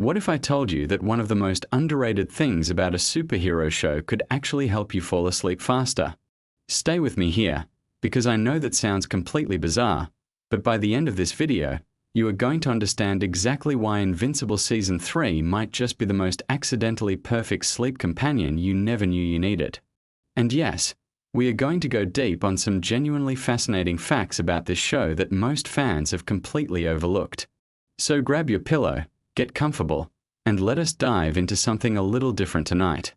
What if I told you that one of the most underrated things about a superhero show could actually help you fall asleep faster? Stay with me here, because I know that sounds completely bizarre, but by the end of this video, you are going to understand exactly why Invincible Season 3 might just be the most accidentally perfect sleep companion you never knew you needed. And yes, we are going to go deep on some genuinely fascinating facts about this show that most fans have completely overlooked. So grab your pillow, get comfortable, and let us dive into something a little different tonight.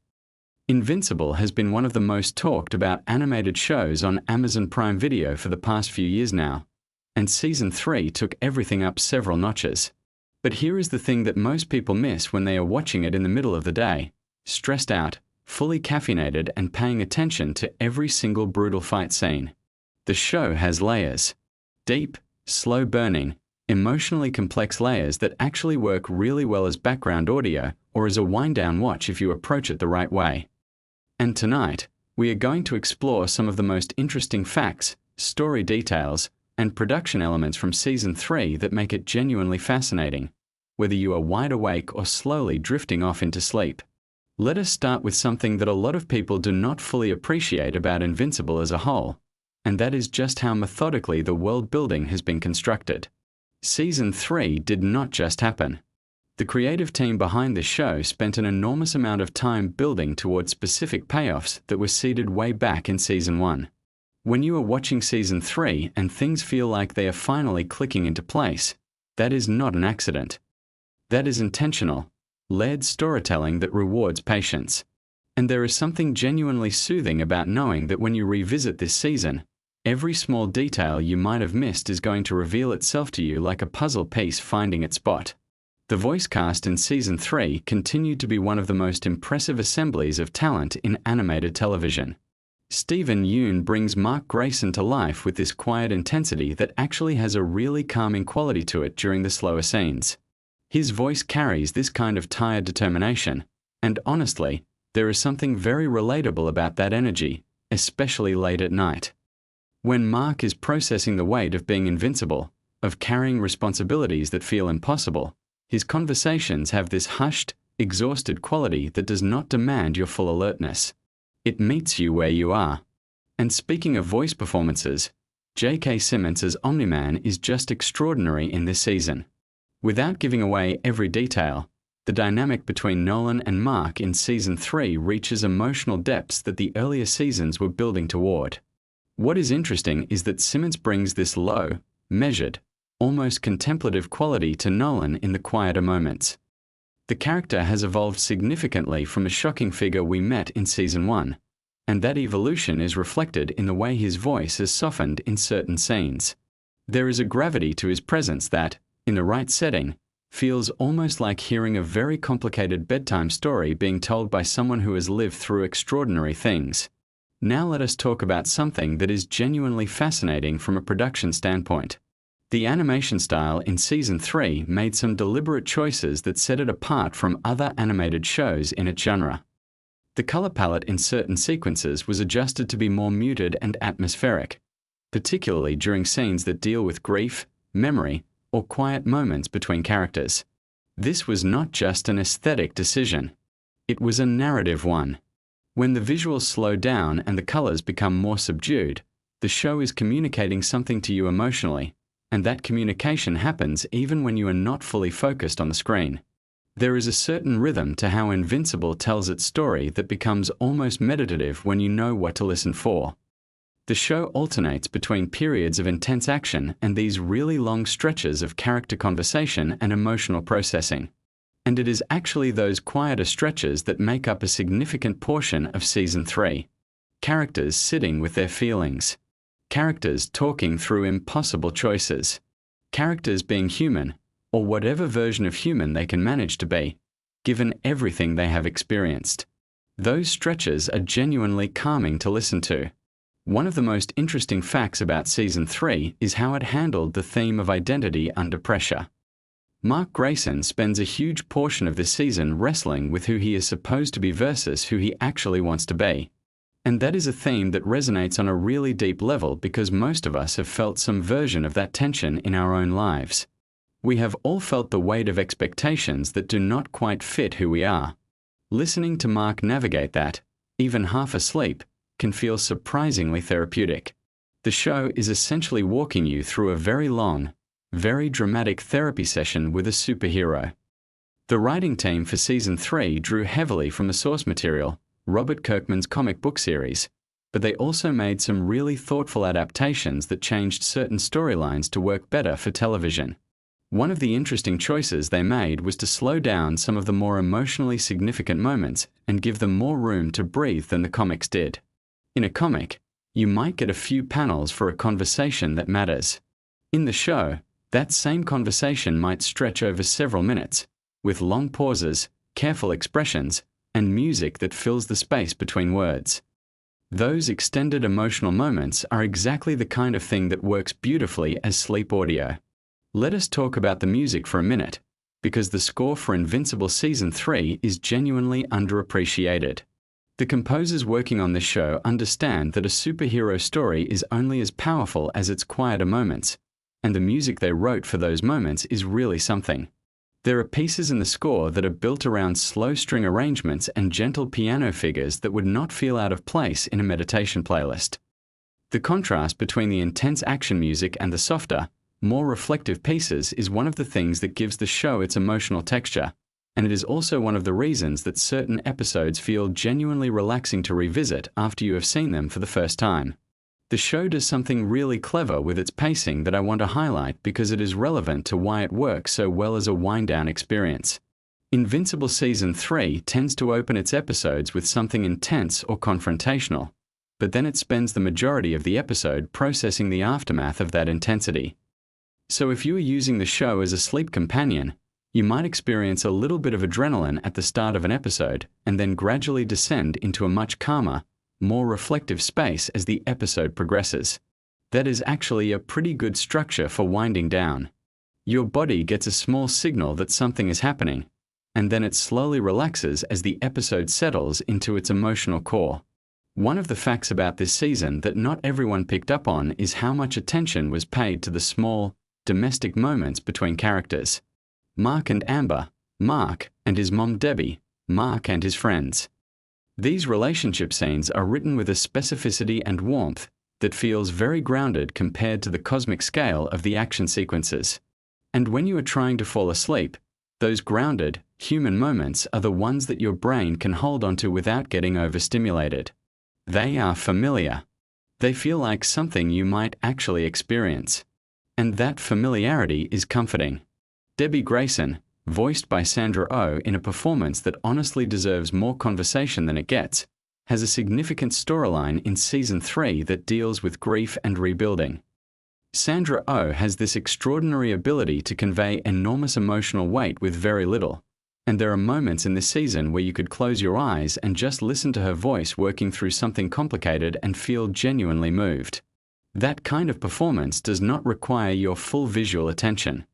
Invincible has been one of the most talked about animated shows on Amazon Prime Video for the past few years now, and Season 3 took everything up several notches. But here is the thing that most people miss when they are watching it in the middle of the day, stressed out, fully caffeinated, and paying attention to every single brutal fight scene. The show has layers. Deep, slow-burning, emotionally complex layers that actually work really well as background audio or as a wind-down watch if you approach it the right way. And tonight, we are going to explore some of the most interesting facts, story details, and production elements from Season 3 that make it genuinely fascinating, whether you are wide awake or slowly drifting off into sleep. Let us start with something that a lot of people do not fully appreciate about Invincible as a whole, and that is just how methodically the world building has been constructed. Season 3 did not just happen. The creative team behind this show spent an enormous amount of time building towards specific payoffs that were seeded way back in Season 1. When you are watching Season 3 and things feel like they are finally clicking into place, that is not an accident. That is intentional, layered storytelling that rewards patience. And there is something genuinely soothing about knowing that when you revisit this season, every small detail you might have missed is going to reveal itself to you like a puzzle piece finding its spot. The voice cast in Season 3 continued to be one of the most impressive assemblies of talent in animated television. Steven Yeun brings Mark Grayson to life with this quiet intensity that actually has a really calming quality to it during the slower scenes. His voice carries this kind of tired determination, and honestly, there is something very relatable about that energy, especially late at night. When Mark is processing the weight of being invincible, of carrying responsibilities that feel impossible, his conversations have this hushed, exhausted quality that does not demand your full alertness. It meets you where you are. And speaking of voice performances, J.K. Simmons' Omni-Man is just extraordinary in this season. Without giving away every detail, the dynamic between Nolan and Mark in Season 3 reaches emotional depths that the earlier seasons were building toward. What is interesting is that Simmons brings this low, measured, almost contemplative quality to Nolan in the quieter moments. The character has evolved significantly from a shocking figure we met in Season 1, and that evolution is reflected in the way his voice has softened in certain scenes. There is a gravity to his presence that, in the right setting, feels almost like hearing a very complicated bedtime story being told by someone who has lived through extraordinary things. Now let us talk about something that is genuinely fascinating from a production standpoint. The animation style in Season 3 made some deliberate choices that set it apart from other animated shows in its genre. The color palette in certain sequences was adjusted to be more muted and atmospheric, particularly during scenes that deal with grief, memory, or quiet moments between characters. This was not just an aesthetic decision. It was a narrative one. When the visuals slow down and the colors become more subdued, the show is communicating something to you emotionally, and that communication happens even when you are not fully focused on the screen. There is a certain rhythm to how Invincible tells its story that becomes almost meditative when you know what to listen for. The show alternates between periods of intense action and these really long stretches of character conversation and emotional processing. And it is actually those quieter stretches that make up a significant portion of Season 3. Characters sitting with their feelings. Characters talking through impossible choices. Characters being human, or whatever version of human they can manage to be, given everything they have experienced. Those stretches are genuinely calming to listen to. One of the most interesting facts about Season 3 is how it handled the theme of identity under pressure. Mark Grayson spends a huge portion of this season wrestling with who he is supposed to be versus who he actually wants to be. And that is a theme that resonates on a really deep level because most of us have felt some version of that tension in our own lives. We have all felt the weight of expectations that do not quite fit who we are. Listening to Mark navigate that, even half asleep, can feel surprisingly therapeutic. The show is essentially walking you through a very long, very dramatic therapy session with a superhero. The writing team for Season 3 drew heavily from the source material, Robert Kirkman's comic book series, but they also made some really thoughtful adaptations that changed certain storylines to work better for television. One of the interesting choices they made was to slow down some of the more emotionally significant moments and give them more room to breathe than the comics did. In a comic, you might get a few panels for a conversation that matters. In the show, that same conversation might stretch over several minutes, with long pauses, careful expressions, and music that fills the space between words. Those extended emotional moments are exactly the kind of thing that works beautifully as sleep audio. Let us talk about the music for a minute, because the score for Invincible Season 3 is genuinely underappreciated. The composers working on this show understand that a superhero story is only as powerful as its quieter moments, and the music they wrote for those moments is really something. There are pieces in the score that are built around slow string arrangements and gentle piano figures that would not feel out of place in a meditation playlist. The contrast between the intense action music and the softer, more reflective pieces is one of the things that gives the show its emotional texture, and it is also one of the reasons that certain episodes feel genuinely relaxing to revisit after you have seen them for the first time. The show does something really clever with its pacing that I want to highlight because it is relevant to why it works so well as a wind-down experience. Invincible Season 3 tends to open its episodes with something intense or confrontational, but then it spends the majority of the episode processing the aftermath of that intensity. So if you are using the show as a sleep companion, you might experience a little bit of adrenaline at the start of an episode and then gradually descend into a much calmer, more reflective space as the episode progresses. That is actually a pretty good structure for winding down. Your body gets a small signal that something is happening, and then it slowly relaxes as the episode settles into its emotional core. One of the facts about this season that not everyone picked up on is how much attention was paid to the small, domestic moments between characters. Mark and Amber, Mark and his mom Debbie, Mark and his friends. These relationship scenes are written with a specificity and warmth that feels very grounded compared to the cosmic scale of the action sequences. And when you are trying to fall asleep, those grounded, human moments are the ones that your brain can hold onto without getting overstimulated. They are familiar. They feel like something you might actually experience. And that familiarity is comforting. Debbie Grayson, voiced by Sandra Oh in a performance that honestly deserves more conversation than it gets, has a significant storyline in Season 3 that deals with grief and rebuilding. Sandra Oh has this extraordinary ability to convey enormous emotional weight with very little, and there are moments in this season where you could close your eyes and just listen to her voice working through something complicated and feel genuinely moved. That kind of performance does not require your full visual attention.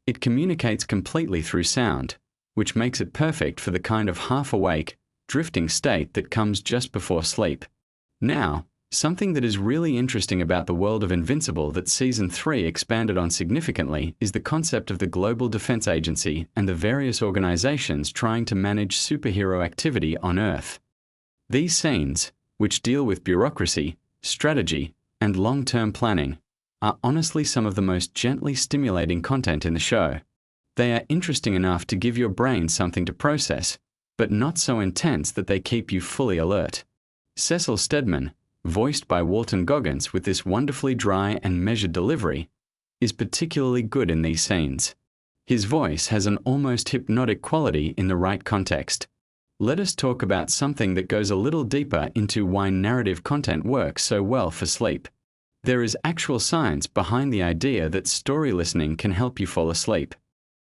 It communicates completely through sound, which makes it perfect for the kind of half-awake, drifting state that comes just before sleep. Now, something that is really interesting about the world of Invincible that Season 3 expanded on significantly is the concept of the Global Defense Agency and the various organizations trying to manage superhero activity on Earth. These scenes, which deal with bureaucracy, strategy, and long-term planning, are honestly some of the most gently stimulating content in the show. They are interesting enough to give your brain something to process, but not so intense that they keep you fully alert. Cecil Stedman, voiced by Walton Goggins with this wonderfully dry and measured delivery, is particularly good in these scenes. His voice has an almost hypnotic quality in the right context. Let us talk about something that goes a little deeper into why narrative content works so well for sleep. There is actual science behind the idea that story listening can help you fall asleep.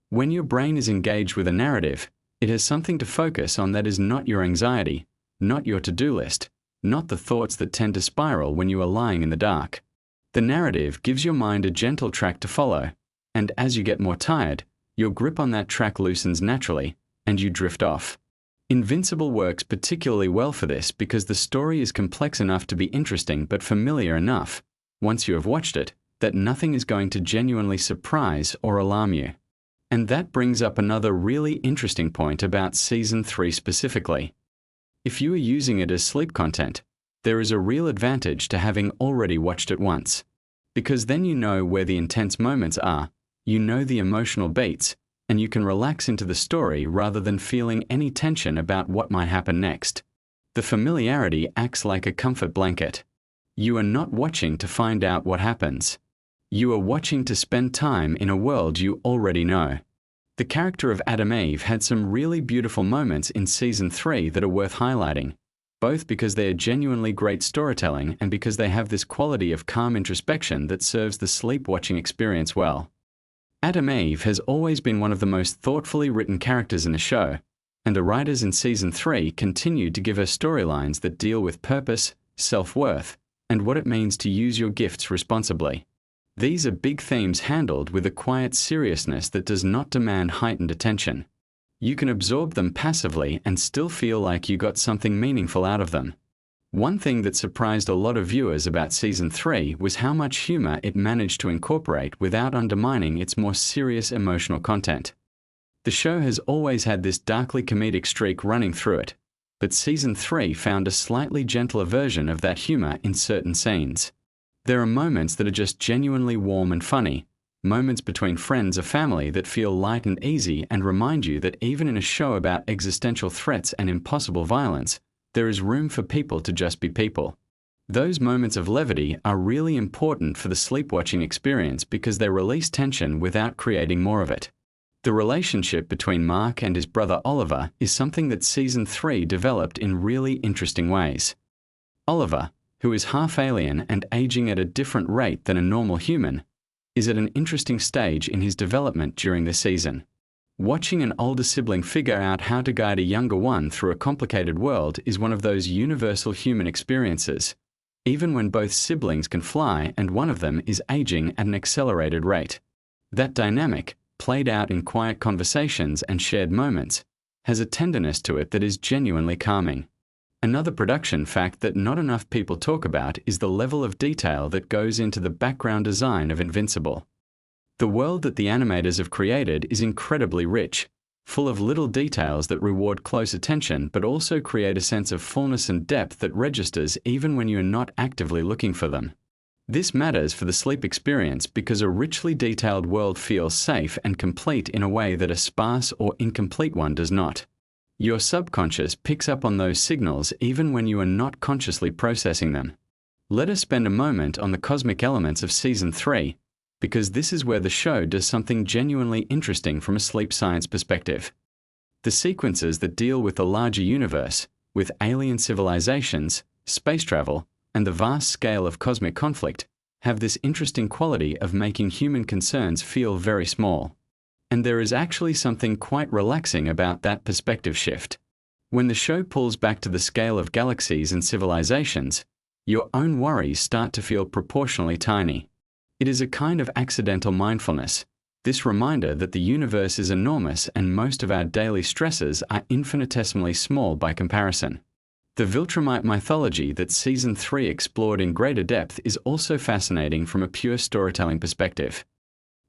When your brain is engaged with a narrative, it has something to focus on that is not your anxiety, not your to-do list, not the thoughts that tend to spiral when you are lying in the dark. The narrative gives your mind a gentle track to follow, and as you get more tired, your grip on that track loosens naturally, and you drift off. Invincible works particularly well for this because the story is complex enough to be interesting but familiar enough, once you have watched it, that nothing is going to genuinely surprise or alarm you. And that brings up another really interesting point about Season 3 specifically. If you are using it as sleep content, there is a real advantage to having already watched it once. Because then you know where the intense moments are, you know the emotional beats, and you can relax into the story rather than feeling any tension about what might happen next. The familiarity acts like a comfort blanket. You are not watching to find out what happens. You are watching to spend time in a world you already know. The character of Adam Eve had some really beautiful moments in Season 3 that are worth highlighting, both because they are genuinely great storytelling and because they have this quality of calm introspection that serves the sleep-watching experience well. Adam Eve has always been one of the most thoughtfully written characters in the show, and the writers in Season 3 continued to give her storylines that deal with purpose, self-worth, and what it means to use your gifts responsibly. These are big themes handled with a quiet seriousness that does not demand heightened attention. You can absorb them passively and still feel like you got something meaningful out of them. One thing that surprised a lot of viewers about Season 3 was how much humor it managed to incorporate without undermining its more serious emotional content. The show has always had this darkly comedic streak running through it, but Season 3 found a slightly gentler version of that humor in certain scenes. There are moments that are just genuinely warm and funny, moments between friends or family that feel light and easy and remind you that even in a show about existential threats and impossible violence, there is room for people to just be people. Those moments of levity are really important for the sleep-watching experience because they release tension without creating more of it. The relationship between Mark and his brother Oliver is something that Season 3 developed in really interesting ways. Oliver, who is half alien and aging at a different rate than a normal human, is at an interesting stage in his development during the season. Watching an older sibling figure out how to guide a younger one through a complicated world is one of those universal human experiences, even when both siblings can fly and one of them is aging at an accelerated rate. That dynamic, played out in quiet conversations and shared moments, has a tenderness to it that is genuinely calming. Another production fact that not enough people talk about is the level of detail that goes into the background design of Invincible. The world that the animators have created is incredibly rich, full of little details that reward close attention but also create a sense of fullness and depth that registers even when you are not actively looking for them. This matters for the sleep experience because a richly detailed world feels safe and complete in a way that a sparse or incomplete one does not. Your subconscious picks up on those signals even when you are not consciously processing them. Let us spend a moment on the cosmic elements of Season 3, because this is where the show does something genuinely interesting from a sleep science perspective. The sequences that deal with the larger universe, with alien civilizations, space travel, and the vast scale of cosmic conflict, have this interesting quality of making human concerns feel very small. And there is actually something quite relaxing about that perspective shift. When the show pulls back to the scale of galaxies and civilizations, your own worries start to feel proportionally tiny. It is a kind of accidental mindfulness, this reminder that the universe is enormous and most of our daily stresses are infinitesimally small by comparison. The Viltrumite mythology that Season 3 explored in greater depth is also fascinating from a pure storytelling perspective.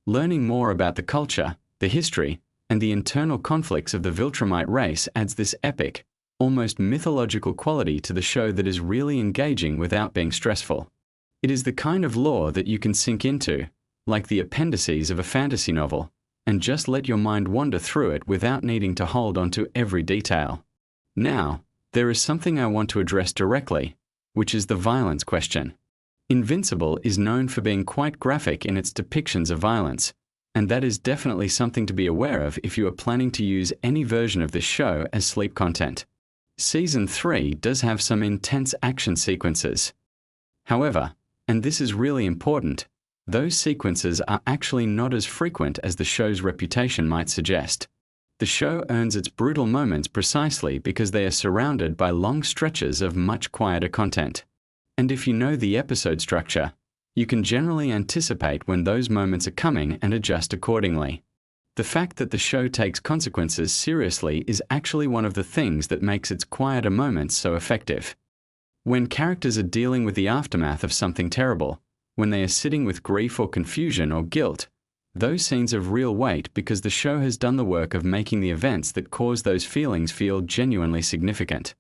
Learning more about the culture, the history, and the internal conflicts of the Viltrumite race adds this epic, almost mythological quality to the show that is really engaging without being stressful. It is the kind of lore that you can sink into, like the appendices of a fantasy novel, and just let your mind wander through it without needing to hold onto every detail. Now, there is something I want to address directly, which is the violence question. Invincible is known for being quite graphic in its depictions of violence, and that is definitely something to be aware of if you are planning to use any version of this show as sleep content. Season 3 does have some intense action sequences. However, and this is really important, those sequences are actually not as frequent as the show's reputation might suggest. The show earns its brutal moments precisely because they are surrounded by long stretches of much quieter content. And if you know the episode structure, you can generally anticipate when those moments are coming and adjust accordingly. The fact that the show takes consequences seriously is actually one of the things that makes its quieter moments so effective. When characters are dealing with the aftermath of something terrible, when they are sitting with grief or confusion or guilt, Those scenes have real weight because the show has done the work of making the events that cause those feelings feel genuinely significant.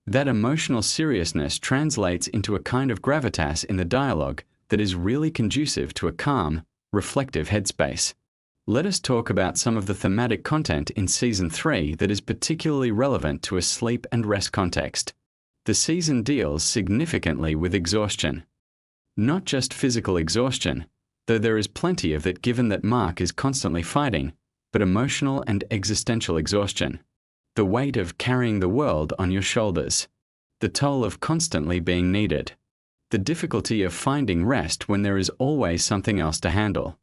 That emotional seriousness translates into a kind of gravitas in the dialogue that is really conducive to a calm, reflective headspace. Let us talk about some of the thematic content in Season 3 that is particularly relevant to a sleep and rest context. The season deals significantly with exhaustion. Not just physical exhaustion, though there is plenty of that given that Mark is constantly fighting, but emotional and existential exhaustion. The weight of carrying the world on your shoulders. The toll of constantly being needed. The difficulty of finding rest when there is always something else to handle.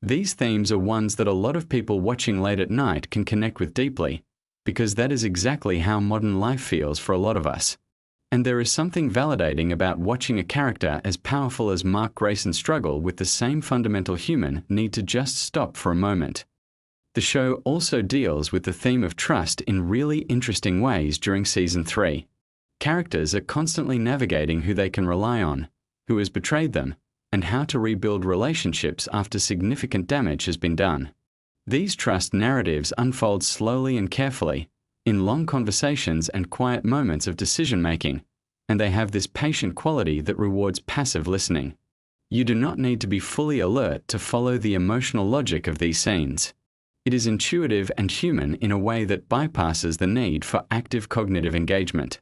These themes are ones that a lot of people watching late at night can connect with deeply, because that is exactly how modern life feels for a lot of us. And there is something validating about watching a character as powerful as Mark Grayson struggle with the same fundamental human need to just stop for a moment. The show also deals with the theme of trust in really interesting ways during Season 3. Characters are constantly navigating who they can rely on, who has betrayed them, and how to rebuild relationships after significant damage has been done. These trust narratives unfold slowly and carefully, in long conversations and quiet moments of decision-making, and they have this patient quality that rewards passive listening. You do not need to be fully alert to follow the emotional logic of these scenes. It is intuitive and human in a way that bypasses the need for active cognitive engagement.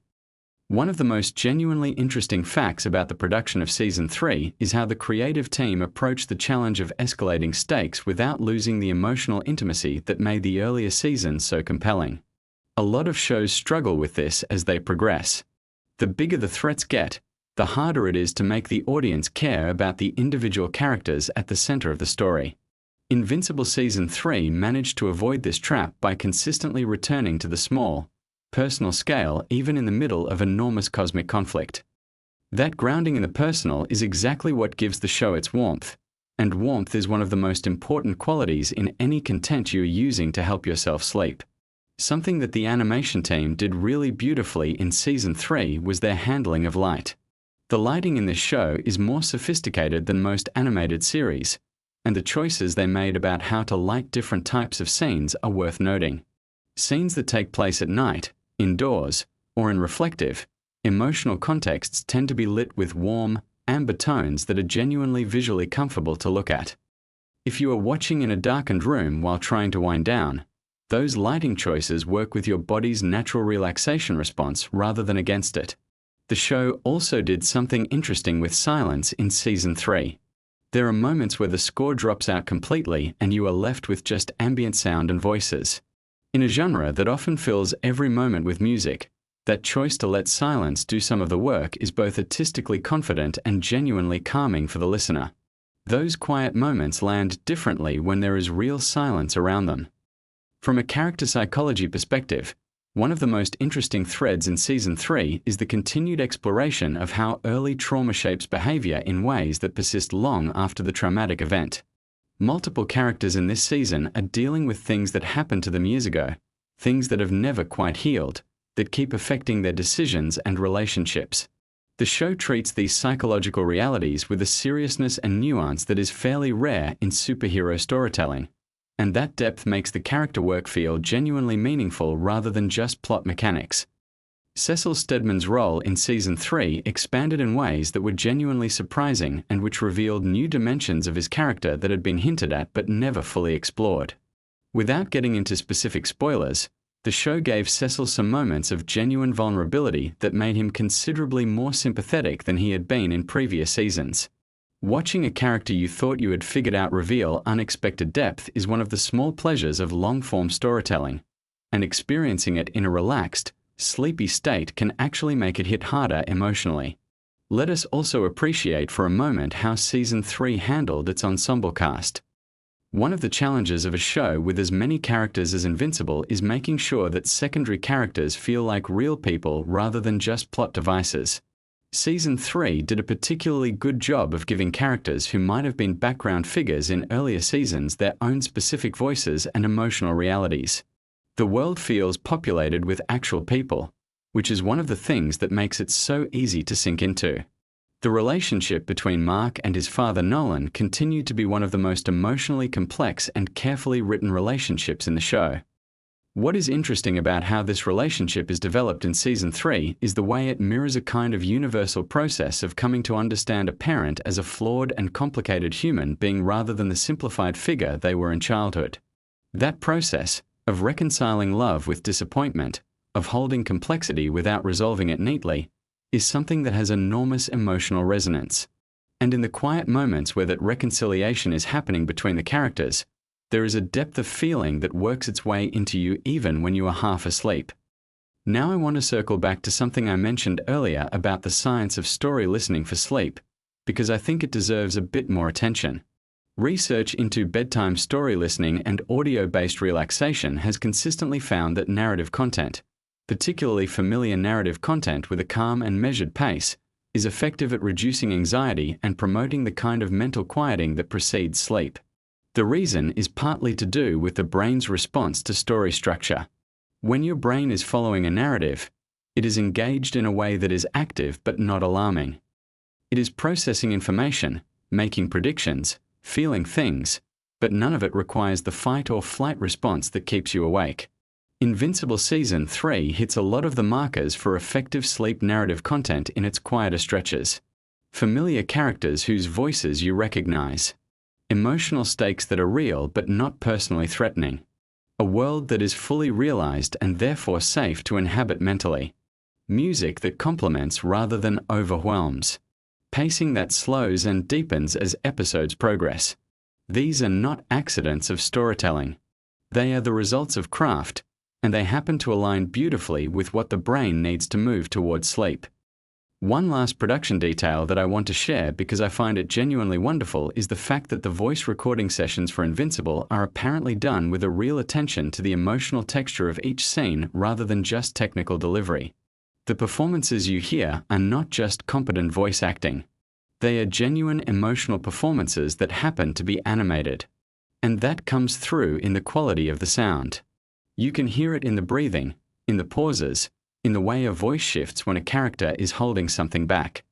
One of the most genuinely interesting facts about the production of Season 3 is how the creative team approached the challenge of escalating stakes without losing the emotional intimacy that made the earlier seasons so compelling. A lot of shows struggle with this as they progress. The bigger the threats get, the harder it is to make the audience care about the individual characters at the center of the story. Invincible Season 3 managed to avoid this trap by consistently returning to the small, personal scale even in the middle of enormous cosmic conflict. That grounding in the personal is exactly what gives the show its warmth, and warmth is one of the most important qualities in any content you are using to help yourself sleep. Something that the animation team did really beautifully in Season 3 was their handling of light. The lighting in this show is more sophisticated than most animated series, and the choices they made about how to light different types of scenes are worth noting. Scenes that take place at night, indoors, or in reflective, emotional contexts tend to be lit with warm, amber tones that are genuinely visually comfortable to look at. If you are watching in a darkened room while trying to wind down, those lighting choices work with your body's natural relaxation response rather than against it. The show also did something interesting with silence in Season 3. There are moments where the score drops out completely and you are left with just ambient sound and voices. In a genre that often fills every moment with music, that choice to let silence do some of the work is both artistically confident and genuinely calming for the listener. Those quiet moments land differently when there is real silence around them. From a character psychology perspective, one of the most interesting threads in Season 3 is the continued exploration of how early trauma shapes behavior in ways that persist long after the traumatic event. Multiple characters in this season are dealing with things that happened to them years ago, things that have never quite healed, that keep affecting their decisions and relationships. The show treats these psychological realities with a seriousness and nuance that is fairly rare in superhero storytelling. And that depth makes the character work feel genuinely meaningful rather than just plot mechanics. Cecil Stedman's role in Season 3 expanded in ways that were genuinely surprising and which revealed new dimensions of his character that had been hinted at but never fully explored. Without getting into specific spoilers, the show gave Cecil some moments of genuine vulnerability that made him considerably more sympathetic than he had been in previous seasons. Watching a character you thought you had figured out reveal unexpected depth is one of the small pleasures of long-form storytelling, and experiencing it in a relaxed, sleepy state can actually make it hit harder emotionally. Let us also appreciate for a moment how Season 3 handled its ensemble cast. One of the challenges of a show with as many characters as Invincible is making sure that secondary characters feel like real people rather than just plot devices. Season 3 did a particularly good job of giving characters who might have been background figures in earlier seasons their own specific voices and emotional realities. The world feels populated with actual people, which is one of the things that makes it so easy to sink into. The relationship between Mark and his father Nolan continued to be one of the most emotionally complex and carefully written relationships in the show. What is interesting about how this relationship is developed in Season 3 is the way it mirrors a kind of universal process of coming to understand a parent as a flawed and complicated human being rather than the simplified figure they were in childhood. That process, of reconciling love with disappointment, of holding complexity without resolving it neatly, is something that has enormous emotional resonance. And in the quiet moments where that reconciliation is happening between the characters, there is a depth of feeling that works its way into you even when you are half asleep. Now I want to circle back to something I mentioned earlier about the science of story listening for sleep, because I think it deserves a bit more attention. Research into bedtime story listening and audio-based relaxation has consistently found that narrative content, particularly familiar narrative content with a calm and measured pace, is effective at reducing anxiety and promoting the kind of mental quieting that precedes sleep. The reason is partly to do with the brain's response to story structure. When your brain is following a narrative, it is engaged in a way that is active but not alarming. It is processing information, making predictions, feeling things, but none of it requires the fight or flight response that keeps you awake. Invincible Season 3 hits a lot of the markers for effective sleep narrative content in its quieter stretches. Familiar characters whose voices you recognize. Emotional stakes that are real but not personally threatening. A world that is fully realized and therefore safe to inhabit mentally. Music that complements rather than overwhelms. Pacing that slows and deepens as episodes progress. These are not accidents of storytelling. They are the results of craft, and they happen to align beautifully with what the brain needs to move towards sleep. One last production detail that I want to share because I find it genuinely wonderful is the fact that the voice recording sessions for Invincible are apparently done with a real attention to the emotional texture of each scene rather than just technical delivery. The performances you hear are not just competent voice acting. They are genuine emotional performances that happen to be animated. And that comes through in the quality of the sound. You can hear it in the breathing, in the pauses, in the way a voice shifts when a character is holding something back.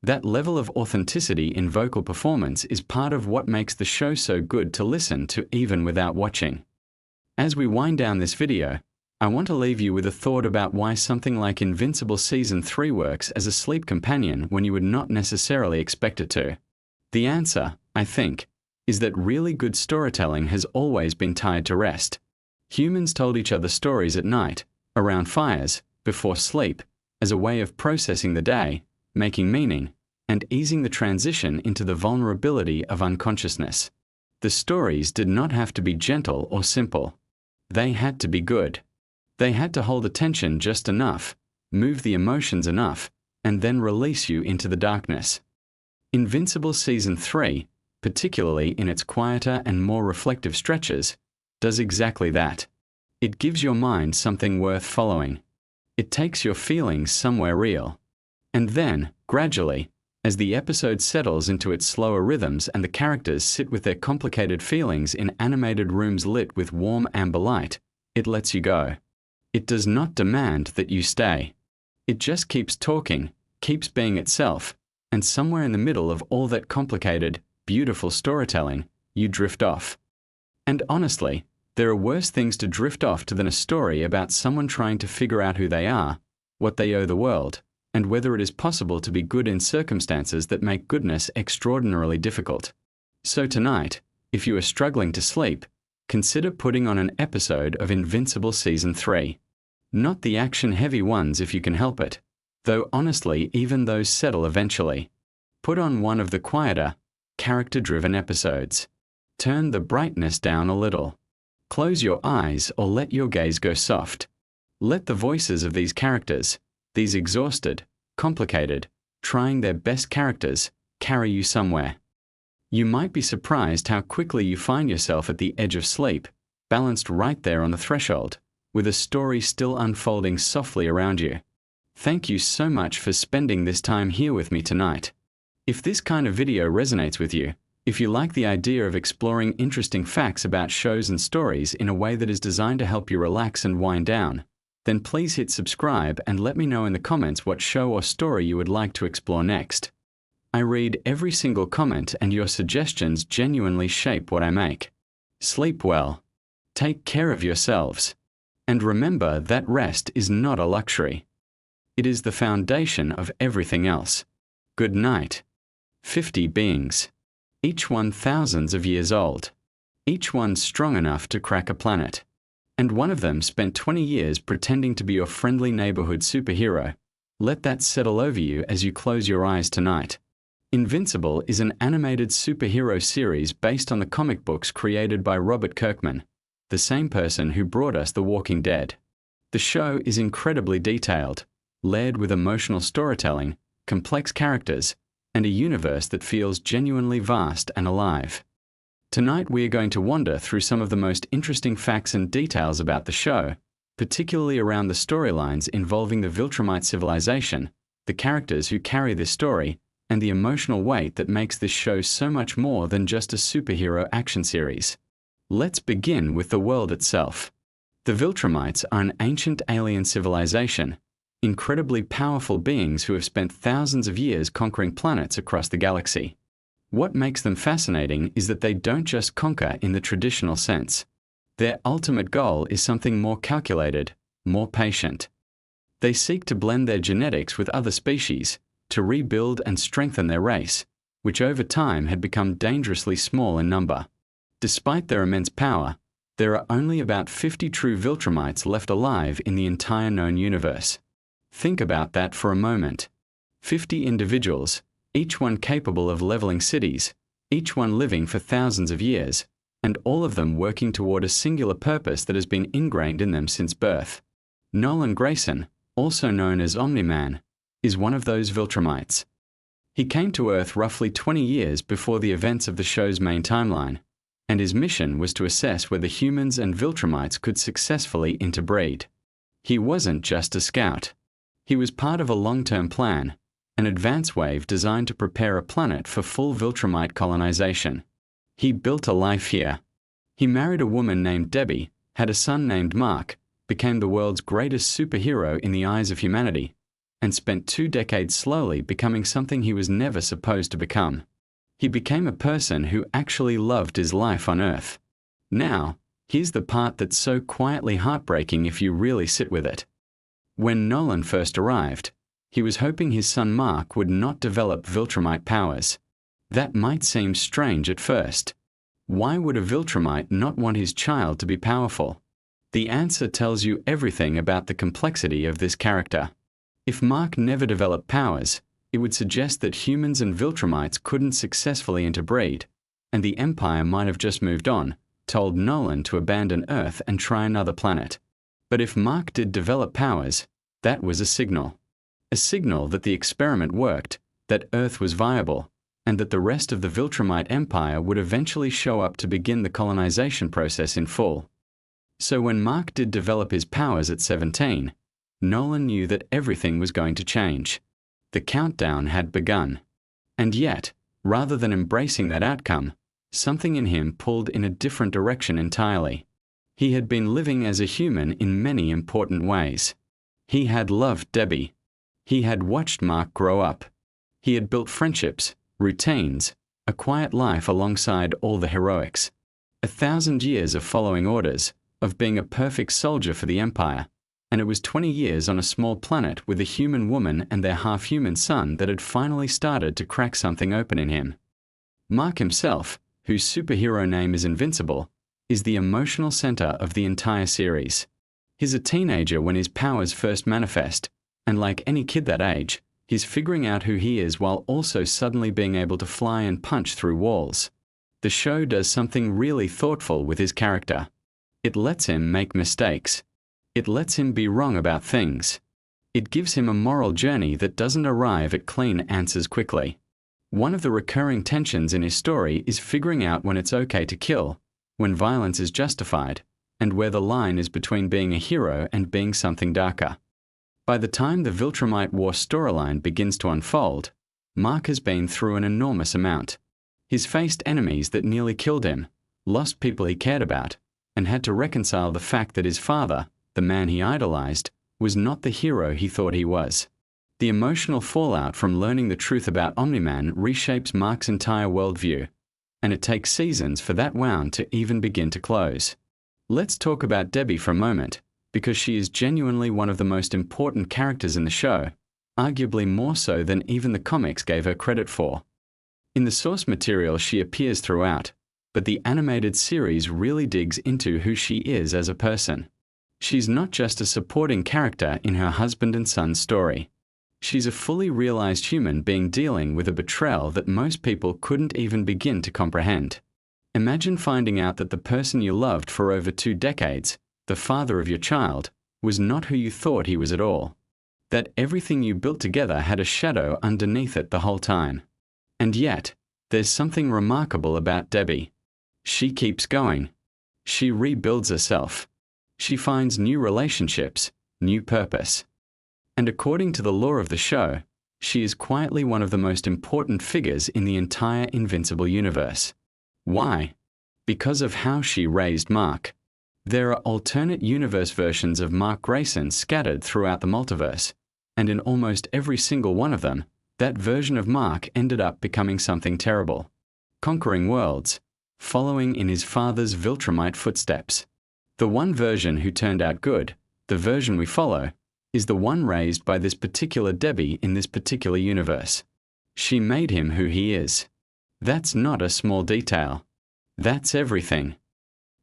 That level of authenticity in vocal performance is part of what makes the show so good to listen to even without watching. As we wind down this video, I want to leave you with a thought about why something like Invincible Season 3 works as a sleep companion when you would not necessarily expect it to. The answer, I think, is that really good storytelling has always been tied to rest. Humans told each other stories at night, around fires, before sleep, as a way of processing the day, making meaning, and easing the transition into the vulnerability of unconsciousness. The stories did not have to be gentle or simple. They had to be good. They had to hold attention just enough, move the emotions enough, and then release you into the darkness. Invincible Season 3, particularly in its quieter and more reflective stretches, does exactly that. It gives your mind something worth following. It takes your feelings somewhere real. And then, gradually, as the episode settles into its slower rhythms and the characters sit with their complicated feelings in animated rooms lit with warm amber light, it lets you go. It does not demand that you stay. It just keeps talking, keeps being itself, and somewhere in the middle of all that complicated, beautiful storytelling, you drift off. And honestly, there are worse things to drift off to than a story about someone trying to figure out who they are, what they owe the world, and whether it is possible to be good in circumstances that make goodness extraordinarily difficult. So tonight, if you are struggling to sleep, consider putting on an episode of Invincible Season 3. Not the action-heavy ones if you can help it, though honestly even those settle eventually. Put on one of the quieter, character-driven episodes. Turn the brightness down a little. Close your eyes or let your gaze go soft. Let the voices of these characters, these exhausted, complicated, trying their best characters, carry you somewhere. You might be surprised how quickly you find yourself at the edge of sleep, balanced right there on the threshold, with a story still unfolding softly around you. Thank you so much for spending this time here with me tonight. If this kind of video resonates with you, if you like the idea of exploring interesting facts about shows and stories in a way that is designed to help you relax and wind down, then please hit subscribe and let me know in the comments what show or story you would like to explore next. I read every single comment, and your suggestions genuinely shape what I make. Sleep well. Take care of yourselves. And remember that rest is not a luxury. It is the foundation of everything else. Good night. 50 beings. Each one thousands of years old. Each one strong enough to crack a planet. And one of them spent 20 years pretending to be your friendly neighborhood superhero. Let that settle over you as you close your eyes tonight. Invincible is an animated superhero series based on the comic books created by Robert Kirkman, the same person who brought us The Walking Dead. The show is incredibly detailed, layered with emotional storytelling, complex characters, and a universe that feels genuinely vast and alive. Tonight we are going to wander through some of the most interesting facts and details about the show, particularly around the storylines involving the Viltrumite civilization, the characters who carry this story, and the emotional weight that makes this show so much more than just a superhero action series. Let's begin with the world itself. The Viltrumites are an ancient alien civilization, incredibly powerful beings who have spent thousands of years conquering planets across the galaxy. What makes them fascinating is that they don't just conquer in the traditional sense. Their ultimate goal is something more calculated, more patient. They seek to blend their genetics with other species, to rebuild and strengthen their race, which over time had become dangerously small in number. Despite their immense power, there are only about 50 true Viltrumites left alive in the entire known universe. Think about that for a moment. 50 individuals, each one capable of leveling cities, each one living for thousands of years, and all of them working toward a singular purpose that has been ingrained in them since birth. Nolan Grayson, also known as Omni-Man, is one of those Viltrumites. He came to Earth roughly 20 years before the events of the show's main timeline, and his mission was to assess whether humans and Viltrumites could successfully interbreed. He wasn't just a scout. He was part of a long-term plan, an advance wave designed to prepare a planet for full Viltrumite colonization. He built a life here. He married a woman named Debbie, had a son named Mark, became the world's greatest superhero in the eyes of humanity, and spent 2 decades slowly becoming something he was never supposed to become. He became a person who actually loved his life on Earth. Now, here's the part that's so quietly heartbreaking if you really sit with it. When Nolan first arrived, he was hoping his son Mark would not develop Viltrumite powers. That might seem strange at first. Why would a Viltrumite not want his child to be powerful? The answer tells you everything about the complexity of this character. If Mark never developed powers, it would suggest that humans and Viltrumites couldn't successfully interbreed, and the Empire might have just moved on, told Nolan to abandon Earth and try another planet. But if Mark did develop powers, that was a signal. A signal that the experiment worked, that Earth was viable, and that the rest of the Viltrumite Empire would eventually show up to begin the colonization process in full. So when Mark did develop his powers at 17, Nolan knew that everything was going to change. The countdown had begun. And yet, rather than embracing that outcome, something in him pulled in a different direction entirely. He had been living as a human in many important ways. He had loved Debbie. He had watched Mark grow up. He had built friendships, routines, a quiet life alongside all the heroics. 1,000 years of following orders, of being a perfect soldier for the Empire. And it was 20 years on a small planet with a human woman and their half-human son that had finally started to crack something open in him. Mark himself, whose superhero name is Invincible, is the emotional center of the entire series. He's a teenager when his powers first manifest, and like any kid that age, he's figuring out who he is while also suddenly being able to fly and punch through walls. The show does something really thoughtful with his character. It lets him make mistakes. It lets him be wrong about things. It gives him a moral journey that doesn't arrive at clean answers quickly. One of the recurring tensions in his story is figuring out when it's okay to kill, when violence is justified, and where the line is between being a hero and being something darker. By the time the Viltrumite War storyline begins to unfold, Mark has been through an enormous amount. He's faced enemies that nearly killed him, lost people he cared about, and had to reconcile the fact that his father, the man he idolized, was not the hero he thought he was. The emotional fallout from learning the truth about Omni-Man reshapes Mark's entire worldview, and it takes seasons for that wound to even begin to close. Let's talk about Debbie for a moment, because she is genuinely one of the most important characters in the show, arguably more so than even the comics gave her credit for. In the source material she appears throughout, but the animated series really digs into who she is as a person. She's not just a supporting character in her husband and son story. She's a fully realized human being dealing with a betrayal that most people couldn't even begin to comprehend. Imagine finding out that the person you loved for over 2 decades, the father of your child, was not who you thought he was at all. That everything you built together had a shadow underneath it the whole time. And yet, there's something remarkable about Debbie. She keeps going. She rebuilds herself. She finds new relationships, new purpose. And according to the lore of the show, she is quietly one of the most important figures in the entire Invincible universe. Why? Because of how she raised Mark. There are alternate universe versions of Mark Grayson scattered throughout the multiverse, and in almost every single one of them, that version of Mark ended up becoming something terrible. Conquering worlds, following in his father's Viltrumite footsteps. The one version who turned out good, the version we follow, is the one raised by this particular Debbie in this particular universe. She made him who he is. That's not a small detail. That's everything.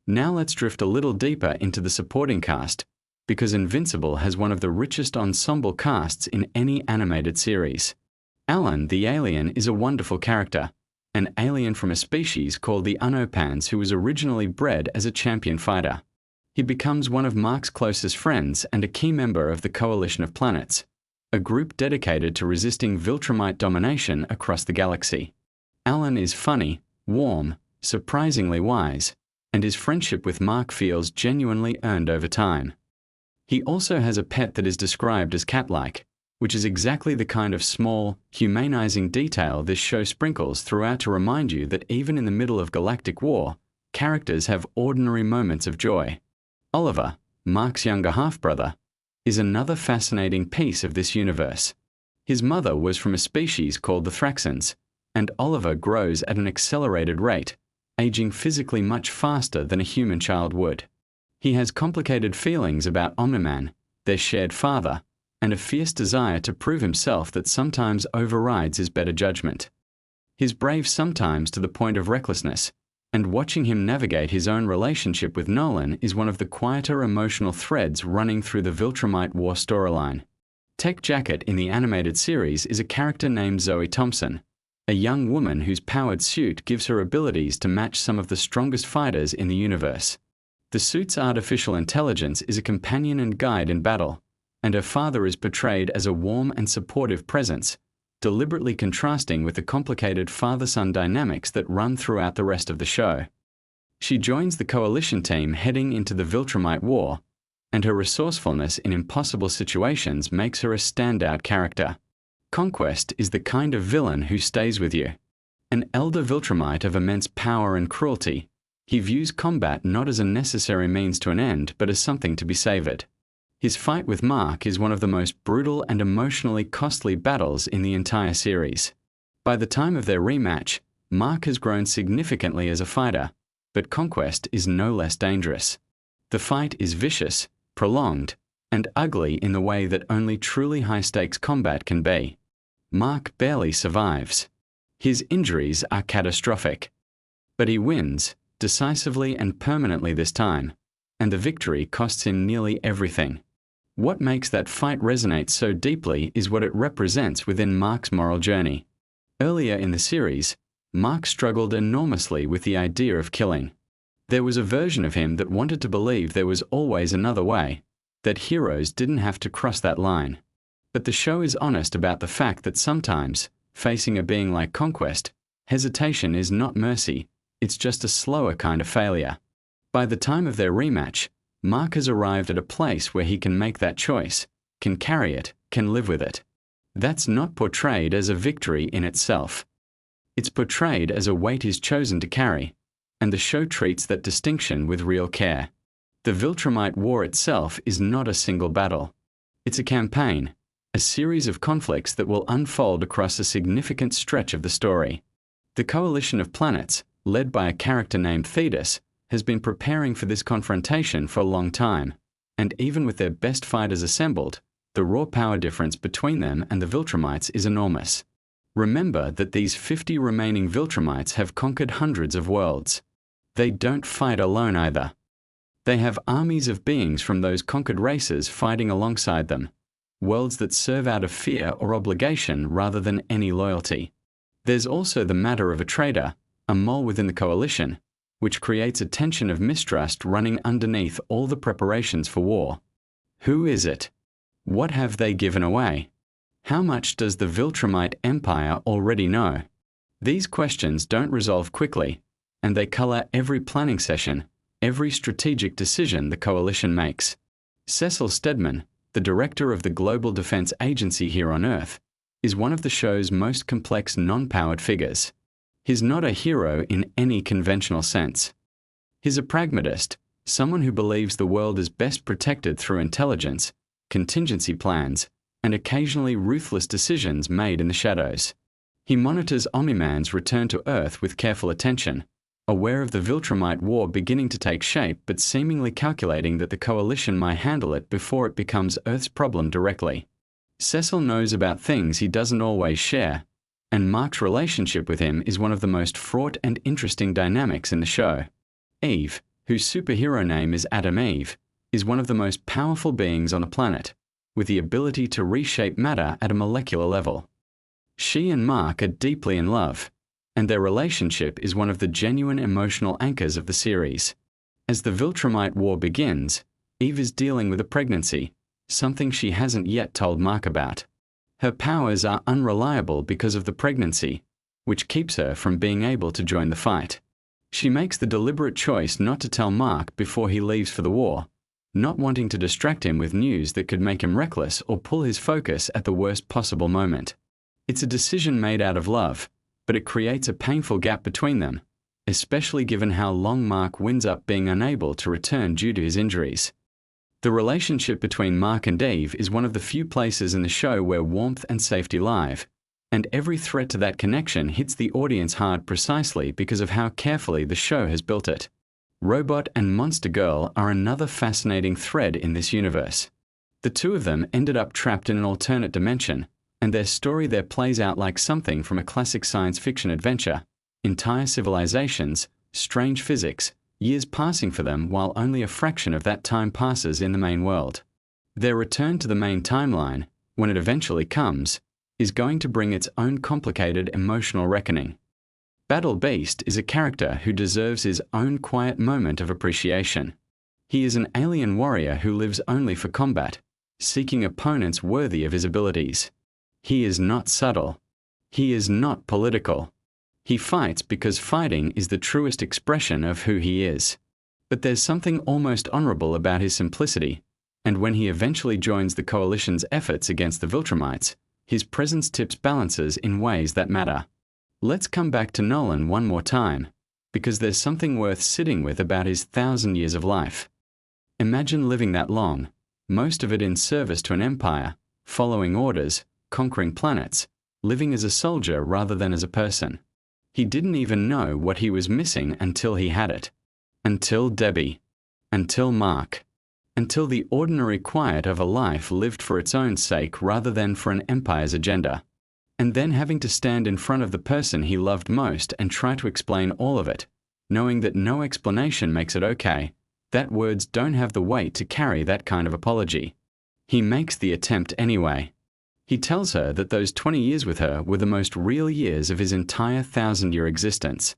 Now let's drift a little deeper into the supporting cast, because Invincible has one of the richest ensemble casts in any animated series. Alan the alien is a wonderful character, an alien from a species called the Unopans who was originally bred as a champion fighter. He becomes one of Mark's closest friends and a key member of the Coalition of Planets, a group dedicated to resisting Viltrumite domination across the galaxy. Alan is funny, warm, surprisingly wise, and his friendship with Mark feels genuinely earned over time. He also has a pet that is described as cat-like, which is exactly the kind of small, humanizing detail this show sprinkles throughout to remind you that even in the middle of galactic war, characters have ordinary moments of joy. Oliver, Mark's younger half-brother, is another fascinating piece of this universe. His mother was from a species called the Thraxans, and Oliver grows at an accelerated rate, aging physically much faster than a human child would. He has complicated feelings about Omni-Man, their shared father, and a fierce desire to prove himself that sometimes overrides his better judgment. He's brave sometimes to the point of recklessness, and watching him navigate his own relationship with Nolan is one of the quieter emotional threads running through the Viltrumite War storyline. Tech Jacket in the animated series is a character named Zoe Thompson, a young woman whose powered suit gives her abilities to match some of the strongest fighters in the universe. The suit's artificial intelligence is a companion and guide in battle, and her father is portrayed as a warm and supportive presence, deliberately contrasting with the complicated father-son dynamics that run throughout the rest of the show. She joins the coalition team heading into the Viltrumite War, and her resourcefulness in impossible situations makes her a standout character. Conquest is the kind of villain who stays with you. An elder Viltrumite of immense power and cruelty, he views combat not as a necessary means to an end, but as something to be savored. His fight with Mark is one of the most brutal and emotionally costly battles in the entire series. By the time of their rematch, Mark has grown significantly as a fighter, but Conquest is no less dangerous. The fight is vicious, prolonged, and ugly in the way that only truly high-stakes combat can be. Mark barely survives. His injuries are catastrophic. But he wins, decisively and permanently this time, and the victory costs him nearly everything. What makes that fight resonate so deeply is what it represents within Mark's moral journey. Earlier in the series, Mark struggled enormously with the idea of killing. There was a version of him that wanted to believe there was always another way, that heroes didn't have to cross that line. But the show is honest about the fact that sometimes, facing a being like Conquest, hesitation is not mercy, it's just a slower kind of failure. By the time of their rematch, Mark has arrived at a place where he can make that choice, can carry it, can live with it. That's not portrayed as a victory in itself. It's portrayed as a weight he's chosen to carry, and the show treats that distinction with real care. The Viltrumite War itself is not a single battle. It's a campaign, a a series of conflicts that will unfold across a significant stretch of the story. The coalition of planets, led by a character named Thetis, has been preparing for this confrontation for a long time, and even with their best fighters assembled, the raw power difference between them and the Viltrumites is enormous. Remember that these 50 remaining Viltrumites have conquered hundreds of worlds. They don't fight alone either. They have armies of beings from those conquered races fighting alongside them, worlds that serve out of fear or obligation rather than any loyalty. There's also the matter of a traitor, a mole within the coalition, which creates a tension of mistrust running underneath all the preparations for war. Who is it? What have they given away? How much does the Viltrumite Empire already know? These questions don't resolve quickly, and they color every planning session, every strategic decision the coalition makes. Cecil Stedman, the director of the Global Defense Agency here on Earth, is one of the show's most complex non-powered figures. He's not a hero in any conventional sense. He's a pragmatist, someone who believes the world is best protected through intelligence, contingency plans, and occasionally ruthless decisions made in the shadows. He monitors Omni-Man's return to Earth with careful attention, aware of the Viltrumite war beginning to take shape but seemingly calculating that the coalition might handle it before it becomes Earth's problem directly. Cecil knows about things he doesn't always share, and Mark's relationship with him is one of the most fraught and interesting dynamics in the show. Eve, whose superhero name is Adam Eve, is one of the most powerful beings on the planet, with the ability to reshape matter at a molecular level. She and Mark are deeply in love, and their relationship is one of the genuine emotional anchors of the series. As the Viltrumite War begins, Eve is dealing with a pregnancy, something she hasn't yet told Mark about. Her powers are unreliable because of the pregnancy, which keeps her from being able to join the fight. She makes the deliberate choice not to tell Mark before he leaves for the war, not wanting to distract him with news that could make him reckless or pull his focus at the worst possible moment. It's a decision made out of love, but it creates a painful gap between them, especially given how long Mark winds up being unable to return due to his injuries. The relationship between Mark and Eve is one of the few places in the show where warmth and safety live, and every threat to that connection hits the audience hard precisely because of how carefully the show has built it. Robot and Monster Girl are another fascinating thread in this universe. The two of them ended up trapped in an alternate dimension, and their story there plays out like something from a classic science fiction adventure. Entire civilizations, strange physics, years passing for them while only a fraction of that time passes in the main world. Their return to the main timeline, when it eventually comes, is going to bring its own complicated emotional reckoning. Battle Beast is a character who deserves his own quiet moment of appreciation. He is an alien warrior who lives only for combat, seeking opponents worthy of his abilities. He is not subtle. He is not political. He fights because fighting is the truest expression of who he is. But there's something almost honorable about his simplicity, and when he eventually joins the Coalition's efforts against the Viltrumites, his presence tips balances in ways that matter. Let's come back to Nolan one more time, because there's something worth sitting with about his 1,000 years of life. Imagine living that long, most of it in service to an empire, following orders, conquering planets, living as a soldier rather than as a person. He didn't even know what he was missing until he had it. Until Debbie. Until Mark. Until the ordinary quiet of a life lived for its own sake rather than for an empire's agenda. And then having to stand in front of the person he loved most and try to explain all of it, knowing that no explanation makes it okay, that words don't have the weight to carry that kind of apology. He makes the attempt anyway. He tells her that those 20 years with her were the most real years of his entire 1,000-year existence.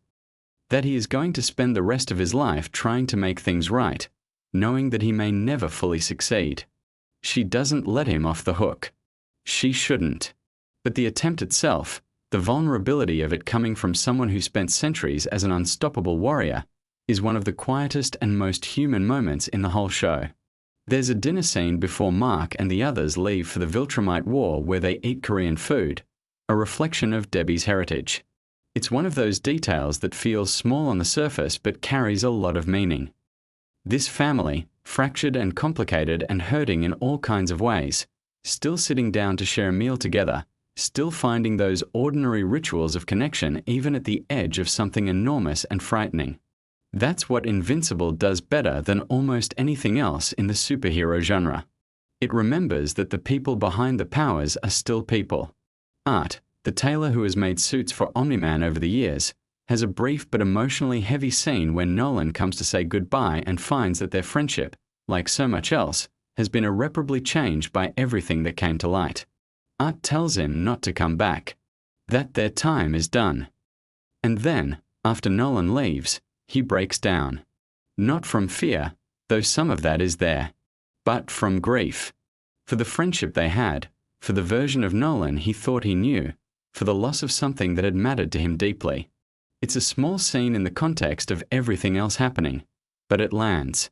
That he is going to spend the rest of his life trying to make things right, knowing that he may never fully succeed. She doesn't let him off the hook. She shouldn't. But the attempt itself, the vulnerability of it coming from someone who spent centuries as an unstoppable warrior, is one of the quietest and most human moments in the whole show. There's a dinner scene before Mark and the others leave for the Viltrumite War where they eat Korean food, a reflection of Debbie's heritage. It's one of those details that feels small on the surface but carries a lot of meaning. This family, fractured and complicated and hurting in all kinds of ways, still sitting down to share a meal together, still finding those ordinary rituals of connection even at the edge of something enormous and frightening. That's what Invincible does better than almost anything else in the superhero genre. It remembers that the people behind the powers are still people. Art, the tailor who has made suits for Omni-Man over the years, has a brief but emotionally heavy scene when Nolan comes to say goodbye and finds that their friendship, like so much else, has been irreparably changed by everything that came to light. Art tells him not to come back, that their time is done. And then, after Nolan leaves, he breaks down. Not from fear, though some of that is there, but from grief. For the friendship they had, for the version of Nolan he thought he knew, for the loss of something that had mattered to him deeply. It's a small scene in the context of everything else happening, but it lands.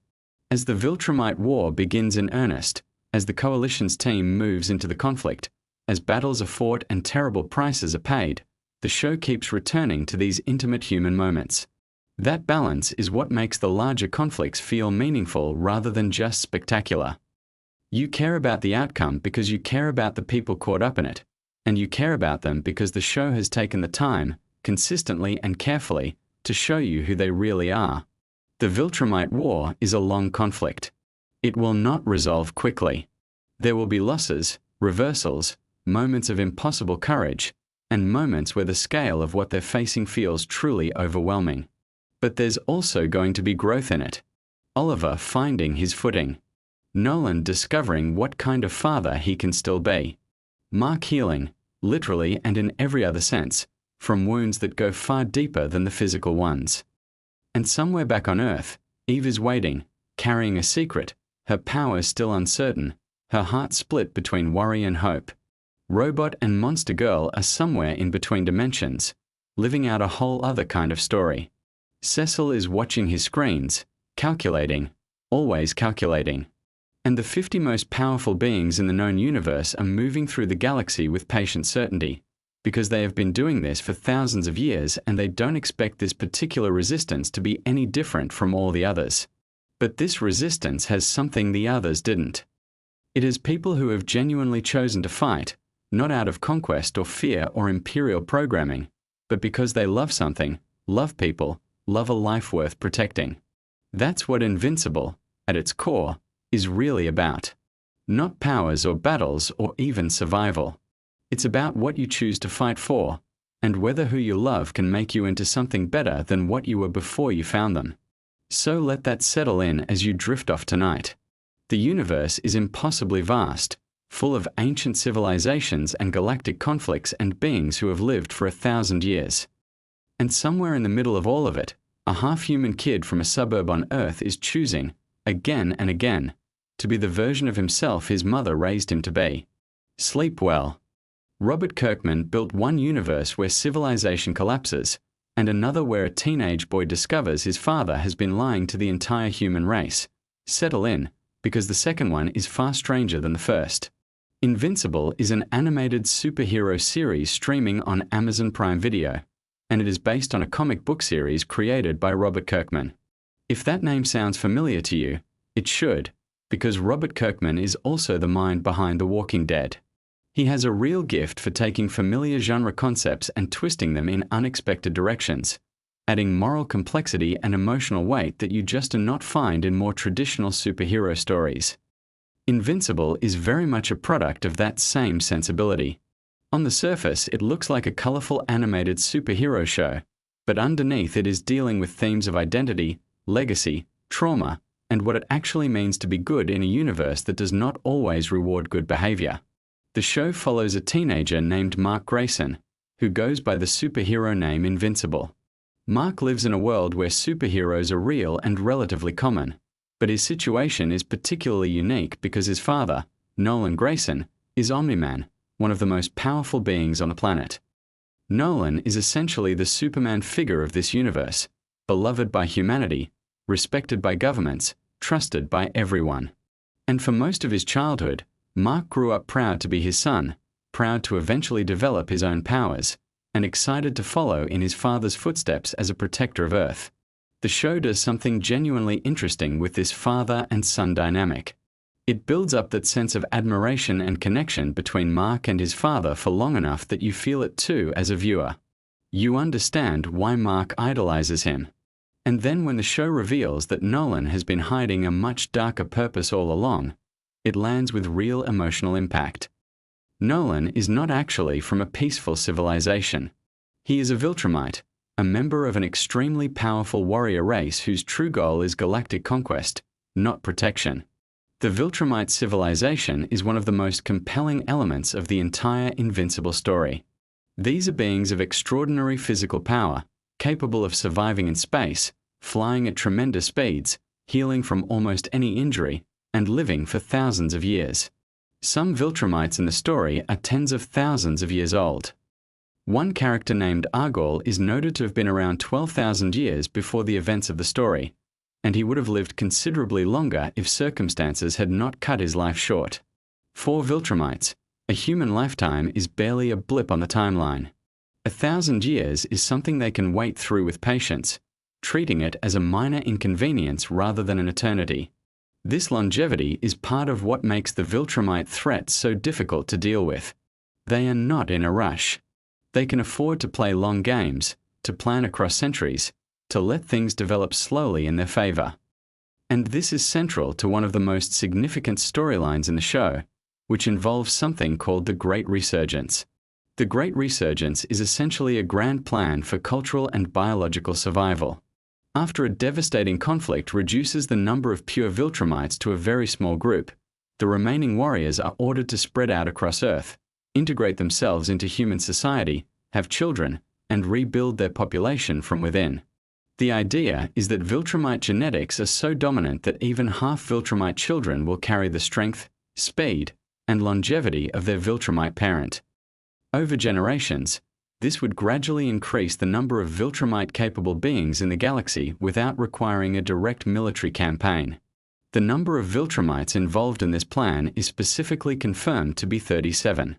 As the Viltrumite War begins in earnest, as the Coalition's team moves into the conflict, as battles are fought and terrible prices are paid, the show keeps returning to these intimate human moments. That balance is what makes the larger conflicts feel meaningful rather than just spectacular. You care about the outcome because you care about the people caught up in it, and you care about them because the show has taken the time, consistently and carefully, to show you who they really are. The Viltrumite War is a long conflict. It will not resolve quickly. There will be losses, reversals, moments of impossible courage, and moments where the scale of what they're facing feels truly overwhelming. But there's also going to be growth in it. Oliver finding his footing. Nolan discovering what kind of father he can still be. Mark healing, literally and in every other sense, from wounds that go far deeper than the physical ones. And somewhere back on Earth, Eve is waiting, carrying a secret, her powers still uncertain, her heart split between worry and hope. Robot and Monster Girl are somewhere in between dimensions, living out a whole other kind of story. Cecil is watching his screens, calculating, always calculating. And the 50 most powerful beings in the known universe are moving through the galaxy with patient certainty, because they have been doing this for thousands of years and they don't expect this particular resistance to be any different from all the others. But this resistance has something the others didn't. It is people who have genuinely chosen to fight, not out of conquest or fear or imperial programming, but because they love something, love people, love a life worth protecting. That's what Invincible, at its core, is really about. Not powers or battles or even survival. It's about what you choose to fight for, and whether who you love can make you into something better than what you were before you found them. So let that settle in as you drift off tonight. The universe is impossibly vast, full of ancient civilizations and galactic conflicts and beings who have lived for 1,000 years. And somewhere in the middle of all of it, a half-human kid from a suburb on Earth is choosing, again and again, to be the version of himself his mother raised him to be. Sleep well. Robert Kirkman built one universe where civilization collapses, and another where a teenage boy discovers his father has been lying to the entire human race. Settle in, because the second one is far stranger than the first. Invincible is an animated superhero series streaming on Amazon Prime Video, and it is based on a comic book series created by Robert Kirkman. If that name sounds familiar to you, it should, because Robert Kirkman is also the mind behind The Walking Dead. He has a real gift for taking familiar genre concepts and twisting them in unexpected directions, adding moral complexity and emotional weight that you just do not find in more traditional superhero stories. Invincible is very much a product of that same sensibility. On the surface, it looks like a colorful animated superhero show, but underneath it is dealing with themes of identity, legacy, trauma, and what it actually means to be good in a universe that does not always reward good behavior. The show follows a teenager named Mark Grayson, who goes by the superhero name Invincible. Mark lives in a world where superheroes are real and relatively common, but his situation is particularly unique because his father, Nolan Grayson, is Omni-Man, one of the most powerful beings on the planet. Nolan is essentially the Superman figure of this universe, beloved by humanity, respected by governments, trusted by everyone. And for most of his childhood, Mark grew up proud to be his son, proud to eventually develop his own powers, and excited to follow in his father's footsteps as a protector of Earth. The show does something genuinely interesting with this father and son dynamic. It builds up that sense of admiration and connection between Mark and his father for long enough that you feel it too as a viewer. You understand why Mark idolizes him. And then when the show reveals that Nolan has been hiding a much darker purpose all along, it lands with real emotional impact. Nolan is not actually from a peaceful civilization. He is a Viltrumite, a member of an extremely powerful warrior race whose true goal is galactic conquest, not protection. The Viltrumite civilization is one of the most compelling elements of the entire Invincible story. These are beings of extraordinary physical power, capable of surviving in space, flying at tremendous speeds, healing from almost any injury, and living for thousands of years. Some Viltrumites in the story are tens of thousands of years old. One character named Argol is noted to have been around 12,000 years before the events of the story, and he would have lived considerably longer if circumstances had not cut his life short. For Viltrumites, a human lifetime is barely a blip on the timeline. 1,000 years is something they can wait through with patience, treating it as a minor inconvenience rather than an eternity. This longevity is part of what makes the Viltrumite threat so difficult to deal with. They are not in a rush. They can afford to play long games, to plan across centuries, to let things develop slowly in their favor. And this is central to one of the most significant storylines in the show, which involves something called the Great Resurgence. The Great Resurgence is essentially a grand plan for cultural and biological survival. After a devastating conflict reduces the number of pure Viltrumites to a very small group, the remaining warriors are ordered to spread out across Earth, integrate themselves into human society, have children, and rebuild their population from within. The idea is that Viltrumite genetics are so dominant that even half Viltrumite children will carry the strength, speed, and longevity of their Viltrumite parent. Over generations, this would gradually increase the number of Viltrumite-capable beings in the galaxy without requiring a direct military campaign. The number of Viltrumites involved in this plan is specifically confirmed to be 37.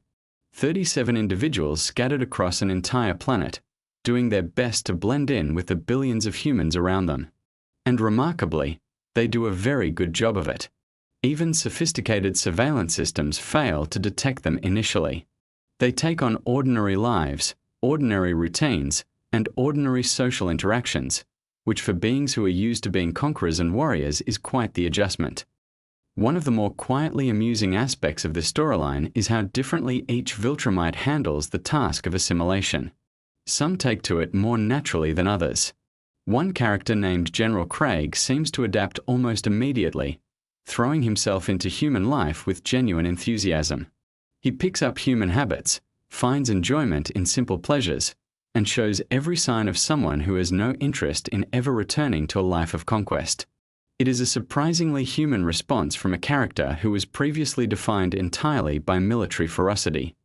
37 individuals scattered across an entire planet, doing their best to blend in with the billions of humans around them. And remarkably, they do a very good job of it. Even sophisticated surveillance systems fail to detect them initially. They take on ordinary lives, ordinary routines, and ordinary social interactions, which for beings who are used to being conquerors and warriors is quite the adjustment. One of the more quietly amusing aspects of this storyline is how differently each Viltrumite handles the task of assimilation. Some take to it more naturally than others. One character named General Craig seems to adapt almost immediately, throwing himself into human life with genuine enthusiasm. He picks up human habits, finds enjoyment in simple pleasures, and shows every sign of someone who has no interest in ever returning to a life of conquest. It is a surprisingly human response from a character who was previously defined entirely by military ferocity.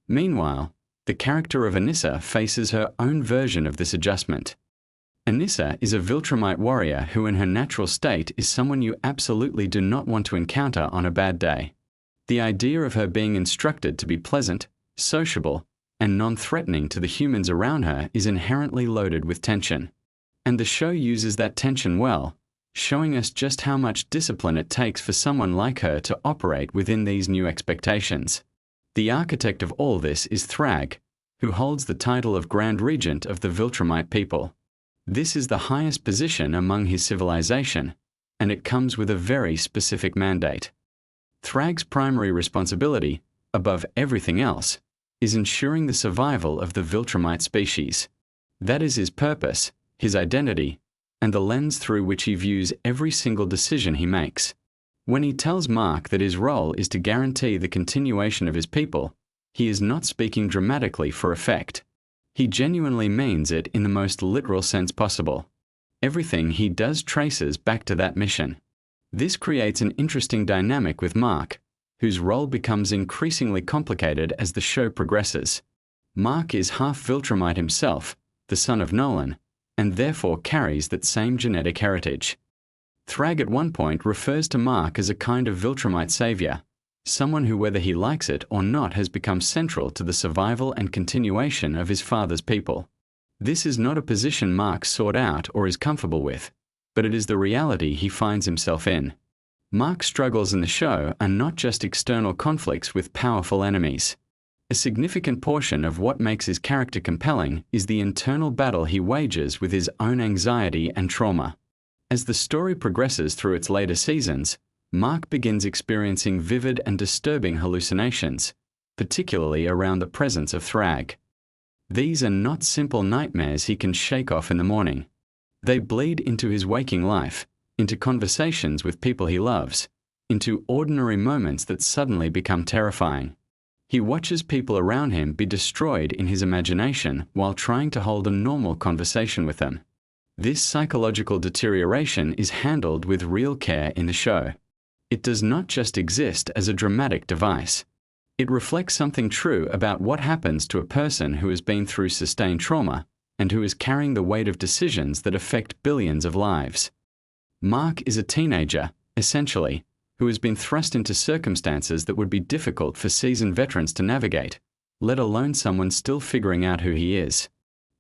Meanwhile, the character of Anissa faces her own version of this adjustment. Anissa is a Viltrumite warrior who in her natural state is someone you absolutely do not want to encounter on a bad day. The idea of her being instructed to be pleasant, sociable, and non-threatening to the humans around her is inherently loaded with tension. And the show uses that tension well, showing us just how much discipline it takes for someone like her to operate within these new expectations. The architect of all this is Thrag, who holds the title of Grand Regent of the Viltrumite people. This is the highest position among his civilization, and it comes with a very specific mandate. Thrag's primary responsibility, above everything else, is ensuring the survival of the Viltrumite species. That is his purpose, his identity, and the lens through which he views every single decision he makes. When he tells Mark that his role is to guarantee the continuation of his people, he is not speaking dramatically for effect. He genuinely means it in the most literal sense possible. Everything he does traces back to that mission. This creates an interesting dynamic with Mark, whose role becomes increasingly complicated as the show progresses. Mark is half Viltrumite himself, the son of Nolan, and therefore carries that same genetic heritage. Thrag at one point refers to Mark as a kind of Viltrumite savior, someone who whether he likes it or not has become central to the survival and continuation of his father's people. This is not a position Mark sought out or is comfortable with, but it is the reality he finds himself in. Mark's struggles in the show are not just external conflicts with powerful enemies. A significant portion of what makes his character compelling is the internal battle he wages with his own anxiety and trauma. As the story progresses through its later seasons, Mark begins experiencing vivid and disturbing hallucinations, particularly around the presence of Thrag. These are not simple nightmares he can shake off in the morning. They bleed into his waking life, into conversations with people he loves, into ordinary moments that suddenly become terrifying. He watches people around him be destroyed in his imagination while trying to hold a normal conversation with them. This psychological deterioration is handled with real care in the show. It does not just exist as a dramatic device. It reflects something true about what happens to a person who has been through sustained trauma and who is carrying the weight of decisions that affect billions of lives. Mark is a teenager, essentially, who has been thrust into circumstances that would be difficult for seasoned veterans to navigate, let alone someone still figuring out who he is.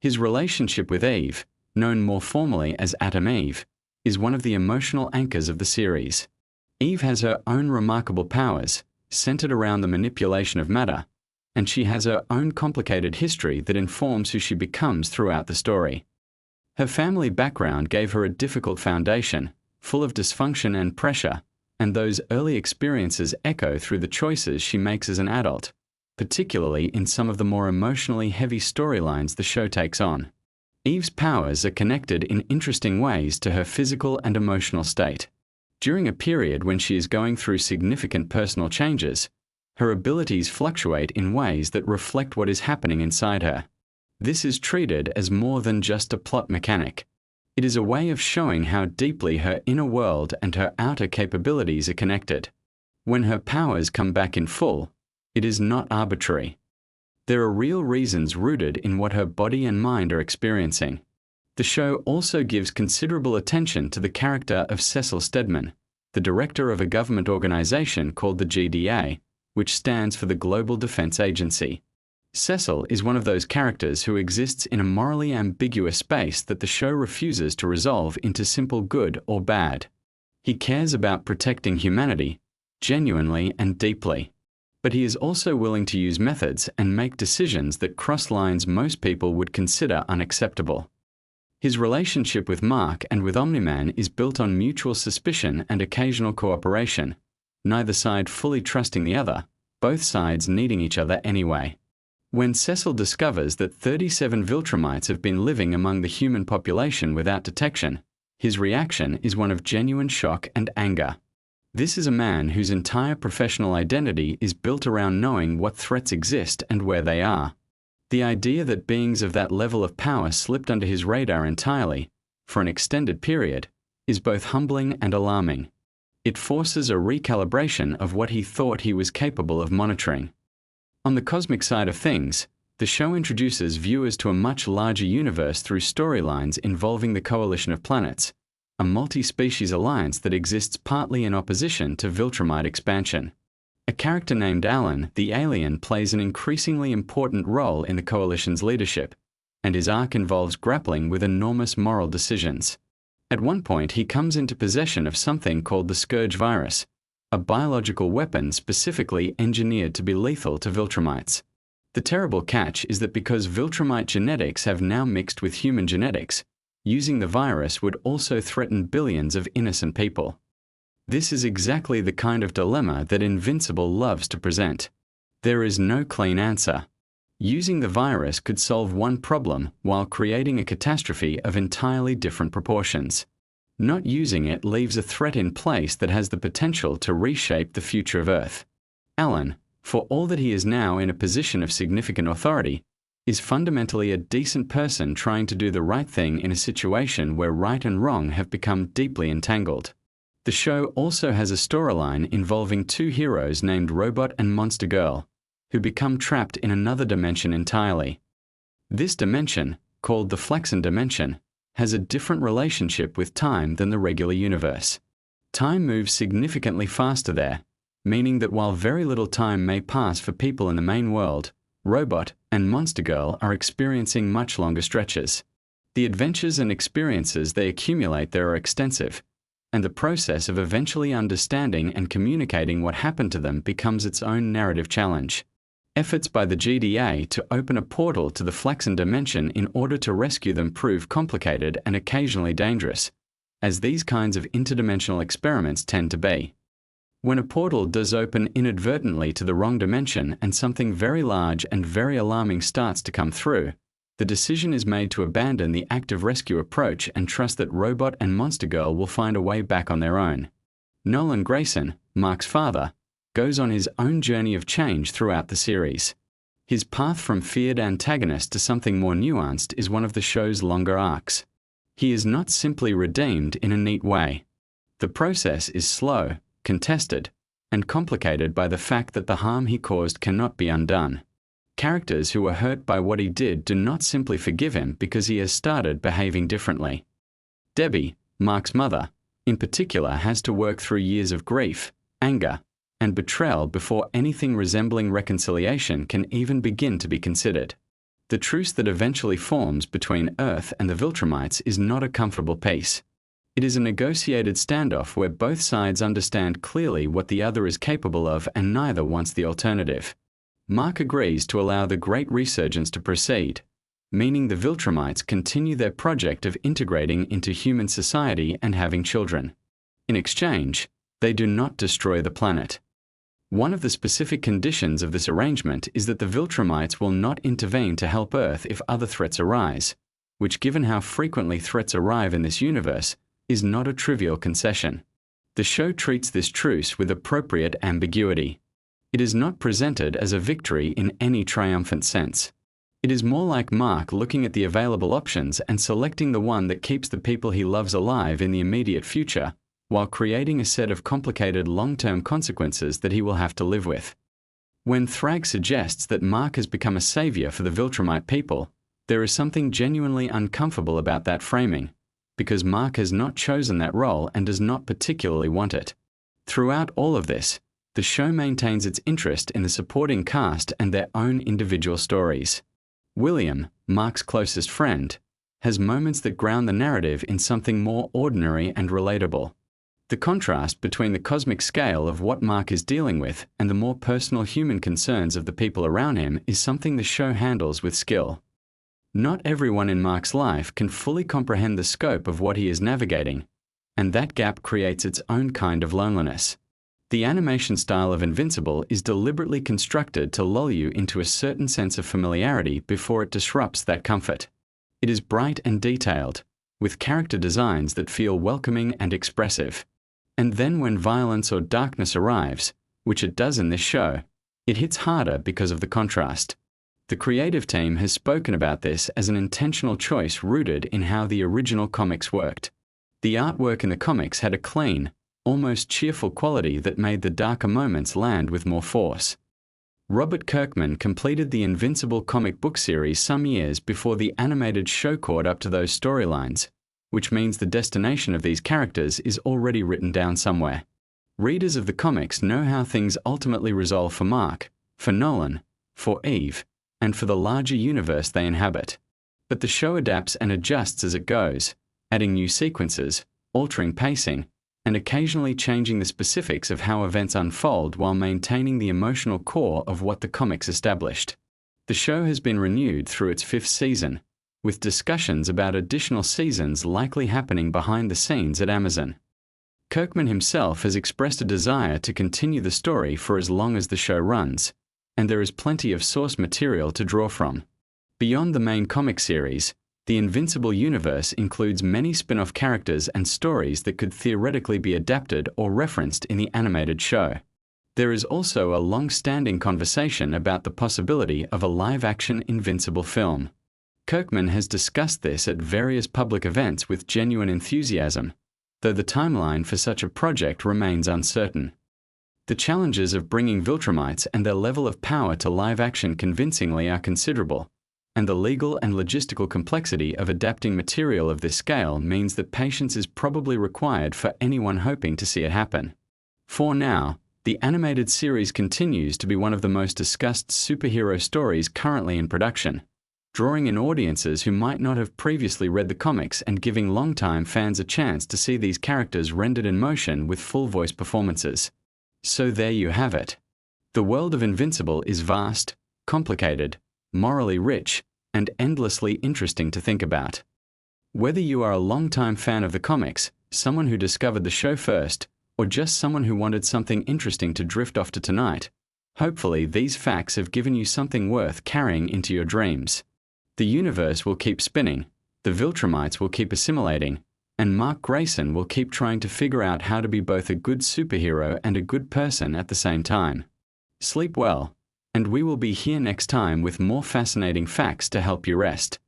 His relationship with Eve, known more formally as Atom Eve, is one of the emotional anchors of the series. Eve has her own remarkable powers, centered around the manipulation of matter, and she has her own complicated history that informs who she becomes throughout the story. Her family background gave her a difficult foundation, full of dysfunction and pressure, and those early experiences echo through the choices she makes as an adult, particularly in some of the more emotionally heavy storylines the show takes on. Eve's powers are connected in interesting ways to her physical and emotional state. During a period when she is going through significant personal changes, her abilities fluctuate in ways that reflect what is happening inside her. This is treated as more than just a plot mechanic. It is a way of showing how deeply her inner world and her outer capabilities are connected. When her powers come back in full, it is not arbitrary. There are real reasons rooted in what her body and mind are experiencing. The show also gives considerable attention to the character of Cecil Stedman, the director of a government organization called the GDA, which stands for the Global Defense Agency. Cecil is one of those characters who exists in a morally ambiguous space that the show refuses to resolve into simple good or bad. He cares about protecting humanity, genuinely and deeply. But he is also willing to use methods and make decisions that cross lines most people would consider unacceptable. His relationship with Mark and with Omni-Man is built on mutual suspicion and occasional cooperation, neither side fully trusting the other, both sides needing each other anyway. When Cecil discovers that 37 Viltrumites have been living among the human population without detection, his reaction is one of genuine shock and anger. This is a man whose entire professional identity is built around knowing what threats exist and where they are. The idea that beings of that level of power slipped under his radar entirely, for an extended period, is both humbling and alarming. It forces a recalibration of what he thought he was capable of monitoring. On the cosmic side of things, the show introduces viewers to a much larger universe through storylines involving the Coalition of Planets, a multi-species alliance that exists partly in opposition to Viltrumite expansion. A character named Alan, the alien, plays an increasingly important role in the Coalition's leadership, and his arc involves grappling with enormous moral decisions. At one point, he comes into possession of something called the Scourge virus, a biological weapon specifically engineered to be lethal to Viltrumites. The terrible catch is that because Viltrumite genetics have now mixed with human genetics, using the virus would also threaten billions of innocent people. This is exactly the kind of dilemma that Invincible loves to present. There is no clean answer. Using the virus could solve one problem while creating a catastrophe of entirely different proportions. Not using it leaves a threat in place that has the potential to reshape the future of Earth. Alan, for all that he is now in a position of significant authority, is fundamentally a decent person trying to do the right thing in a situation where right and wrong have become deeply entangled. The show also has a storyline involving two heroes named Robot and Monster Girl, who become trapped in another dimension entirely. This dimension, called the Flexen dimension, has a different relationship with time than the regular universe. Time moves significantly faster there, meaning that while very little time may pass for people in the main world, Robot and Monster Girl are experiencing much longer stretches. The adventures and experiences they accumulate there are extensive, and the process of eventually understanding and communicating what happened to them becomes its own narrative challenge. Efforts by the GDA to open a portal to the Flaxen dimension in order to rescue them prove complicated and occasionally dangerous, as these kinds of interdimensional experiments tend to be. When a portal does open inadvertently to the wrong dimension and something very large and very alarming starts to come through, the decision is made to abandon the active rescue approach and trust that Robot and Monster Girl will find a way back on their own. Nolan Grayson, Mark's father, goes on his own journey of change throughout the series. His path from feared antagonist to something more nuanced is one of the show's longer arcs. He is not simply redeemed in a neat way. The process is slow, contested, and complicated by the fact that the harm he caused cannot be undone. Characters who were hurt by what he did do not simply forgive him because he has started behaving differently. Debbie, Mark's mother, in particular has to work through years of grief, anger, and betrayal before anything resembling reconciliation can even begin to be considered. The truce that eventually forms between Earth and the Viltrumites is not a comfortable peace. It is a negotiated standoff where both sides understand clearly what the other is capable of and neither wants the alternative. Mark agrees to allow the Great Resurgence to proceed, meaning the Viltrumites continue their project of integrating into human society and having children. In exchange, they do not destroy the planet. One of the specific conditions of this arrangement is that the Viltrumites will not intervene to help Earth if other threats arise, which, given how frequently threats arrive in this universe, is not a trivial concession. The show treats this truce with appropriate ambiguity. It is not presented as a victory in any triumphant sense. It is more like Mark looking at the available options and selecting the one that keeps the people he loves alive in the immediate future, while creating a set of complicated long-term consequences that he will have to live with. When Thrag suggests that Mark has become a savior for the Viltrumite people, there is something genuinely uncomfortable about that framing, because Mark has not chosen that role and does not particularly want it. Throughout all of this, the show maintains its interest in the supporting cast and their own individual stories. William, Mark's closest friend, has moments that ground the narrative in something more ordinary and relatable. The contrast between the cosmic scale of what Mark is dealing with and the more personal human concerns of the people around him is something the show handles with skill. Not everyone in Mark's life can fully comprehend the scope of what he is navigating, and that gap creates its own kind of loneliness. The animation style of Invincible is deliberately constructed to lull you into a certain sense of familiarity before it disrupts that comfort. It is bright and detailed, with character designs that feel welcoming and expressive. And then when violence or darkness arrives, which it does in this show, it hits harder because of the contrast. The creative team has spoken about this as an intentional choice rooted in how the original comics worked. The artwork in the comics had a clean, almost cheerful quality that made the darker moments land with more force. Robert Kirkman completed the Invincible comic book series some years before the animated show caught up to those storylines, which means the destination of these characters is already written down somewhere. Readers of the comics know how things ultimately resolve for Mark, for Nolan, for Eve, and for the larger universe they inhabit. But the show adapts and adjusts as it goes, adding new sequences, altering pacing, and occasionally changing the specifics of how events unfold while maintaining the emotional core of what the comics established. The show has been renewed through its 5th season, with discussions about additional seasons likely happening behind the scenes at Amazon. Kirkman himself has expressed a desire to continue the story for as long as the show runs, and there is plenty of source material to draw from. Beyond the main comic series, the Invincible universe includes many spin-off characters and stories that could theoretically be adapted or referenced in the animated show. There is also a long-standing conversation about the possibility of a live-action Invincible film. Kirkman has discussed this at various public events with genuine enthusiasm, though the timeline for such a project remains uncertain. The challenges of bringing Viltrumites and their level of power to live action convincingly are considerable, and the legal and logistical complexity of adapting material of this scale means that patience is probably required for anyone hoping to see it happen. For now, the animated series continues to be one of the most discussed superhero stories currently in production, drawing in audiences who might not have previously read the comics and giving longtime fans a chance to see these characters rendered in motion with full voice performances. So there you have it. The world of Invincible is vast, complicated, morally rich, and endlessly interesting to think about. Whether you are a longtime fan of the comics, someone who discovered the show first, or just someone who wanted something interesting to drift off to tonight, hopefully these facts have given you something worth carrying into your dreams. The universe will keep spinning, the Viltrumites will keep assimilating, and Mark Grayson will keep trying to figure out how to be both a good superhero and a good person at the same time. Sleep well, and we will be here next time with more fascinating facts to help you rest.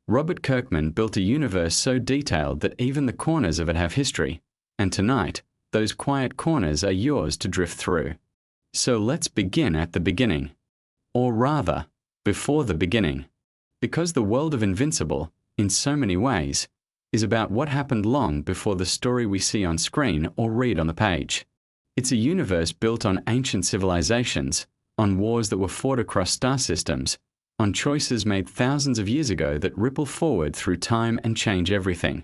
Robert Kirkman built a universe so detailed that even the corners of it have history, and tonight, those quiet corners are yours to drift through. So let's begin at the beginning. Or rather, before the beginning. Because the world of Invincible, in so many ways, is about what happened long before the story we see on screen or read on the page. It's a universe built on ancient civilizations, on wars that were fought across star systems, on choices made thousands of years ago that ripple forward through time and change everything.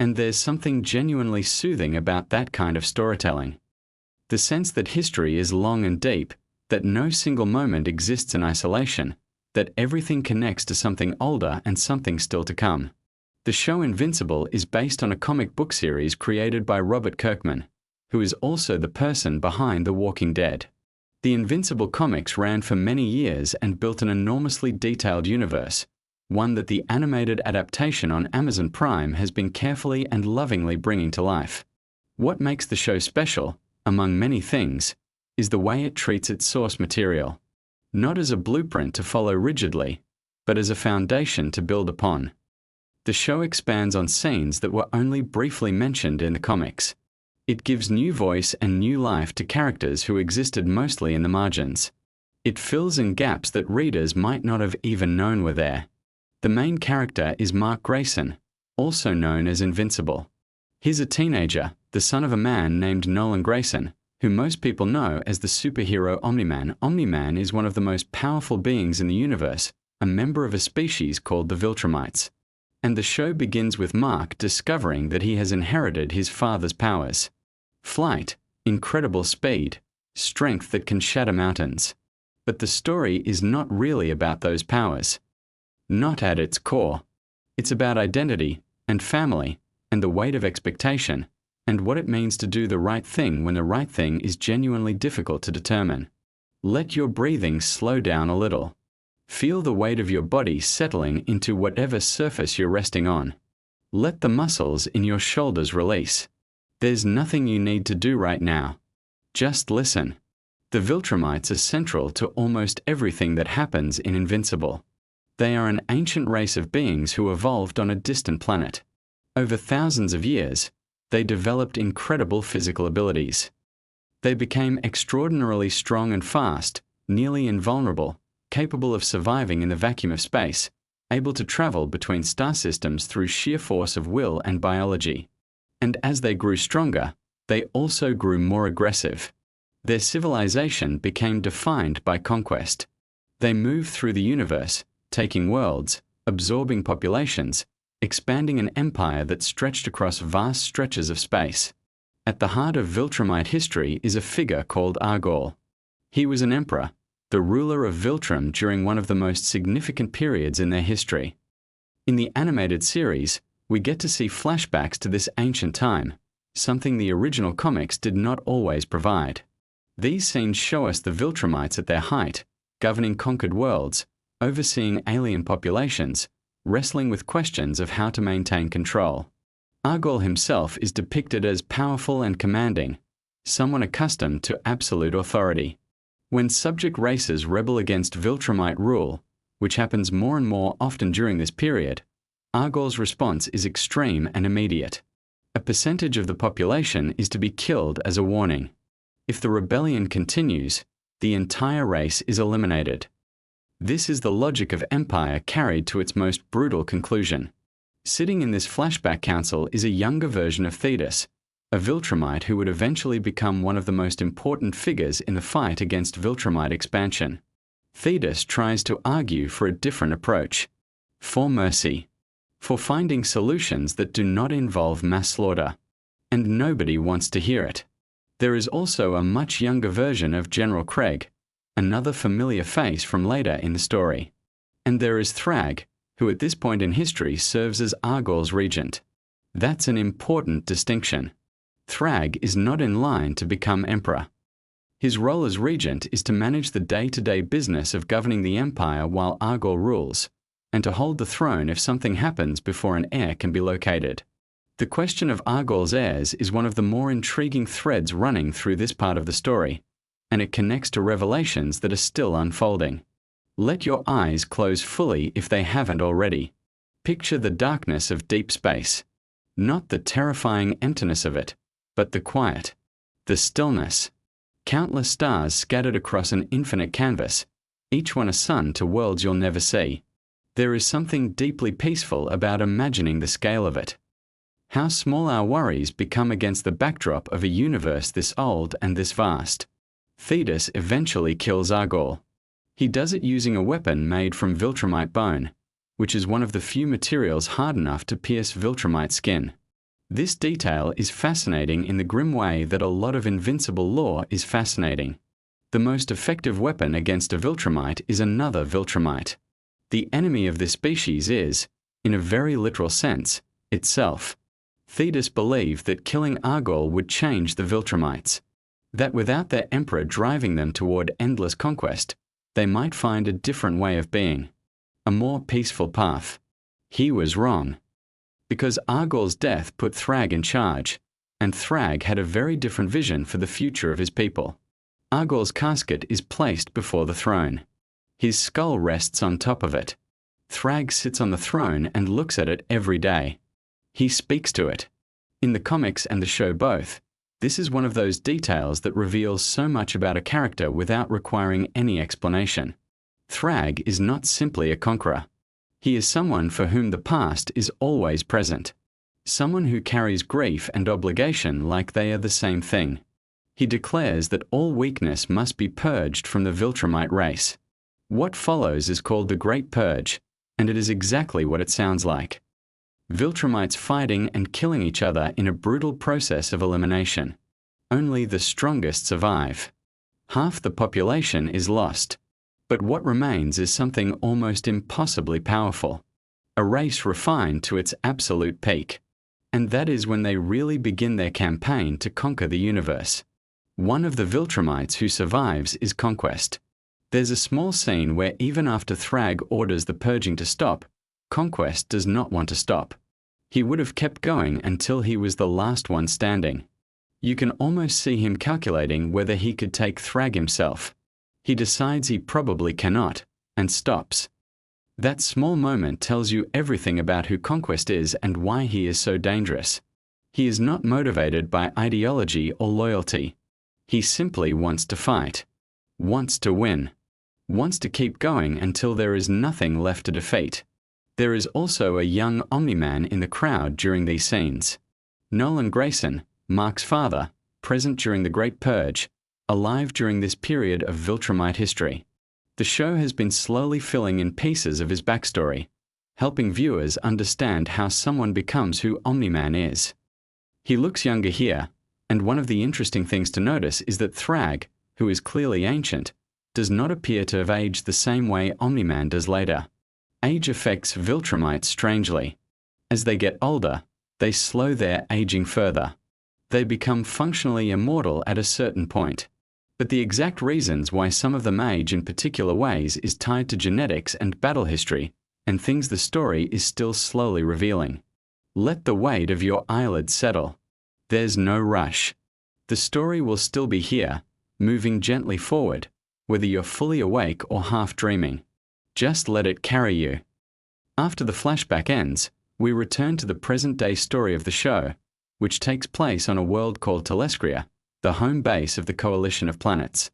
And there's something genuinely soothing about that kind of storytelling. The sense that history is long and deep, that no single moment exists in isolation, that everything connects to something older and something still to come. The show Invincible is based on a comic book series created by Robert Kirkman, who is also the person behind The Walking Dead. The Invincible comics ran for many years and built an enormously detailed universe, one that the animated adaptation on Amazon Prime has been carefully and lovingly bringing to life. What makes the show special, among many things, is the way it treats its source material, not as a blueprint to follow rigidly, but as a foundation to build upon. The show expands on scenes that were only briefly mentioned in the comics. It gives new voice and new life to characters who existed mostly in the margins. It fills in gaps that readers might not have even known were there. The main character is Mark Grayson, also known as Invincible. He's a teenager, the son of a man named Nolan Grayson, who most people know as the superhero Omni-Man. Omni-Man is one of the most powerful beings in the universe, a member of a species called the Viltrumites. And the show begins with Mark discovering that he has inherited his father's powers. Flight, incredible speed, strength that can shatter mountains. But the story is not really about those powers. Not at its core. It's about identity and family and the weight of expectation and what it means to do the right thing when the right thing is genuinely difficult to determine. Let your breathing slow down a little. Feel the weight of your body settling into whatever surface you're resting on. Let the muscles in your shoulders release. There's nothing you need to do right now. Just listen. The Viltrumites are central to almost everything that happens in Invincible. They are an ancient race of beings who evolved on a distant planet. Over thousands of years, they developed incredible physical abilities. They became extraordinarily strong and fast, nearly invulnerable, capable of surviving in the vacuum of space, able to travel between star systems through sheer force of will and biology. And as they grew stronger, they also grew more aggressive. Their civilization became defined by conquest. They moved through the universe, taking worlds, absorbing populations, expanding an empire that stretched across vast stretches of space. At the heart of Viltrumite history is a figure called Argol. He was an emperor, the ruler of Viltrum during one of the most significant periods in their history. In the animated series, we get to see flashbacks to this ancient time, something the original comics did not always provide. These scenes show us the Viltrumites at their height, governing conquered worlds, overseeing alien populations, wrestling with questions of how to maintain control. Argol himself is depicted as powerful and commanding, someone accustomed to absolute authority. When subject races rebel against Viltrumite rule, which happens more and more often during this period, Argol's response is extreme and immediate. A percentage of the population is to be killed as a warning. If the rebellion continues, the entire race is eliminated. This is the logic of empire carried to its most brutal conclusion. Sitting in this flashback council is a younger version of Thetis, a Viltrumite who would eventually become one of the most important figures in the fight against Viltrumite expansion. Thetis tries to argue for a different approach. for mercy, for finding solutions that do not involve mass slaughter. And nobody wants to hear it. There is also a much younger version of General Craig, another familiar face from later in the story. And there is Thrag, who at this point in history serves as Argor's regent. That's an important distinction. Thrag is not in line to become emperor. His role as regent is to manage the day-to-day business of governing the empire while Argor rules, and to hold the throne if something happens before an heir can be located. The question of Argor's heirs is one of the more intriguing threads running through this part of the story, and it connects to revelations that are still unfolding. Let your eyes close fully if they haven't already. Picture the darkness of deep space. Not the terrifying emptiness of it, but the quiet, the stillness. Countless stars scattered across an infinite canvas, each one a sun to worlds you'll never see. There is something deeply peaceful about imagining the scale of it. How small our worries become against the backdrop of a universe this old and this vast. Thetis eventually kills Argor. He does it using a weapon made from Viltrumite bone, which is one of the few materials hard enough to pierce Viltrumite skin. This detail is fascinating in the grim way that a lot of Invincible lore is fascinating. The most effective weapon against a Viltrumite is another Viltrumite. The enemy of this species is, in a very literal sense, itself. Thetis believed that killing Argor would change the Viltrumites, that without their emperor driving them toward endless conquest, they might find a different way of being, a more peaceful path. He was wrong. Because Argor's death put Thrag in charge, and Thrag had a very different vision for the future of his people. Argor's casket is placed before the throne. His skull rests on top of it. Thrag sits on the throne and looks at it every day. He speaks to it. In the comics and the show both, this is one of those details that reveals so much about a character without requiring any explanation. Thrag is not simply a conqueror. He is someone for whom the past is always present. Someone who carries grief and obligation like they are the same thing. He declares that all weakness must be purged from the Viltrumite race. What follows is called the Great Purge, and it is exactly what it sounds like. Viltrumites fighting and killing each other in a brutal process of elimination. Only the strongest survive. Half the population is lost. But what remains is something almost impossibly powerful. A race refined to its absolute peak. And that is when they really begin their campaign to conquer the universe. One of the Viltrumites who survives is Conquest. There's a small scene where even after Thrag orders the purging to stop, Conquest does not want to stop. He would have kept going until he was the last one standing. You can almost see him calculating whether he could take Thrag himself. He decides he probably cannot, and stops. That small moment tells you everything about who Conquest is and why he is so dangerous. He is not motivated by ideology or loyalty. He simply wants to fight, wants to win, wants to keep going until there is nothing left to defeat. There is also a young Omni-Man in the crowd during these scenes. Nolan Grayson, Mark's father, present during the Great Purge, alive during this period of Viltrumite history. The show has been slowly filling in pieces of his backstory, helping viewers understand how someone becomes who Omni-Man is. He looks younger here, and one of the interesting things to notice is that Thrag, who is clearly ancient, does not appear to have aged the same way Omni-Man does later. Age affects Viltrumites strangely. As they get older, they slow their aging further. They become functionally immortal at a certain point. But the exact reasons why some of them age in particular ways is tied to genetics and battle history, and things the story is still slowly revealing. Let the weight of your eyelids settle. There's no rush. The story will still be here, moving gently forward, whether you're fully awake or half dreaming. Just let it carry you. After the flashback ends, we return to the present-day story of the show, which takes place on a world called Telescria, the home base of the Coalition of Planets.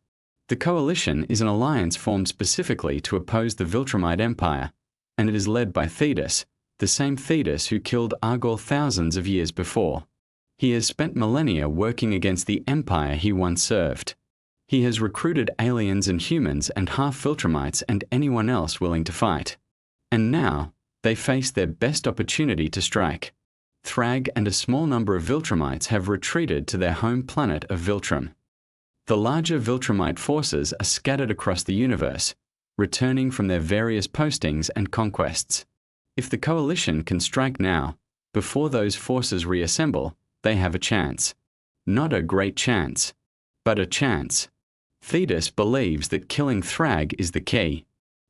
The Coalition is an alliance formed specifically to oppose the Viltrumite Empire, and it is led by Thetis, the same Thetis who killed Argor thousands of years before. He has spent millennia working against the empire he once served. He has recruited aliens and humans and half Viltrumites and anyone else willing to fight. And now, They face their best opportunity to strike. Thrag and a small number of Viltrumites have retreated to their home planet of Viltrum. The larger Viltrumite forces are scattered across the universe, returning from their various postings and conquests. If the coalition can strike now, before those forces reassemble, they have a chance. Not a great chance, but a chance. Thetis believes that killing Thrag is the key.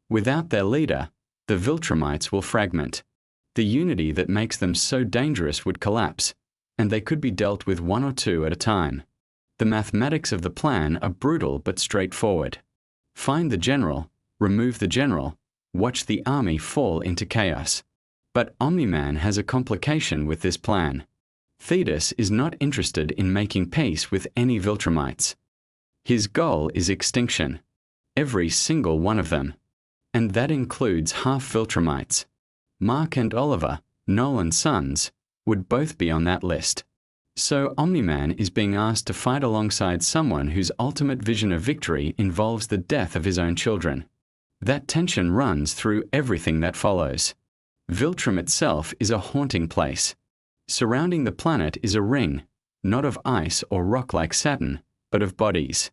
Without their leader, the Viltrumites will fragment. The unity that makes them so dangerous would collapse, and they could be dealt with one or two at a time. The mathematics of the plan are brutal but straightforward. Find the general, remove the general, watch the army fall into chaos. But Omni-Man has a complication with this plan. Thetis is not interested in making peace with any Viltrumites. His goal is extinction. Every single one of them. And that includes half Viltrumites. Mark and Oliver, Nolan's sons, would both be on that list. So Omni-Man is being asked to fight alongside someone whose ultimate vision of victory involves the death of his own children. That tension runs through everything that follows. Viltrum itself is a haunting place. Surrounding the planet is a ring, not of ice or rock like Saturn, but of bodies.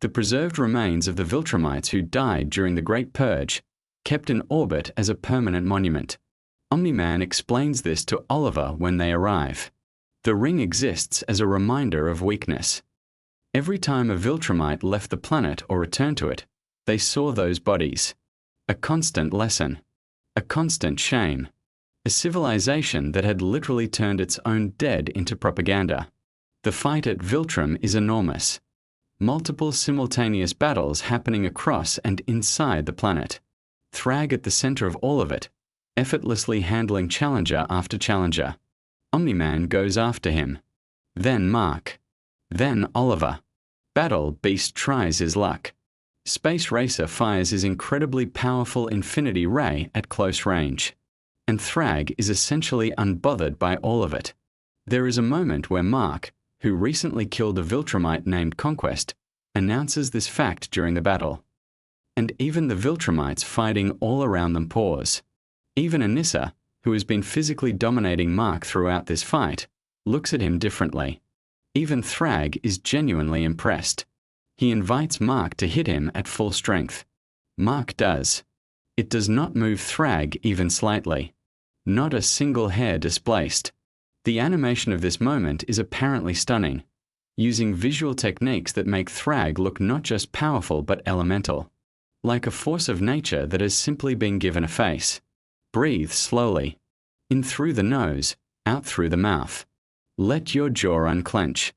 The preserved remains of the Viltrumites who died during the Great Purge, kept in orbit as a permanent monument. Omni-Man explains this to Oliver when they arrive. The ring exists as a reminder of weakness. Every time a Viltrumite left the planet or returned to it, they saw those bodies. A constant lesson. A constant shame. A civilization that had literally turned its own dead into propaganda. The fight at Viltrum is enormous. Multiple simultaneous battles happening across and inside the planet. Thrag at the center of all of it, effortlessly handling challenger after challenger. Omni-Man goes after him. Then Mark. Then Oliver. Battle Beast tries his luck. Space Racer fires his incredibly powerful Infinity Ray at close range. And Thrag is essentially unbothered by all of it. There is a moment where Mark, who recently killed a Viltrumite named Conquest, announces this fact during the battle. And even the Viltrumites fighting all around them pause. Even Anissa, who has been physically dominating Mark throughout this fight, looks at him differently. Even Thrag is genuinely impressed. He invites Mark to hit him at full strength. Mark does. It does not move Thrag even slightly. Not a single hair displaced. The animation of this moment is apparently stunning, using visual techniques that make Thrag look not just powerful but elemental. Like a force of nature that has simply been given a face. Breathe slowly. In through the nose, out through the mouth. Let your jaw unclench.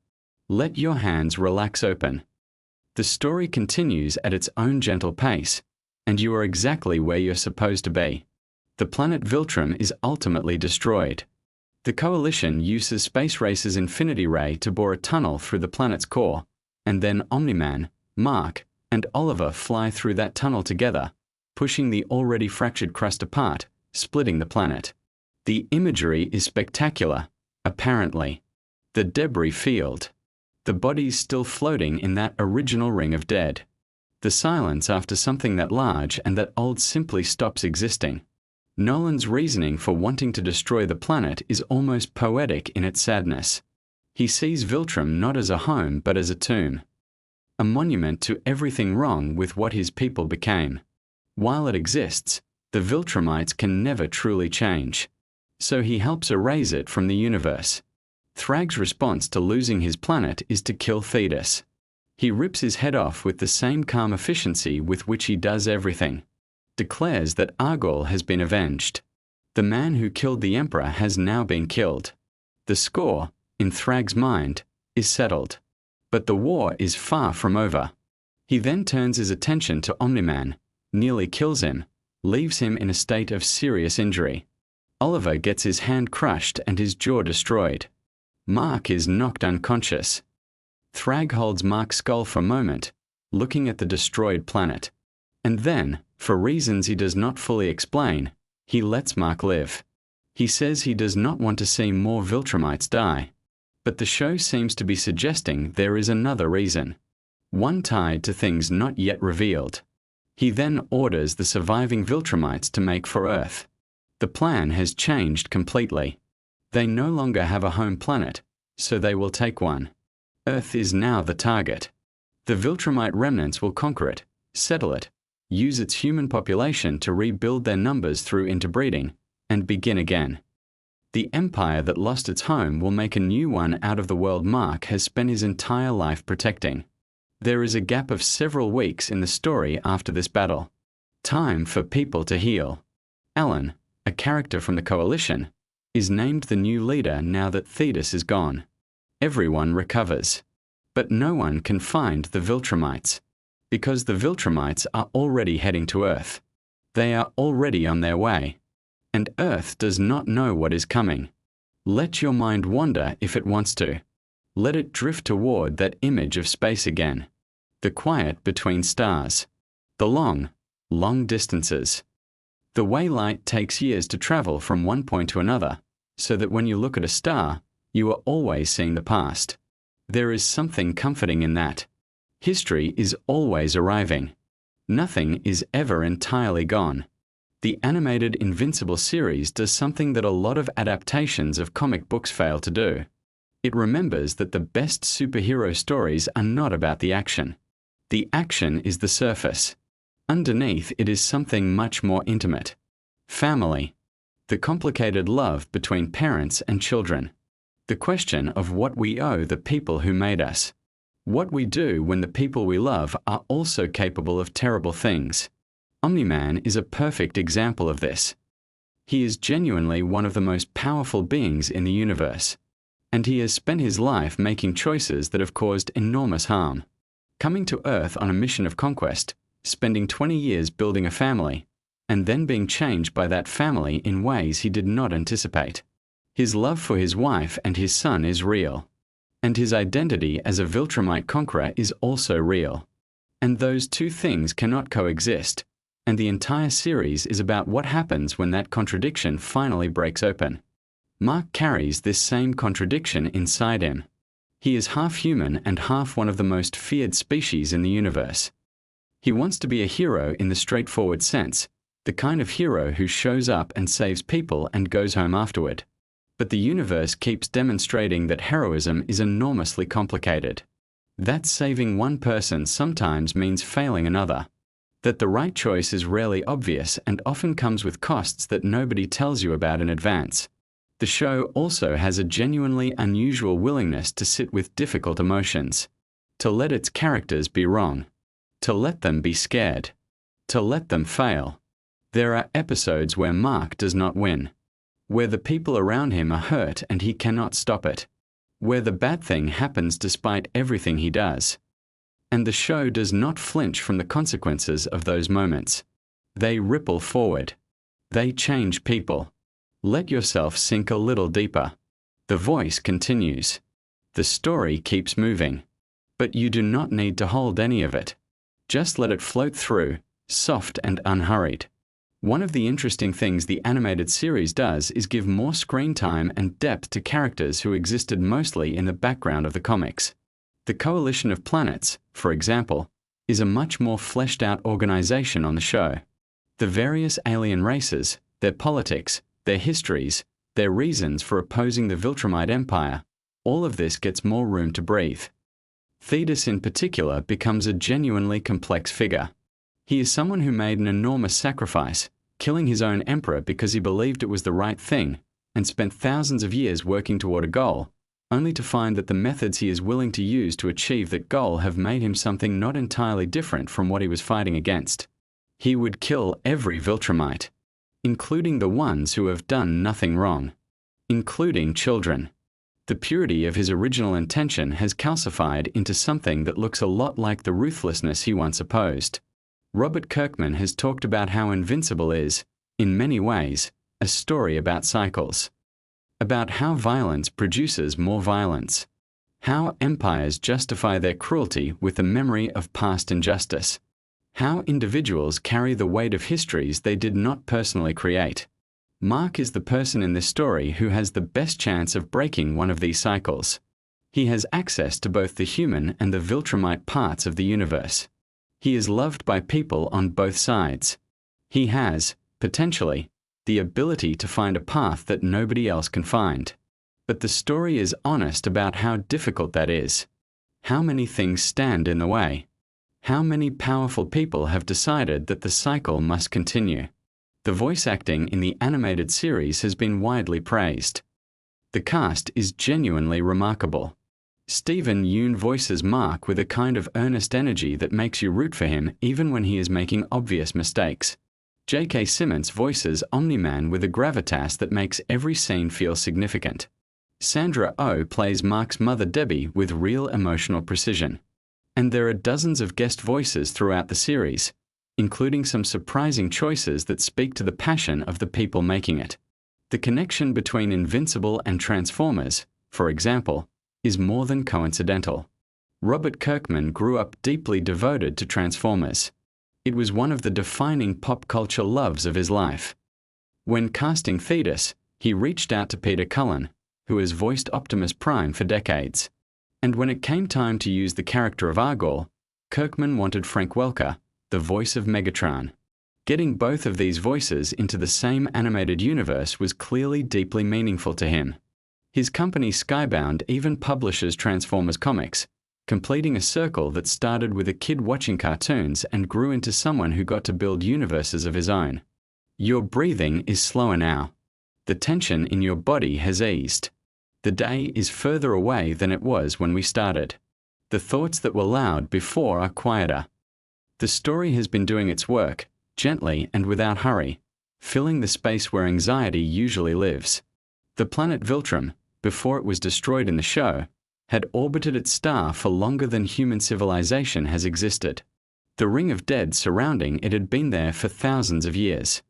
Let your hands relax open. The story continues at its own gentle pace, and you are exactly where you're supposed to be. The planet Viltrum is ultimately destroyed. The Coalition uses Space Racer's Infinity Ray to bore a tunnel through the planet's core, and then Omni-Man, Mark, and Oliver fly through that tunnel together, pushing the already fractured crust apart, splitting the planet. The imagery is spectacular, apparently. The debris field. The bodies still floating in that original ring of dead. The silence after something that large and that old simply stops existing. Nolan's reasoning for wanting to destroy the planet is almost poetic in its sadness. He sees Viltrum not as a home but as a tomb. A monument to everything wrong with what his people became. While it exists, the Viltrumites can never truly change. So he helps erase it from the universe. Thrag's response to losing his planet is to kill Thetis. He rips his head off with the same calm efficiency with which he does everything. Declares that Argol has been avenged. The man who killed the Emperor has now been killed. The score, in Thrag's mind, is settled. But the war is far from over. He then turns his attention to Omni-Man, nearly kills him, leaves him in a state of serious injury. Oliver gets his hand crushed and his jaw destroyed. Mark is knocked unconscious. Thrag holds Mark's skull for a moment, looking at the destroyed planet. And then, for reasons he does not fully explain, he lets Mark live. He says he does not want to see more Viltrumites die. But the show seems to be suggesting there is another reason. One tied to things not yet revealed. He then orders the surviving Viltrumites to make for Earth. The plan has changed completely. They no longer have a home planet, so they will take one. Earth is now the target. The Viltrumite remnants will conquer it, settle it, use its human population to rebuild their numbers through interbreeding, and begin again. The empire that lost its home will make a new one out of the world Mark has spent his entire life protecting. There is a gap of several weeks in the story after this battle. Time for people to heal. Alan, a character from the Coalition, is named the new leader now that Thetis is gone. Everyone recovers. But no one can find the Viltrumites, because the Viltrumites are already heading to Earth. They are already on their way. And Earth does not know what is coming. Let your mind wander if it wants to. Let it drift toward that image of space again. The quiet between stars. The long, long distances. The way light takes years to travel from one point to another, so that when you look at a star, you are always seeing the past. There is something comforting in that. History is always arriving. Nothing is ever entirely gone. The animated Invincible series does something that a lot of adaptations of comic books fail to do. It remembers that the best superhero stories are not about the action. The action is the surface. Underneath it is something much more intimate. Family. The complicated love between parents and children. The question of what we owe the people who made us. What we do when the people we love are also capable of terrible things. Omni-Man is a perfect example of this. He is genuinely one of the most powerful beings in the universe. And he has spent his life making choices that have caused enormous harm. Coming to Earth on a mission of conquest, spending 20 years building a family, and then being changed by that family in ways he did not anticipate. His love for his wife and his son is real. And his identity as a Viltrumite conqueror is also real. And those two things cannot coexist. And the entire series is about what happens when that contradiction finally breaks open. Mark carries this same contradiction inside him. He is half human and half one of the most feared species in the universe. He wants to be a hero in the straightforward sense, the kind of hero who shows up and saves people and goes home afterward. But the universe keeps demonstrating that heroism is enormously complicated. That saving one person sometimes means failing another. That the right choice is rarely obvious and often comes with costs that nobody tells you about in advance. The show also has a genuinely unusual willingness to sit with difficult emotions. To let its characters be wrong. To let them be scared. To let them fail. There are episodes where Mark does not win. Where the people around him are hurt and he cannot stop it. Where the bad thing happens despite everything he does. And the show does not flinch from the consequences of those moments. They ripple forward. They change people. Let yourself sink a little deeper. The voice continues. The story keeps moving. But you do not need to hold any of it. Just let it float through, soft and unhurried. One of the interesting things the animated series does is give more screen time and depth to characters who existed mostly in the background of the comics. The Coalition of Planets, for example, is a much more fleshed-out organization on the show. The various alien races, their politics, their histories, their reasons for opposing the Viltrumite Empire, all of this gets more room to breathe. Thetis in particular becomes a genuinely complex figure. He is someone who made an enormous sacrifice, killing his own emperor because he believed it was the right thing, and spent thousands of years working toward a goal, only to find that the methods he is willing to use to achieve that goal have made him something not entirely different from what he was fighting against. He would kill every Viltrumite, including the ones who have done nothing wrong, including children. The purity of his original intention has calcified into something that looks a lot like the ruthlessness he once opposed. Robert Kirkman has talked about how Invincible is, in many ways, a story about cycles. About how violence produces more violence. How empires justify their cruelty with the memory of past injustice. How individuals carry the weight of histories they did not personally create. Mark is the person in this story who has the best chance of breaking one of these cycles. He has access to both the human and the Viltrumite parts of the universe. He is loved by people on both sides. He has, potentially, the ability to find a path that nobody else can find. But the story is honest about how difficult that is. How many things stand in the way? How many powerful people have decided that the cycle must continue? The voice acting in the animated series has been widely praised. The cast is genuinely remarkable. Stephen Yeun voices Mark with a kind of earnest energy that makes you root for him even when he is making obvious mistakes. J.K. Simmons voices Omni-Man with a gravitas that makes every scene feel significant. Sandra Oh plays Mark's mother Debbie with real emotional precision. And there are dozens of guest voices throughout the series, including some surprising choices that speak to the passion of the people making it. The connection between Invincible and Transformers, for example, is more than coincidental. Robert Kirkman grew up deeply devoted to Transformers. It was one of the defining pop culture loves of his life. When casting Thetis, he reached out to Peter Cullen, who has voiced Optimus Prime for decades. And when it came time to use the character of Argol, Kirkman wanted Frank Welker, the voice of Megatron. Getting both of these voices into the same animated universe was clearly deeply meaningful to him. His company Skybound even publishes Transformers comics, completing a circle that started with a kid watching cartoons and grew into someone who got to build universes of his own. Your breathing is slower now. The tension in your body has eased. The day is further away than it was when we started. The thoughts that were loud before are quieter. The story has been doing its work, gently and without hurry, filling the space where anxiety usually lives. The planet Viltrum, before it was destroyed in the show, had orbited its star for longer than human civilization has existed. The ring of dead surrounding it had been there for thousands of years.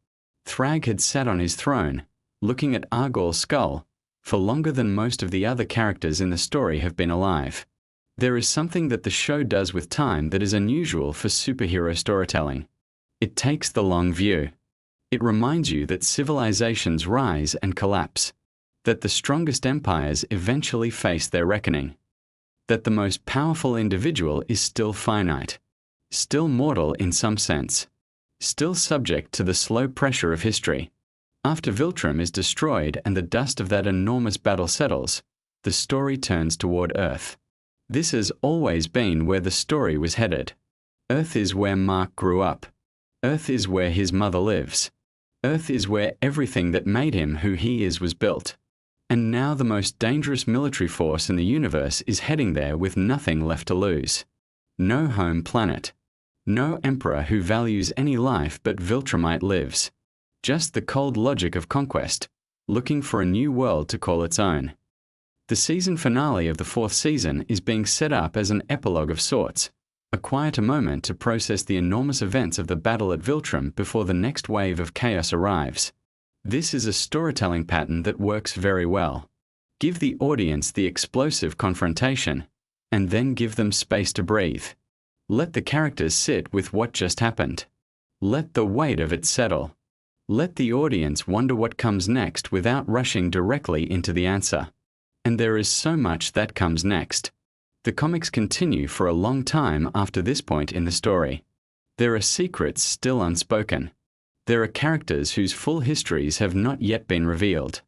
Thrag had sat on his throne, looking at Argol's skull, for longer than most of the other characters in the story have been alive. There is something that the show does with time that is unusual for superhero storytelling. It takes the long view. It reminds you that civilizations rise and collapse, that the strongest empires eventually face their reckoning, that the most powerful individual is still finite, still mortal in some sense, still subject to the slow pressure of history. After Viltrum is destroyed and the dust of that enormous battle settles, the story turns toward Earth. This has always been where the story was headed. Earth is where Mark grew up. Earth is where his mother lives. Earth is where everything that made him who he is was built. And now the most dangerous military force in the universe is heading there with nothing left to lose. No home planet. No emperor who values any life but Viltrumite lives. Just the cold logic of conquest, looking for a new world to call its own. The season finale of the 4th season is being set up as an epilogue of sorts, a quieter moment to process the enormous events of the battle at Viltrum before the next wave of chaos arrives. This is a storytelling pattern that works very well. Give the audience the explosive confrontation, and then give them space to breathe. Let the characters sit with what just happened. Let the weight of it settle. Let the audience wonder what comes next without rushing directly into the answer. And there is so much that comes next. The comics continue for a long time after this point in the story. There are secrets still unspoken. There are characters whose full histories have not yet been revealed.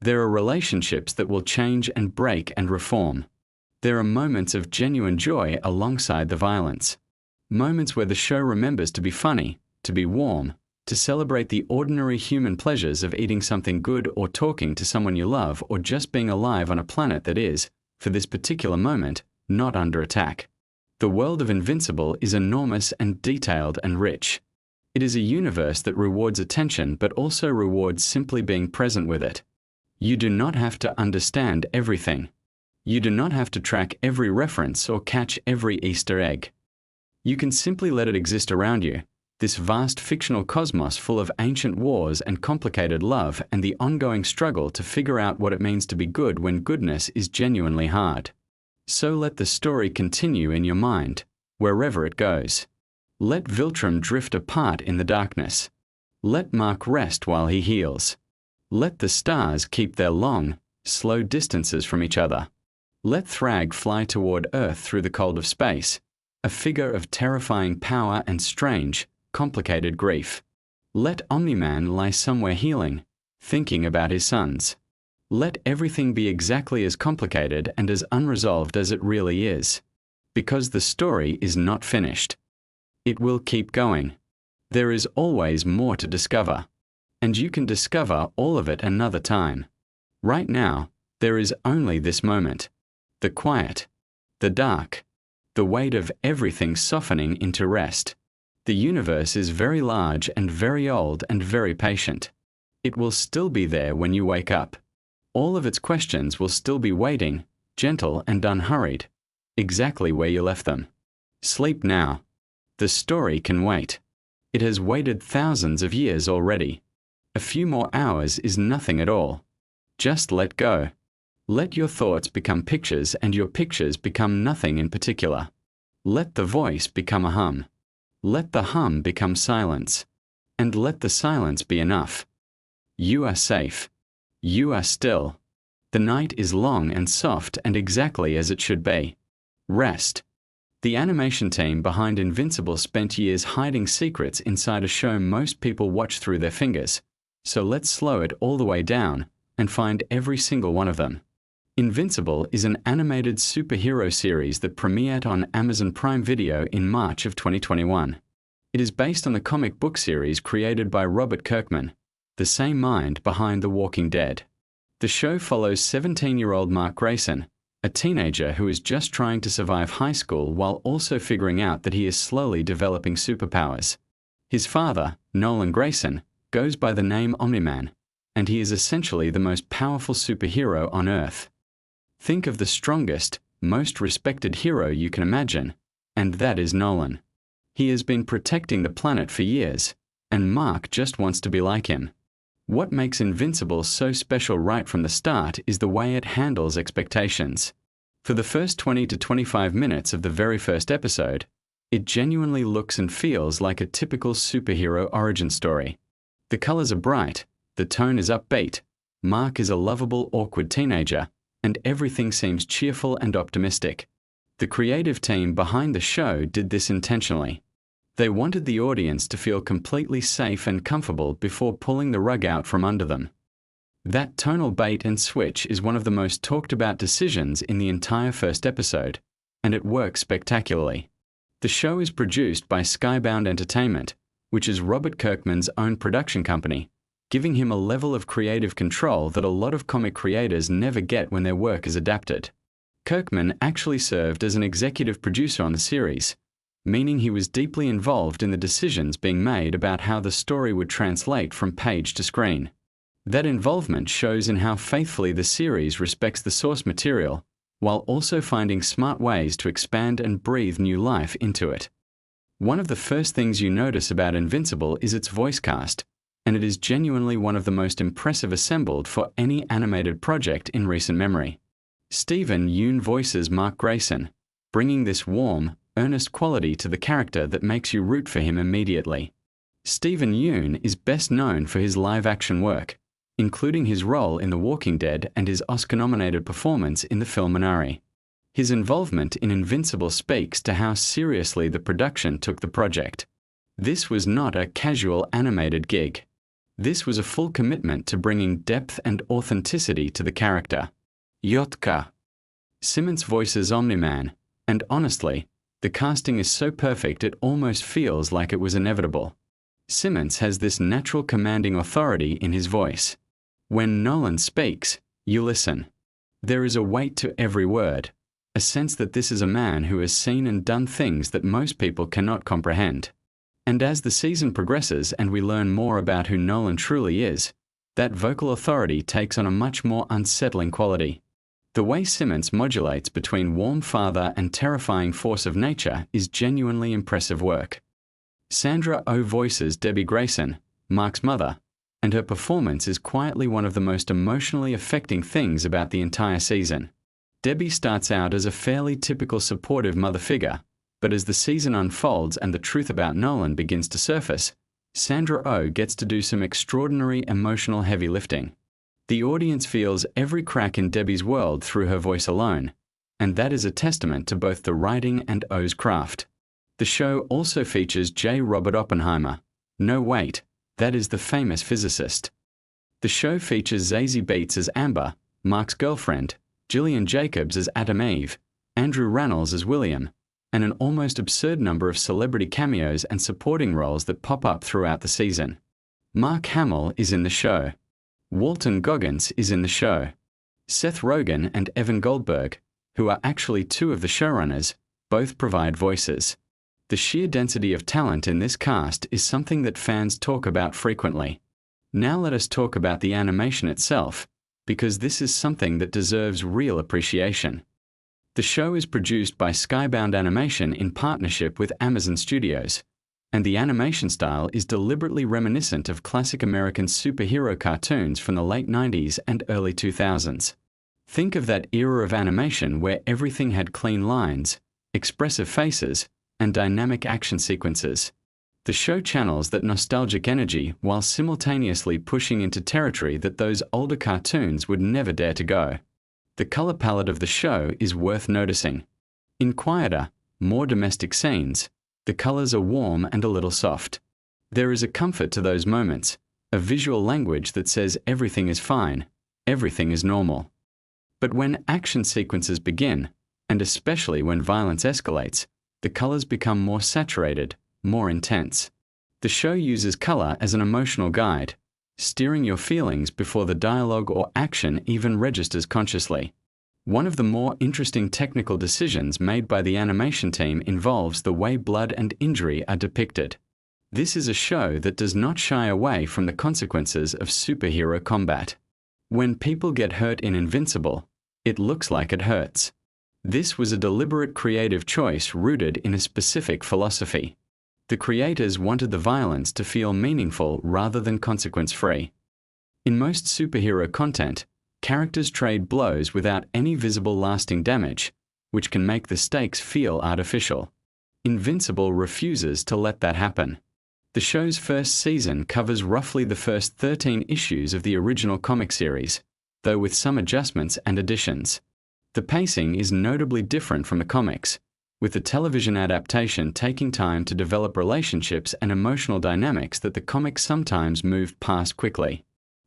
There are relationships that will change and break and reform. There are moments of genuine joy alongside the violence. Moments where the show remembers to be funny, to be warm, to celebrate the ordinary human pleasures of eating something good or talking to someone you love or just being alive on a planet that is, for this particular moment, not under attack. The world of Invincible is enormous and detailed and rich. It is a universe that rewards attention but also rewards simply being present with it. You do not have to understand everything. You do not have to track every reference or catch every Easter egg. You can simply let it exist around you, this vast fictional cosmos full of ancient wars and complicated love and the ongoing struggle to figure out what it means to be good when goodness is genuinely hard. So let the story continue in your mind, wherever it goes. Let Viltrum drift apart in the darkness. Let Mark rest while he heals. Let the stars keep their long, slow distances from each other. Let Thrag fly toward Earth through the cold of space, a figure of terrifying power and strange, complicated grief. Let Omni-Man lie somewhere healing, thinking about his sons. Let everything be exactly as complicated and as unresolved as it really is. Because the story is not finished. It will keep going. There is always more to discover. And you can discover all of it another time. Right now, there is only this moment. The quiet. The dark. The weight of everything softening into rest. The universe is very large and very old and very patient. It will still be there when you wake up. All of its questions will still be waiting, gentle and unhurried, exactly where you left them. Sleep now. The story can wait. It has waited thousands of years already. A few more hours is nothing at all. Just let go. Let your thoughts become pictures and your pictures become nothing in particular. Let the voice become a hum. Let the hum become silence. And let the silence be enough. You are safe. You are still. The night is long and soft and exactly as it should be. Rest. The animation team behind Invincible spent years hiding secrets inside a show most people watch through their fingers. So let's slow it all the way down and find every single one of them. Invincible is an animated superhero series that premiered on Amazon Prime Video in March of 2021. It is based on the comic book series created by Robert Kirkman, the same mind behind The Walking Dead. The show follows 17-year-old Mark Grayson, a teenager who is just trying to survive high school while also figuring out that he is slowly developing superpowers. His father, Nolan Grayson, goes by the name Omni-Man, and he is essentially the most powerful superhero on Earth. Think of the strongest, most respected hero you can imagine, and that is Nolan. He has been protecting the planet for years, and Mark just wants to be like him. What makes Invincible so special right from the start is the way it handles expectations. For the first 20 to 25 minutes of the very first episode, it genuinely looks and feels like a typical superhero origin story. The colors are bright, the tone is upbeat, Mark is a lovable, awkward teenager, and everything seems cheerful and optimistic. The creative team behind the show did this intentionally. They wanted the audience to feel completely safe and comfortable before pulling the rug out from under them. That tonal bait and switch is one of the most talked about decisions in the entire first episode, and it works spectacularly. The show is produced by Skybound Entertainment, which is Robert Kirkman's own production company, giving him a level of creative control that a lot of comic creators never get when their work is adapted. Kirkman actually served as an executive producer on the series, meaning he was deeply involved in the decisions being made about how the story would translate from page to screen. That involvement shows in how faithfully the series respects the source material, while also finding smart ways to expand and breathe new life into it. One of the first things you notice about Invincible is its voice cast, and it is genuinely one of the most impressive assembled for any animated project in recent memory. Steven Yeun voices Mark Grayson, bringing this warm, earnest quality to the character that makes you root for him immediately. Steven Yeun is best known for his live-action work, including his role in The Walking Dead and his Oscar-nominated performance in the film Minari. His involvement in Invincible speaks to how seriously the production took the project. This was not a casual animated gig. This was a full commitment to bringing depth and authenticity to the character. Yotka. Simmons voices Omni-Man, and honestly, the casting is so perfect it almost feels like it was inevitable. Simmons has this natural commanding authority in his voice. When Nolan speaks, you listen. There is a weight to every word, a sense that this is a man who has seen and done things that most people cannot comprehend. And as the season progresses and we learn more about who Nolan truly is, that vocal authority takes on a much more unsettling quality. The way Simmons modulates between warm father and terrifying force of nature is genuinely impressive work. Sandra Oh voices Debbie Grayson, Mark's mother, and her performance is quietly one of the most emotionally affecting things about the entire season. Debbie starts out as a fairly typical supportive mother figure, but as the season unfolds and the truth about Nolan begins to surface, Sandra Oh gets to do some extraordinary emotional heavy lifting. The audience feels every crack in Debbie's world through her voice alone, and that is a testament to both the writing and Oh's craft. The show also features J. Robert Oppenheimer. No wait, That is the famous physicist. The show features Zazie Beetz as Amber, Mark's girlfriend, Gillian Jacobs as Adam Eve, Andrew Rannells as William, and an almost absurd number of celebrity cameos and supporting roles that pop up throughout the season. Mark Hamill is in the show. Walton Goggins is in the show. Seth Rogen and Evan Goldberg, who are actually two of the showrunners, both provide voices. The sheer density of talent in this cast is something that fans talk about frequently. Now let us talk about the animation itself, because this is something that deserves real appreciation. The show is produced by Skybound Animation in partnership with Amazon Studios, and the animation style is deliberately reminiscent of classic American superhero cartoons from the late 90s and early 2000s. Think of that era of animation where everything had clean lines, expressive faces, and dynamic action sequences. The show channels that nostalgic energy while simultaneously pushing into territory that those older cartoons would never dare to go. The color palette of the show is worth noticing. In quieter, more domestic scenes, the colors are warm and a little soft. There is a comfort to those moments, a visual language that says everything is fine, everything is normal. But when action sequences begin, and especially when violence escalates, the colors become more saturated, more intense. The show uses color as an emotional guide, steering your feelings before the dialogue or action even registers consciously. One of the more interesting technical decisions made by the animation team involves the way blood and injury are depicted. This is a show that does not shy away from the consequences of superhero combat. When people get hurt in Invincible, it looks like it hurts. This was a deliberate creative choice rooted in a specific philosophy. The creators wanted the violence to feel meaningful rather than consequence-free. In most superhero content, characters trade blows without any visible lasting damage, which can make the stakes feel artificial. Invincible refuses to let that happen. The show's first season covers roughly the first 13 issues of the original comic series, though with some adjustments and additions. The pacing is notably different from the comics, with the television adaptation taking time to develop relationships and emotional dynamics that the comics sometimes moved past quickly.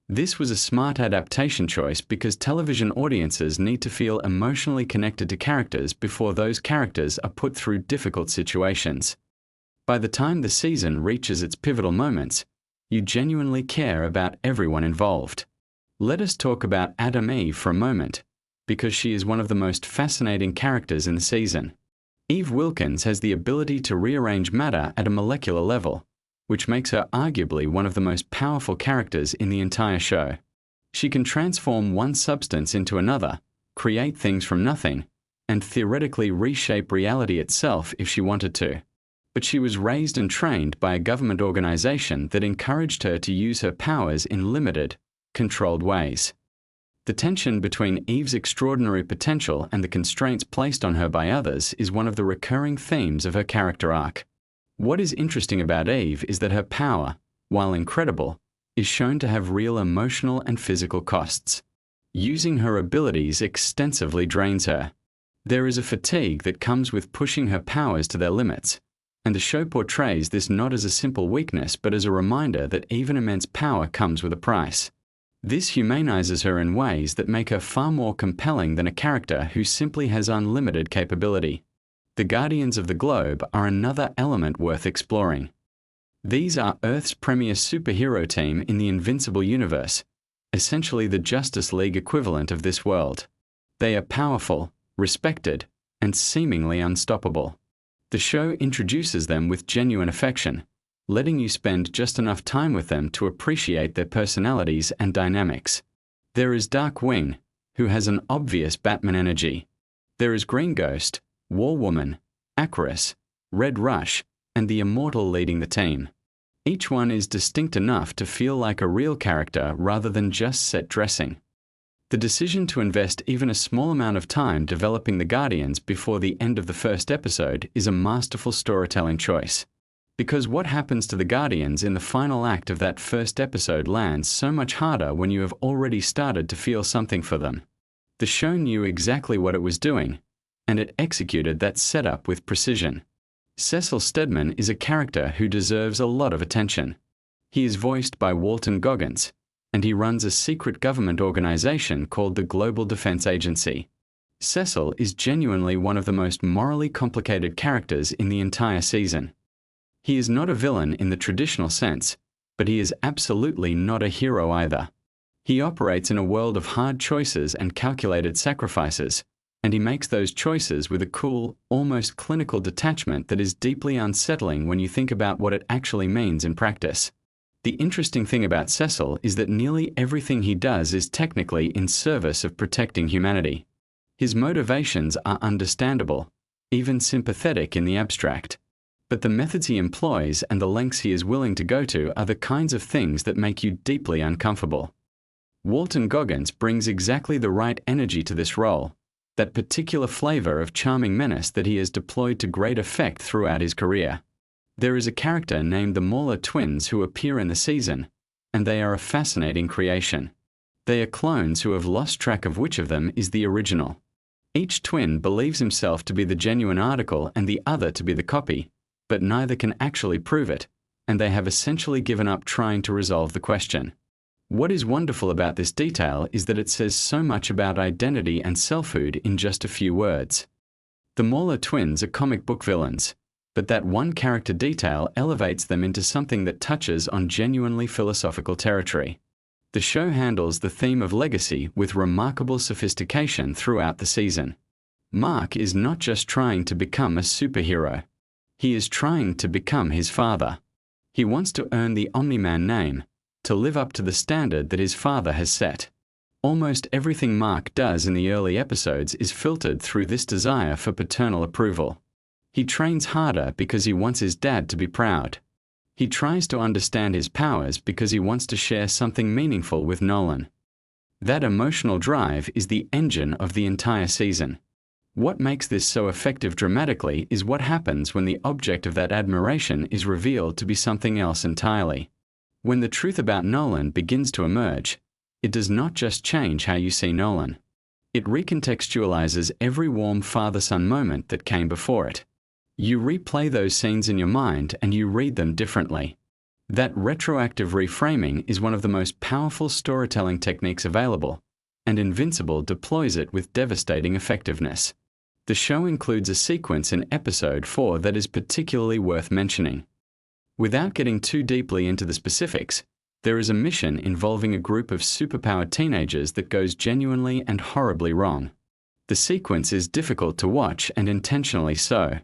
This was a smart adaptation choice because television audiences need to feel emotionally connected to characters before those characters are put through difficult situations. By the time the season reaches its pivotal moments, you genuinely care about everyone involved. Let us talk about Adam Eve for a moment, because she is one of the most fascinating characters in the season. Eve Wilkins has the ability to rearrange matter at a molecular level, which makes her arguably one of the most powerful characters in the entire show. She can transform one substance into another, create things from nothing, and theoretically reshape reality itself if she wanted to. But she was raised and trained by a government organization that encouraged her to use her powers in limited, controlled ways. The tension between Eve's extraordinary potential and the constraints placed on her by others is one of the recurring themes of her character arc. What is interesting about Eve is that her power, while incredible, is shown to have real emotional and physical costs. Using her abilities extensively drains her. There is a fatigue that comes with pushing her powers to their limits, and the show portrays this not as a simple weakness but as a reminder that even immense power comes with a price. This humanizes her in ways that make her far more compelling than a character who simply has unlimited capability. The Guardians of the Globe are another element worth exploring. These are Earth's premier superhero team in the Invincible universe, essentially the Justice League equivalent of this world. They are powerful, respected, and seemingly unstoppable. The show introduces them with genuine affection, letting you spend just enough time with them to appreciate their personalities and dynamics. There is Dark Wing, who has an obvious Batman energy. There is Green Ghost, War Woman, Aquarius, Red Rush, and the Immortal leading the team. Each one is distinct enough to feel like a real character rather than just set dressing. The decision to invest even a small amount of time developing the Guardians before the end of the first episode is a masterful storytelling choice. Because what happens to the Guardians in the final act of that first episode lands so much harder when you have already started to feel something for them. The show knew exactly what it was doing, and it executed that setup with precision. Cecil Stedman is a character who deserves a lot of attention. He is voiced by Walton Goggins, and he runs a secret government organization called the Global Defense Agency. Cecil is genuinely one of the most morally complicated characters in the entire season. He is not a villain in the traditional sense, but he is absolutely not a hero either. He operates in a world of hard choices and calculated sacrifices, and he makes those choices with a cool, almost clinical detachment that is deeply unsettling when you think about what it actually means in practice. The interesting thing about Cecil is that nearly everything he does is technically in service of protecting humanity. His motivations are understandable, even sympathetic in the abstract. But the methods he employs and the lengths he is willing to go to are the kinds of things that make you deeply uncomfortable. Walton Goggins brings exactly the right energy to this role, that particular flavor of charming menace that he has deployed to great effect throughout his career. There is a character named the Mauler twins who appear in the season, and they are a fascinating creation. They are clones who have lost track of which of them is the original. Each twin believes himself to be the genuine article and the other to be the copy, but neither can actually prove it, and they have essentially given up trying to resolve the question. What is wonderful about this detail is that it says so much about identity and selfhood in just a few words. The Mauler twins are comic book villains, but that one character detail elevates them into something that touches on genuinely philosophical territory. The show handles the theme of legacy with remarkable sophistication throughout the season. Mark is not just trying to become a superhero. He is trying to become his father. He wants to earn the Omni-Man name, to live up to the standard that his father has set. Almost everything Mark does in the early episodes is filtered through this desire for paternal approval. He trains harder because he wants his dad to be proud. He tries to understand his powers because he wants to share something meaningful with Nolan. That emotional drive is the engine of the entire season. What makes this so effective dramatically is what happens when the object of that admiration is revealed to be something else entirely. When the truth about Nolan begins to emerge, it does not just change how you see Nolan. It recontextualizes every warm father-son moment that came before it. You replay those scenes in your mind and you read them differently. That retroactive reframing is one of the most powerful storytelling techniques available, and Invincible deploys it with devastating effectiveness. The show includes a sequence in episode 4 that is particularly worth mentioning. Without getting too deeply into the specifics, there is a mission involving a group of superpowered teenagers that goes genuinely and horribly wrong. The sequence is difficult to watch and intentionally so.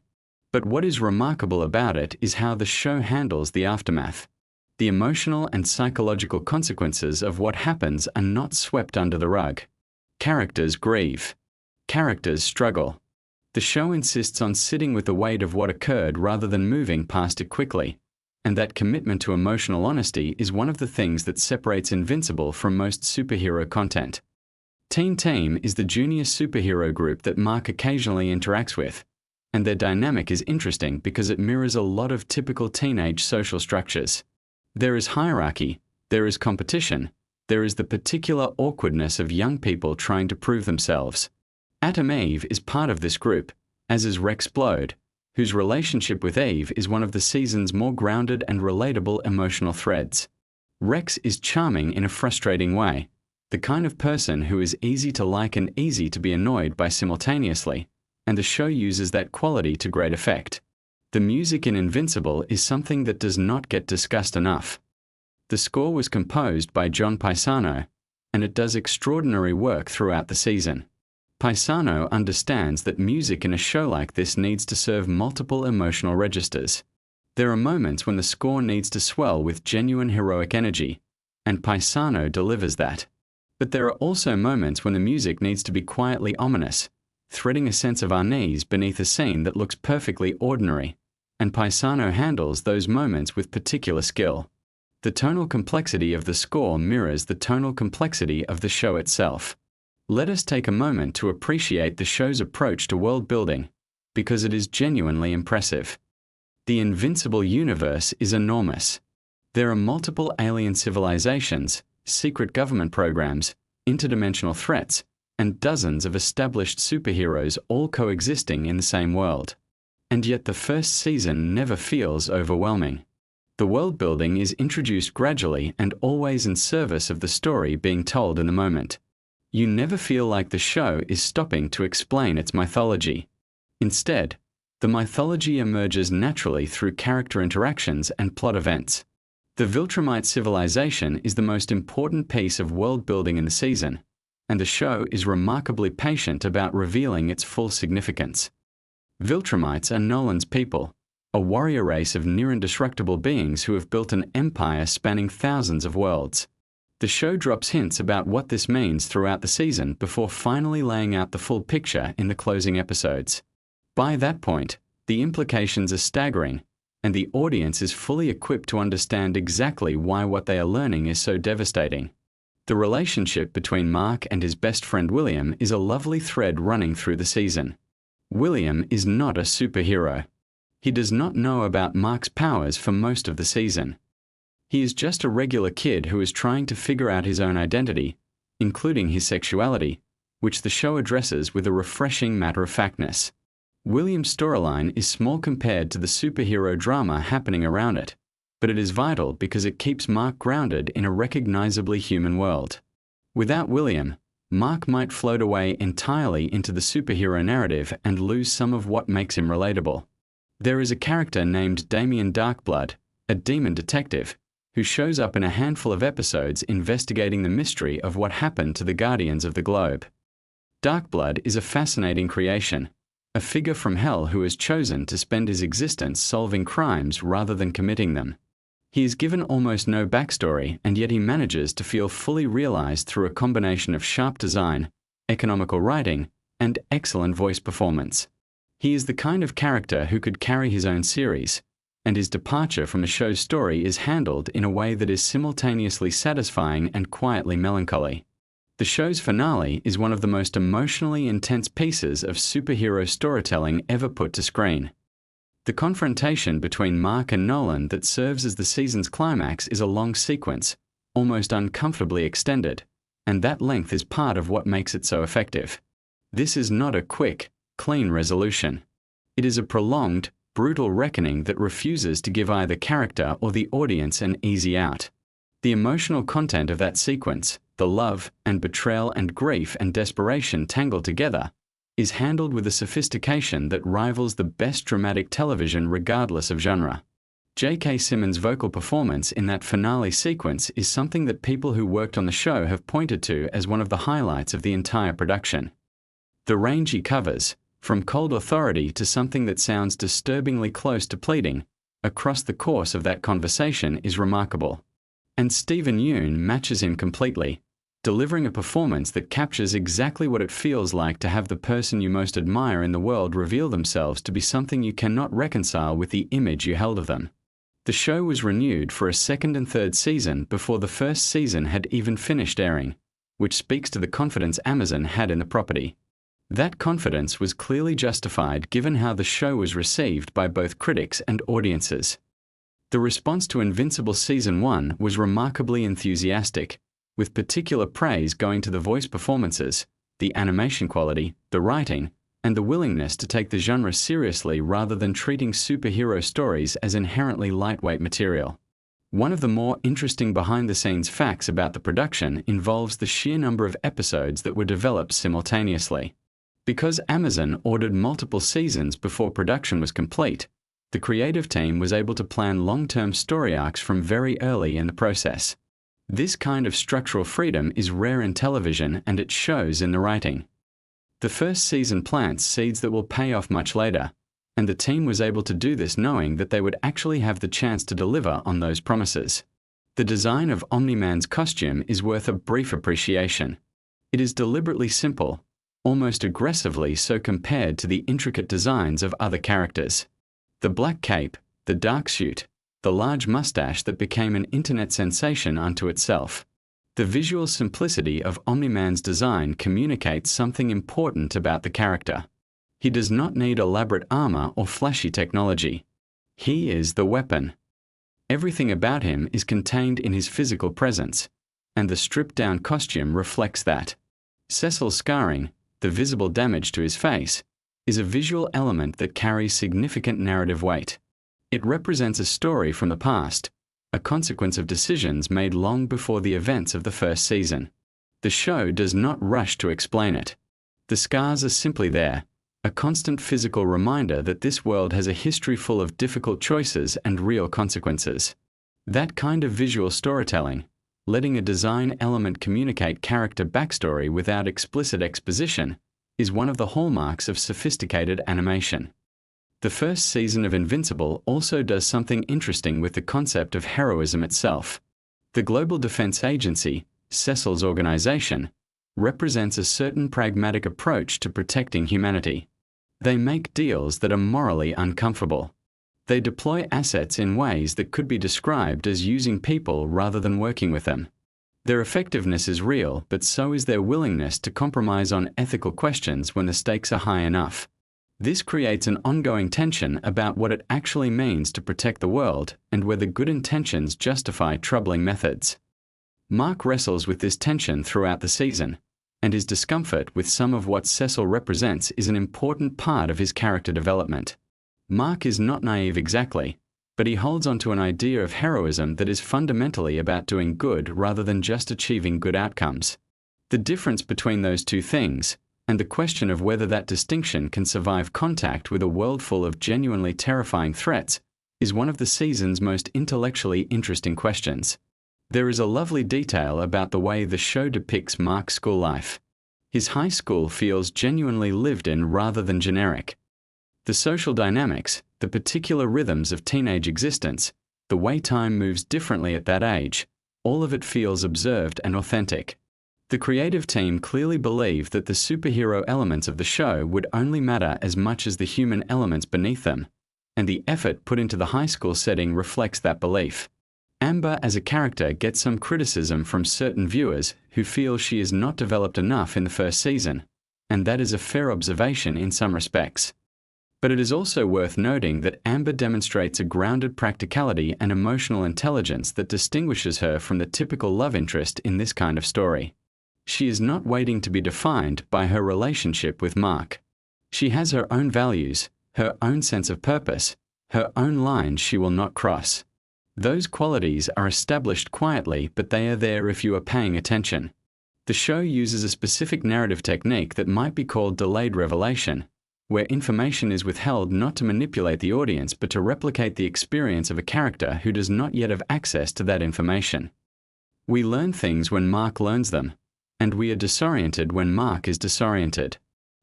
But what is remarkable about it is how the show handles the aftermath. The emotional and psychological consequences of what happens are not swept under the rug. Characters grieve. Characters struggle. The show insists on sitting with the weight of what occurred rather than moving past it quickly. And that commitment to emotional honesty is one of the things that separates Invincible from most superhero content. Teen Team is the junior superhero group that Mark occasionally interacts with, and their dynamic is interesting because it mirrors a lot of typical teenage social structures. There is hierarchy, there is competition, there is the particular awkwardness of young people trying to prove themselves. Atom Eve is part of this group, as is Rex Blode, whose relationship with Eve is one of the season's more grounded and relatable emotional threads. Rex is charming in a frustrating way, the kind of person who is easy to like and easy to be annoyed by simultaneously, and the show uses that quality to great effect. The music in Invincible is something that does not get discussed enough. The score was composed by John Paisano, and it does extraordinary work throughout the season. Paisano understands that music in a show like this needs to serve multiple emotional registers. There are moments when the score needs to swell with genuine heroic energy, and Paisano delivers that. But there are also moments when the music needs to be quietly ominous, threading a sense of unease beneath a scene that looks perfectly ordinary, and Paisano handles those moments with particular skill. The tonal complexity of the score mirrors the tonal complexity of the show itself. Let us take a moment to appreciate the show's approach to world building, because it is genuinely impressive. The Invincible universe is enormous. There are multiple alien civilizations, secret government programs, interdimensional threats, and dozens of established superheroes all coexisting in the same world. And yet the first season never feels overwhelming. The world building is introduced gradually and always in service of the story being told in the moment. You never feel like the show is stopping to explain its mythology. Instead, the mythology emerges naturally through character interactions and plot events. The Viltrumite civilization is the most important piece of world building in the season, and the show is remarkably patient about revealing its full significance. Viltrumites are Nolan's people, a warrior race of near-indestructible beings who have built an empire spanning thousands of worlds. The show drops hints about what this means throughout the season before finally laying out the full picture in the closing episodes. By that point, the implications are staggering, and the audience is fully equipped to understand exactly why what they are learning is so devastating. The relationship between Mark and his best friend William is a lovely thread running through the season. William is not a superhero. He does not know about Mark's powers for most of the season. He is just a regular kid who is trying to figure out his own identity, including his sexuality, which the show addresses with a refreshing matter-of-factness. William's storyline is small compared to the superhero drama happening around it, but it is vital because it keeps Mark grounded in a recognizably human world. Without William, Mark might float away entirely into the superhero narrative and lose some of what makes him relatable. There is a character named Damien Darkblood, a demon detective, who shows up in a handful of episodes investigating the mystery of what happened to the Guardians of the Globe. Darkblood is a fascinating creation, a figure from hell who has chosen to spend his existence solving crimes rather than committing them. He is given almost no backstory, and yet he manages to feel fully realized through a combination of sharp design, economical writing, and excellent voice performance. He is the kind of character who could carry his own series, and his departure from the show's story is handled in a way that is simultaneously satisfying and quietly melancholy. The show's finale is one of the most emotionally intense pieces of superhero storytelling ever put to screen. The confrontation between Mark and Nolan that serves as the season's climax is a long sequence, almost uncomfortably extended, and that length is part of what makes it so effective. This is not a quick, clean resolution. It is a prolonged, brutal reckoning that refuses to give either character or the audience an easy out. The emotional content of that sequence, the love and betrayal and grief and desperation tangled together, is handled with a sophistication that rivals the best dramatic television regardless of genre. J.K. Simmons' vocal performance in that finale sequence is something that people who worked on the show have pointed to as one of the highlights of the entire production. The range he covers, from cold authority to something that sounds disturbingly close to pleading, across the course of that conversation is remarkable. And Stephen Yeun matches him completely, delivering a performance that captures exactly what it feels like to have the person you most admire in the world reveal themselves to be something you cannot reconcile with the image you held of them. The show was renewed for a second and third season before the first season had even finished airing, which speaks to the confidence Amazon had in the property. That confidence was clearly justified given how the show was received by both critics and audiences. The response to Invincible Season 1 was remarkably enthusiastic, with particular praise going to the voice performances, the animation quality, the writing, and the willingness to take the genre seriously rather than treating superhero stories as inherently lightweight material. One of the more interesting behind-the-scenes facts about the production involves the sheer number of episodes that were developed simultaneously. Because Amazon ordered multiple seasons before production was complete, the creative team was able to plan long-term story arcs from very early in the process. This kind of structural freedom is rare in television, and it shows in the writing. The first season plants seeds that will pay off much later, and the team was able to do this knowing that they would actually have the chance to deliver on those promises. The design of Omni-Man's costume is worth a brief appreciation. It is deliberately simple, almost aggressively so compared to the intricate designs of other characters. The black cape, the dark suit, the large mustache that became an internet sensation unto itself. The visual simplicity of Omni-Man's design communicates something important about the character. He does not need elaborate armor or flashy technology. He is the weapon. Everything about him is contained in his physical presence, and the stripped-down costume reflects that. Cecil's scarring, the visible damage to his face, is a visual element that carries significant narrative weight. It represents a story from the past, a consequence of decisions made long before the events of the first season. The show does not rush to explain it. The scars are simply there, a constant physical reminder that this world has a history full of difficult choices and real consequences. That kind of visual storytelling, letting a design element communicate character backstory without explicit exposition, is one of the hallmarks of sophisticated animation. The first season of Invincible also does something interesting with the concept of heroism itself. The Global Defense Agency, Cecil's organization, represents a certain pragmatic approach to protecting humanity. They make deals that are morally uncomfortable. They deploy assets in ways that could be described as using people rather than working with them. Their effectiveness is real, but so is their willingness to compromise on ethical questions when the stakes are high enough. This creates an ongoing tension about what it actually means to protect the world and whether good intentions justify troubling methods. Mark wrestles with this tension throughout the season, and his discomfort with some of what Cecil represents is an important part of his character development. Mark is not naive exactly, but he holds onto an idea of heroism that is fundamentally about doing good rather than just achieving good outcomes. The difference between those two things, and the question of whether that distinction can survive contact with a world full of genuinely terrifying threats, is one of the season's most intellectually interesting questions. There is a lovely detail about the way the show depicts Mark's school life. His high school feels genuinely lived in rather than generic. The social dynamics, the particular rhythms of teenage existence, the way time moves differently at that age, all of it feels observed and authentic. The creative team clearly believed that the superhero elements of the show would only matter as much as the human elements beneath them, and the effort put into the high school setting reflects that belief. Amber as a character gets some criticism from certain viewers who feel she is not developed enough in the first season, and that is a fair observation in some respects. But it is also worth noting that Amber demonstrates a grounded practicality and emotional intelligence that distinguishes her from the typical love interest in this kind of story. She is not waiting to be defined by her relationship with Mark. She has her own values, her own sense of purpose, her own lines she will not cross. Those qualities are established quietly, but they are there if you are paying attention. The show uses a specific narrative technique that might be called delayed revelation, where information is withheld not to manipulate the audience but to replicate the experience of a character who does not yet have access to that information. We learn things when Mark learns them, and we are disoriented when Mark is disoriented.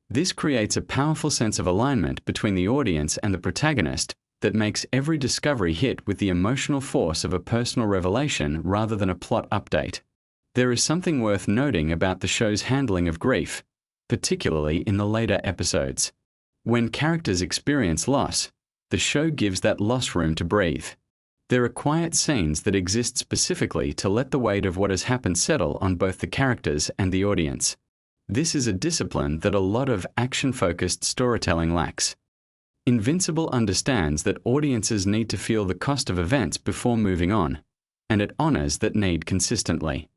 This creates a powerful sense of alignment between the audience and the protagonist that makes every discovery hit with the emotional force of a personal revelation rather than a plot update. There is something worth noting about the show's handling of grief, particularly in the later episodes. When characters experience loss, the show gives that loss room to breathe. There are quiet scenes that exist specifically to let the weight of what has happened settle on both the characters and the audience. This is a discipline that a lot of action-focused storytelling lacks. Invincible understands that audiences need to feel the cost of events before moving on, and it honors that need consistently.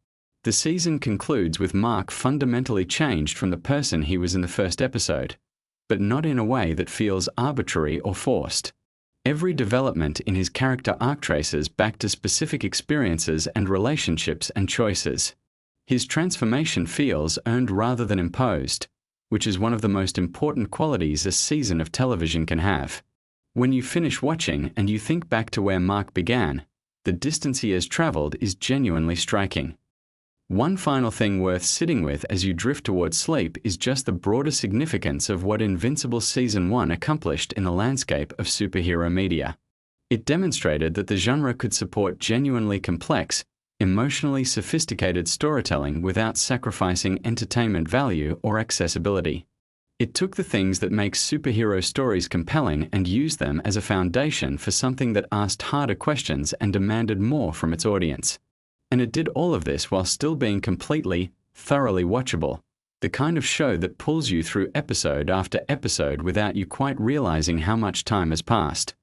The season concludes with Mark fundamentally changed from the person he was in the first episode, but not in a way that feels arbitrary or forced. Every development in his character arc traces back to specific experiences and relationships and choices. His transformation feels earned rather than imposed, which is one of the most important qualities a season of television can have. When you finish watching and you think back to where Mark began, the distance he has traveled is genuinely striking. One final thing worth sitting with as you drift towards sleep is just the broader significance of what Invincible Season 1 accomplished in the landscape of superhero media. It demonstrated that the genre could support genuinely complex, emotionally sophisticated storytelling without sacrificing entertainment value or accessibility. It took the things that make superhero stories compelling and used them as a foundation for something that asked harder questions and demanded more from its audience. And it did all of this while still being completely, thoroughly watchable, the kind of show that pulls you through episode after episode without you quite realizing how much time has passed.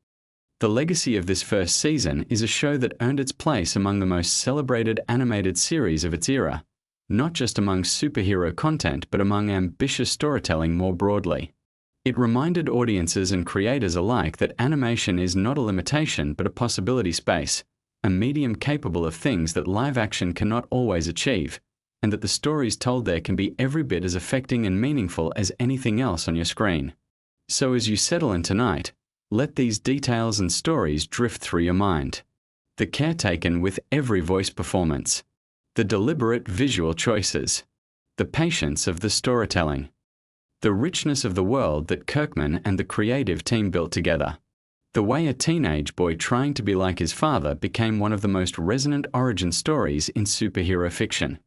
The legacy of this first season is a show that earned its place among the most celebrated animated series of its era, not just among superhero content but among ambitious storytelling more broadly. It reminded audiences and creators alike that animation is not a limitation but a possibility space, a medium capable of things that live action cannot always achieve, and that the stories told there can be every bit as affecting and meaningful as anything else on your screen. So as you settle in tonight, let these details and stories drift through your mind. The care taken with every voice performance, the deliberate visual choices, the patience of the storytelling, the richness of the world that Kirkman and the creative team built together, the way a teenage boy trying to be like his father became one of the most resonant origin stories in superhero fiction.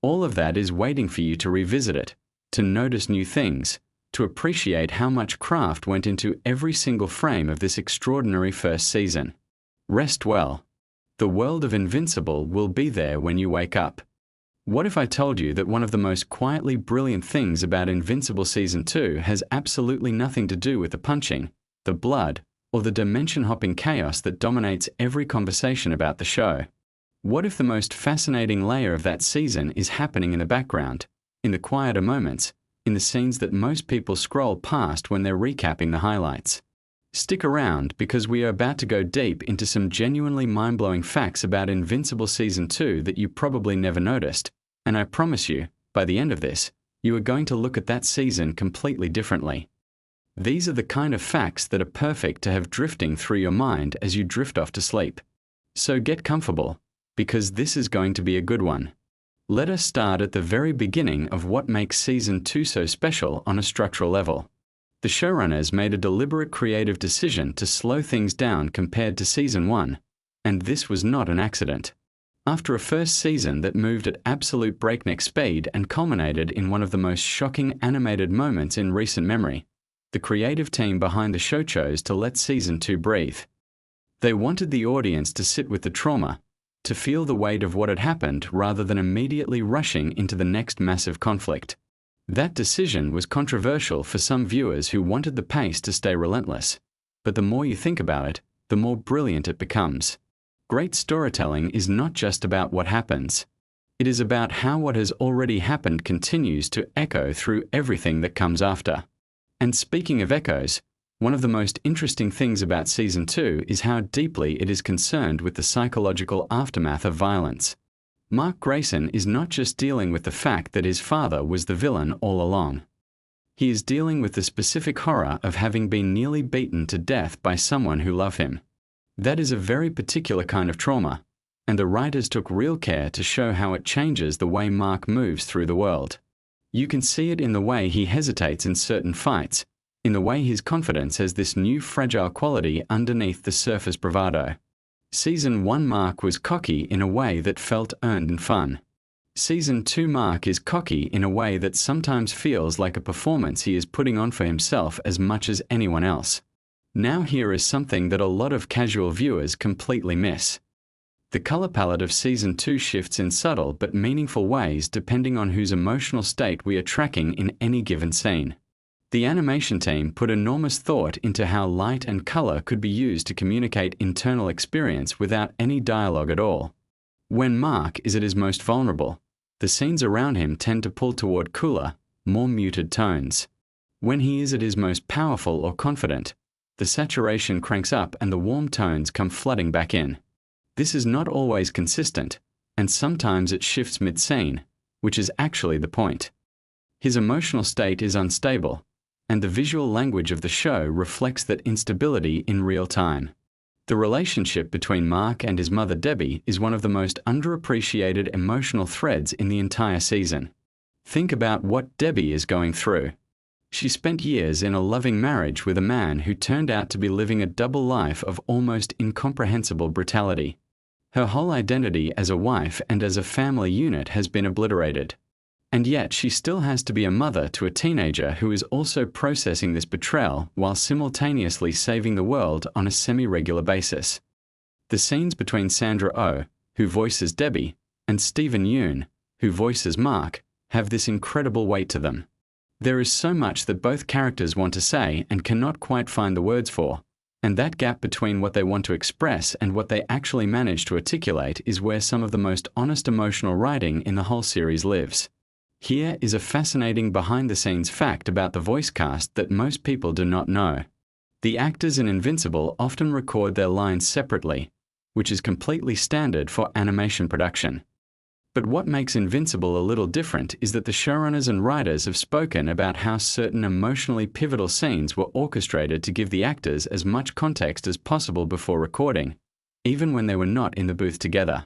All of that is waiting for you to revisit it, to notice new things, to appreciate how much craft went into every single frame of this extraordinary first season. Rest well. The world of Invincible will be there when you wake up. What if I told you that one of the most quietly brilliant things about Invincible Season 2 has absolutely nothing to do with the punching, the blood, or the dimension-hopping chaos that dominates every conversation about the show? What if the most fascinating layer of that season is happening in the background, in the quieter moments, in the scenes that most people scroll past when they're recapping the highlights? Stick around because we are about to go deep into some genuinely mind-blowing facts about Invincible Season 2 that you probably never noticed, and I promise you, by the end of this, you are going to look at that season completely differently. These are the kind of facts that are perfect to have drifting through your mind as you drift off to sleep. So get comfortable, because this is going to be a good one. Let us start at the very beginning of what makes Season 2 so special on a structural level. The showrunners made a deliberate creative decision to slow things down compared to Season 1, and this was not an accident. After a first season that moved at absolute breakneck speed and culminated in one of the most shocking animated moments in recent memory, the creative team behind the show chose to let Season 2 breathe. They wanted the audience to sit with the trauma, to feel the weight of what had happened rather than immediately rushing into the next massive conflict. That decision was controversial for some viewers who wanted the pace to stay relentless, but the more you think about it, the more brilliant it becomes. Great storytelling is not just about what happens. It is about how what has already happened continues to echo through everything that comes after. And speaking of echoes, one of the most interesting things about Season 2 is how deeply it is concerned with the psychological aftermath of violence. Mark Grayson is not just dealing with the fact that his father was the villain all along. He is dealing with the specific horror of having been nearly beaten to death by someone who loved him. That is a very particular kind of trauma, and the writers took real care to show how it changes the way Mark moves through the world. You can see it in the way he hesitates in certain fights, in the way his confidence has this new fragile quality underneath the surface bravado. Season 1 Mark was cocky in a way that felt earned and fun. Season 2 Mark is cocky in a way that sometimes feels like a performance he is putting on for himself as much as anyone else. Now here is something that a lot of casual viewers completely miss. The color palette of Season 2 shifts in subtle but meaningful ways depending on whose emotional state we are tracking in any given scene. The animation team put enormous thought into how light and color could be used to communicate internal experience without any dialogue at all. When Mark is at his most vulnerable, the scenes around him tend to pull toward cooler, more muted tones. When he is at his most powerful or confident, the saturation cranks up and the warm tones come flooding back in. This is not always consistent, and sometimes it shifts mid-scene, which is actually the point. His emotional state is unstable, and the visual language of the show reflects that instability in real time. The relationship between Mark and his mother Debbie is one of the most underappreciated emotional threads in the entire season. Think about what Debbie is going through. She spent years in a loving marriage with a man who turned out to be living a double life of almost incomprehensible brutality. Her whole identity as a wife and as a family unit has been obliterated. And yet she still has to be a mother to a teenager who is also processing this betrayal while simultaneously saving the world on a semi-regular basis. The scenes between Sandra Oh, who voices Debbie, and Stephen Yeun, who voices Mark, have this incredible weight to them. There is so much that both characters want to say and cannot quite find the words for, and that gap between what they want to express and what they actually manage to articulate is where some of the most honest emotional writing in the whole series lives. Here is a fascinating behind-the-scenes fact about the voice cast that most people do not know. The actors in Invincible often record their lines separately, which is completely standard for animation production. But what makes Invincible a little different is that the showrunners and writers have spoken about how certain emotionally pivotal scenes were orchestrated to give the actors as much context as possible before recording, even when they were not in the booth together.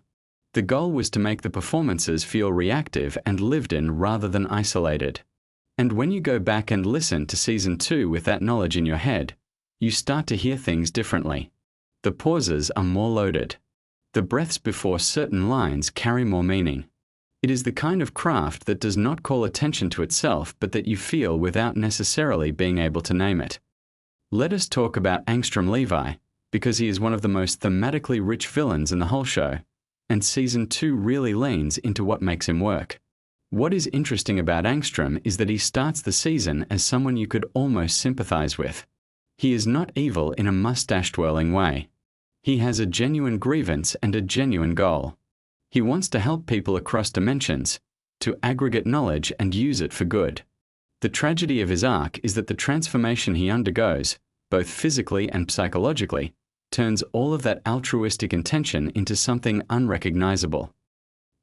The goal was to make the performances feel reactive and lived in rather than isolated. And when you go back and listen to Season 2 with that knowledge in your head, you start to hear things differently. The pauses are more loaded. The breaths before certain lines carry more meaning. It is the kind of craft that does not call attention to itself but that you feel without necessarily being able to name it. Let us talk about Angstrom Levi, because he is one of the most thematically rich villains in the whole show, and Season 2 really leans into what makes him work. What is interesting about Angstrom is that he starts the season as someone you could almost sympathize with. He is not evil in a mustache-twirling way. He has a genuine grievance and a genuine goal. He wants to help people across dimensions, to aggregate knowledge and use it for good. The tragedy of his arc is that the transformation he undergoes, both physically and psychologically, turns all of that altruistic intention into something unrecognizable.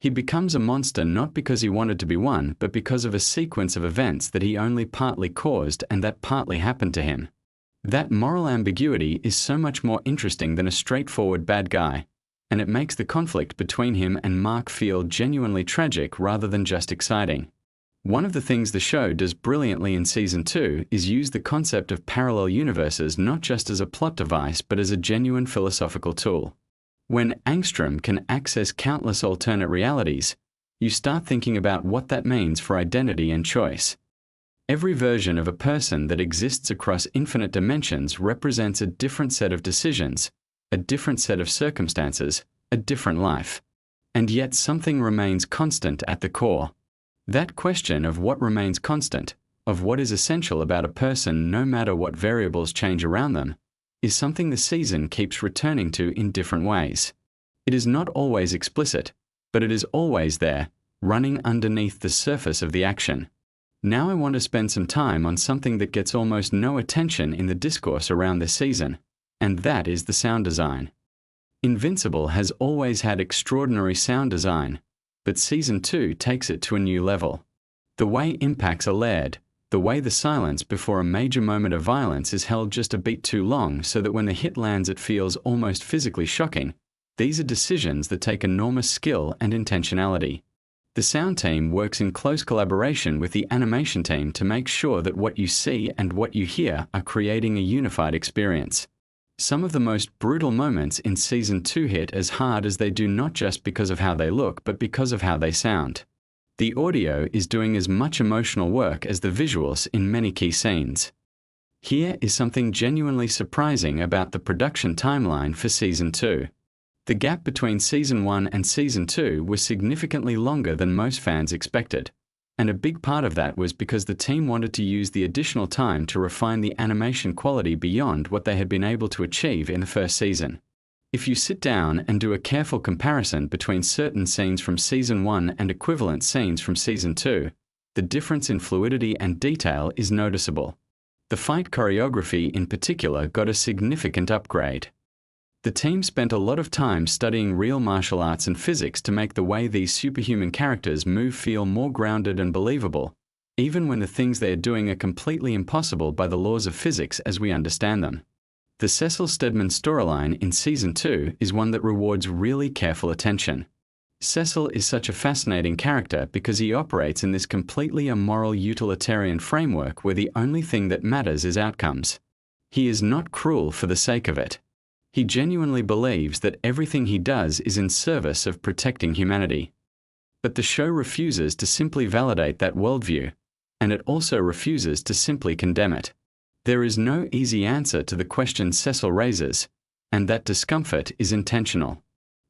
He becomes a monster not because he wanted to be one, but because of a sequence of events that he only partly caused and that partly happened to him. That moral ambiguity is so much more interesting than a straightforward bad guy, and it makes the conflict between him and Mark feel genuinely tragic rather than just exciting. One of the things the show does brilliantly in Season 2 is use the concept of parallel universes not just as a plot device but as a genuine philosophical tool. When Angstrom can access countless alternate realities, you start thinking about what that means for identity and choice. Every version of a person that exists across infinite dimensions represents a different set of decisions, a different set of circumstances, a different life. And yet something remains constant at the core. That question of what remains constant, of what is essential about a person no matter what variables change around them, is something the season keeps returning to in different ways. It is not always explicit, but it is always there, running underneath the surface of the action. Now I want to spend some time on something that gets almost no attention in the discourse around this season, and that is the sound design. Invincible has always had extraordinary sound design, but Season 2 takes it to a new level. The way impacts are layered, the way the silence before a major moment of violence is held just a beat too long so that when the hit lands it feels almost physically shocking. These are decisions that take enormous skill and intentionality. The sound team works in close collaboration with the animation team to make sure that what you see and what you hear are creating a unified experience. Some of the most brutal moments in Season 2 hit as hard as they do not just because of how they look, but because of how they sound. The audio is doing as much emotional work as the visuals in many key scenes. Here is something genuinely surprising about the production timeline for Season 2. The gap between Season 1 and Season 2 was significantly longer than most fans expected, and a big part of that was because the team wanted to use the additional time to refine the animation quality beyond what they had been able to achieve in the first season. If you sit down and do a careful comparison between certain scenes from Season 1 and equivalent scenes from Season 2, the difference in fluidity and detail is noticeable. The fight choreography in particular got a significant upgrade. The team spent a lot of time studying real martial arts and physics to make the way these superhuman characters move feel more grounded and believable, even when the things they are doing are completely impossible by the laws of physics as we understand them. The Cecil Stedman storyline in Season 2 is one that rewards really careful attention. Cecil is such a fascinating character because he operates in this completely immoral utilitarian framework where the only thing that matters is outcomes. He is not cruel for the sake of it. He genuinely believes that everything he does is in service of protecting humanity. But the show refuses to simply validate that worldview, and it also refuses to simply condemn it. There is no easy answer to the question Cecil raises, and that discomfort is intentional.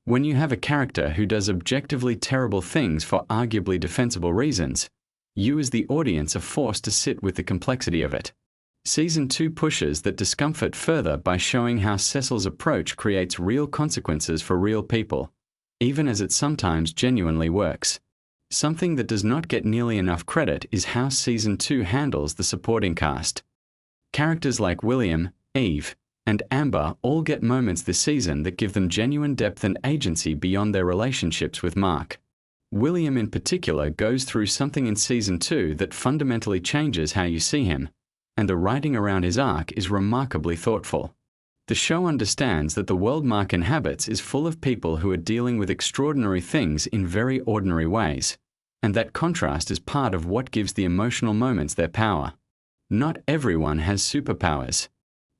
When you have a character who does objectively terrible things for arguably defensible reasons, you as the audience are forced to sit with the complexity of it. Season 2 pushes that discomfort further by showing how Cecil's approach creates real consequences for real people, even as it sometimes genuinely works. Something that does not get nearly enough credit is how Season 2 handles the supporting cast. Characters like William, Eve, and Amber all get moments this season that give them genuine depth and agency beyond their relationships with Mark. William in particular goes through something in Season 2 that fundamentally changes how you see him, and the writing around his arc is remarkably thoughtful. The show understands that the world Mark inhabits is full of people who are dealing with extraordinary things in very ordinary ways, and that contrast is part of what gives the emotional moments their power. Not everyone has superpowers.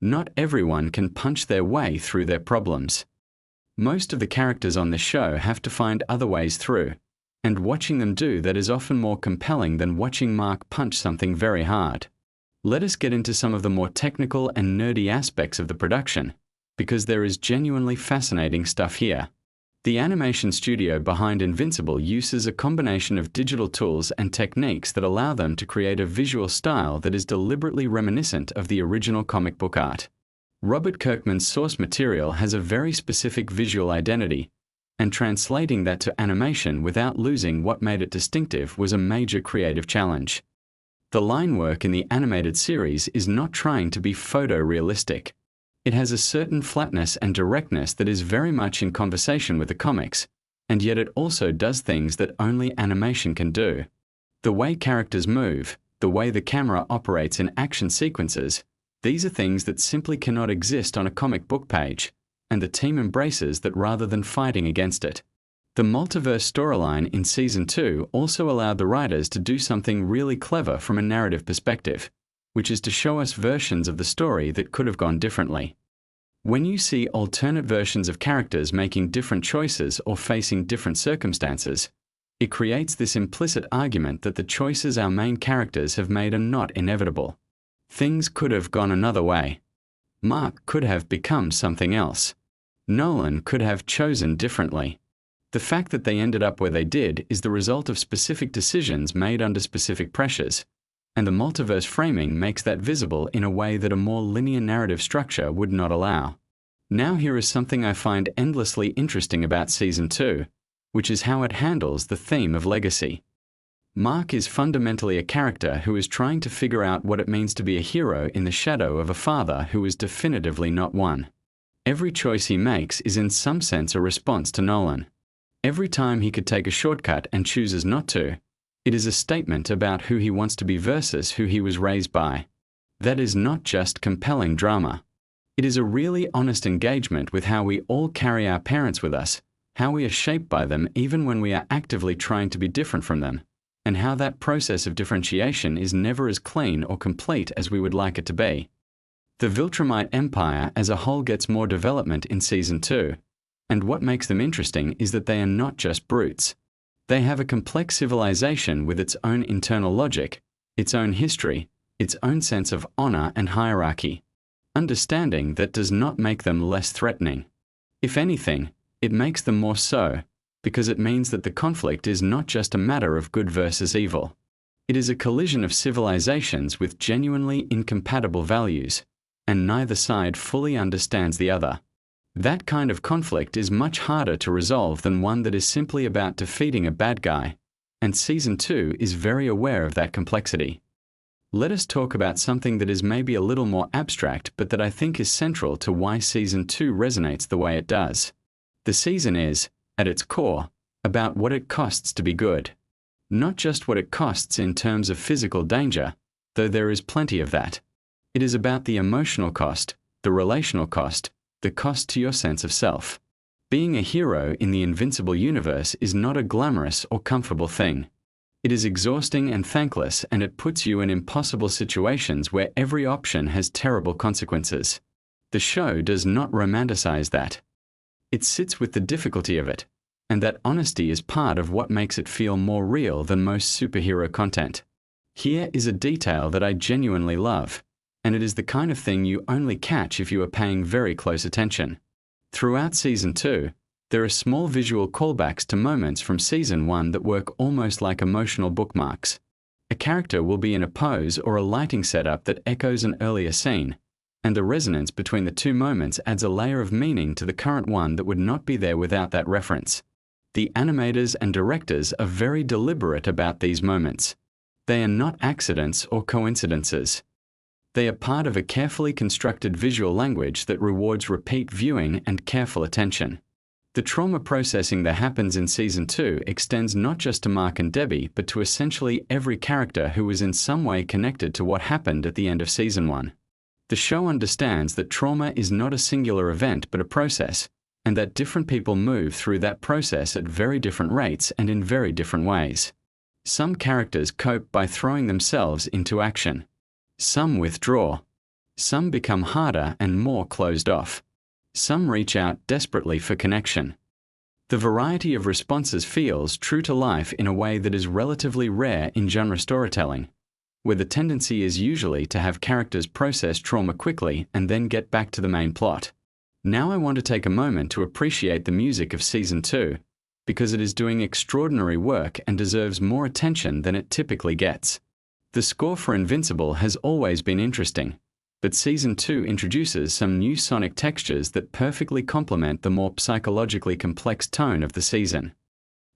Not everyone can punch their way through their problems. Most of the characters on the show have to find other ways through, and watching them do that is often more compelling than watching Mark punch something very hard. Let us get into some of the more technical and nerdy aspects of the production, because there is genuinely fascinating stuff here. The animation studio behind Invincible uses a combination of digital tools and techniques that allow them to create a visual style that is deliberately reminiscent of the original comic book art. Robert Kirkman's source material has a very specific visual identity, and translating that to animation without losing what made it distinctive was a major creative challenge. The line work in the animated series is not trying to be photorealistic. It has a certain flatness and directness that is very much in conversation with the comics, and yet it also does things that only animation can do. The way characters move, the way the camera operates in action sequences, these are things that simply cannot exist on a comic book page, and the team embraces that rather than fighting against it. The multiverse storyline in Season 2 also allowed the writers to do something really clever from a narrative perspective, which is to show us versions of the story that could have gone differently. When you see alternate versions of characters making different choices or facing different circumstances, it creates this implicit argument that the choices our main characters have made are not inevitable. Things could have gone another way. Mark could have become something else. Nolan could have chosen differently. The fact that they ended up where they did is the result of specific decisions made under specific pressures, and the multiverse framing makes that visible in a way that a more linear narrative structure would not allow. Now here is something I find endlessly interesting about Season 2, which is how it handles the theme of legacy. Mark is fundamentally a character who is trying to figure out what it means to be a hero in the shadow of a father who is definitively not one. Every choice he makes is in some sense a response to Nolan. Every time he could take a shortcut and chooses not to, it is a statement about who he wants to be versus who he was raised by. That is not just compelling drama. It is a really honest engagement with how we all carry our parents with us, how we are shaped by them even when we are actively trying to be different from them, and how that process of differentiation is never as clean or complete as we would like it to be. The Viltrumite Empire as a whole gets more development in Season 2, and what makes them interesting is that they are not just brutes. They have a complex civilization with its own internal logic, its own history, its own sense of honor and hierarchy. Understanding that does not make them less threatening. If anything, it makes them more so, because it means that the conflict is not just a matter of good versus evil. It is a collision of civilizations with genuinely incompatible values, and neither side fully understands the other. That kind of conflict is much harder to resolve than one that is simply about defeating a bad guy, and Season 2 is very aware of that complexity. Let us talk about something that is maybe a little more abstract but that I think is central to why Season 2 resonates the way it does. The season is, at its core, about what it costs to be good. Not just what it costs in terms of physical danger, though there is plenty of that. It is about the emotional cost, the relational cost, the cost to your sense of self. Being a hero in the Invincible universe is not a glamorous or comfortable thing. It is exhausting and thankless, and it puts you in impossible situations where every option has terrible consequences. The show does not romanticize that. It sits with the difficulty of it, and that honesty is part of what makes it feel more real than most superhero content. Here is a detail that I genuinely love, and it is the kind of thing you only catch if you are paying very close attention. Throughout Season 2, there are small visual callbacks to moments from Season 1 that work almost like emotional bookmarks. A character will be in a pose or a lighting setup that echoes an earlier scene, and the resonance between the two moments adds a layer of meaning to the current one that would not be there without that reference. The animators and directors are very deliberate about these moments. They are not accidents or coincidences. They are part of a carefully constructed visual language that rewards repeat viewing and careful attention. The trauma processing that happens in Season 2 extends not just to Mark and Debbie, but to essentially every character who is in some way connected to what happened at the end of Season 1. The show understands that trauma is not a singular event but a process, and that different people move through that process at very different rates and in very different ways. Some characters cope by throwing themselves into action. Some withdraw. Some become harder and more closed off. Some reach out desperately for connection. The variety of responses feels true to life in a way that is relatively rare in genre storytelling, where the tendency is usually to have characters process trauma quickly and then get back to the main plot. Now I want to take a moment to appreciate the music of Season 2, because it is doing extraordinary work and deserves more attention than it typically gets. The score for Invincible has always been interesting, but Season 2 introduces some new sonic textures that perfectly complement the more psychologically complex tone of the season.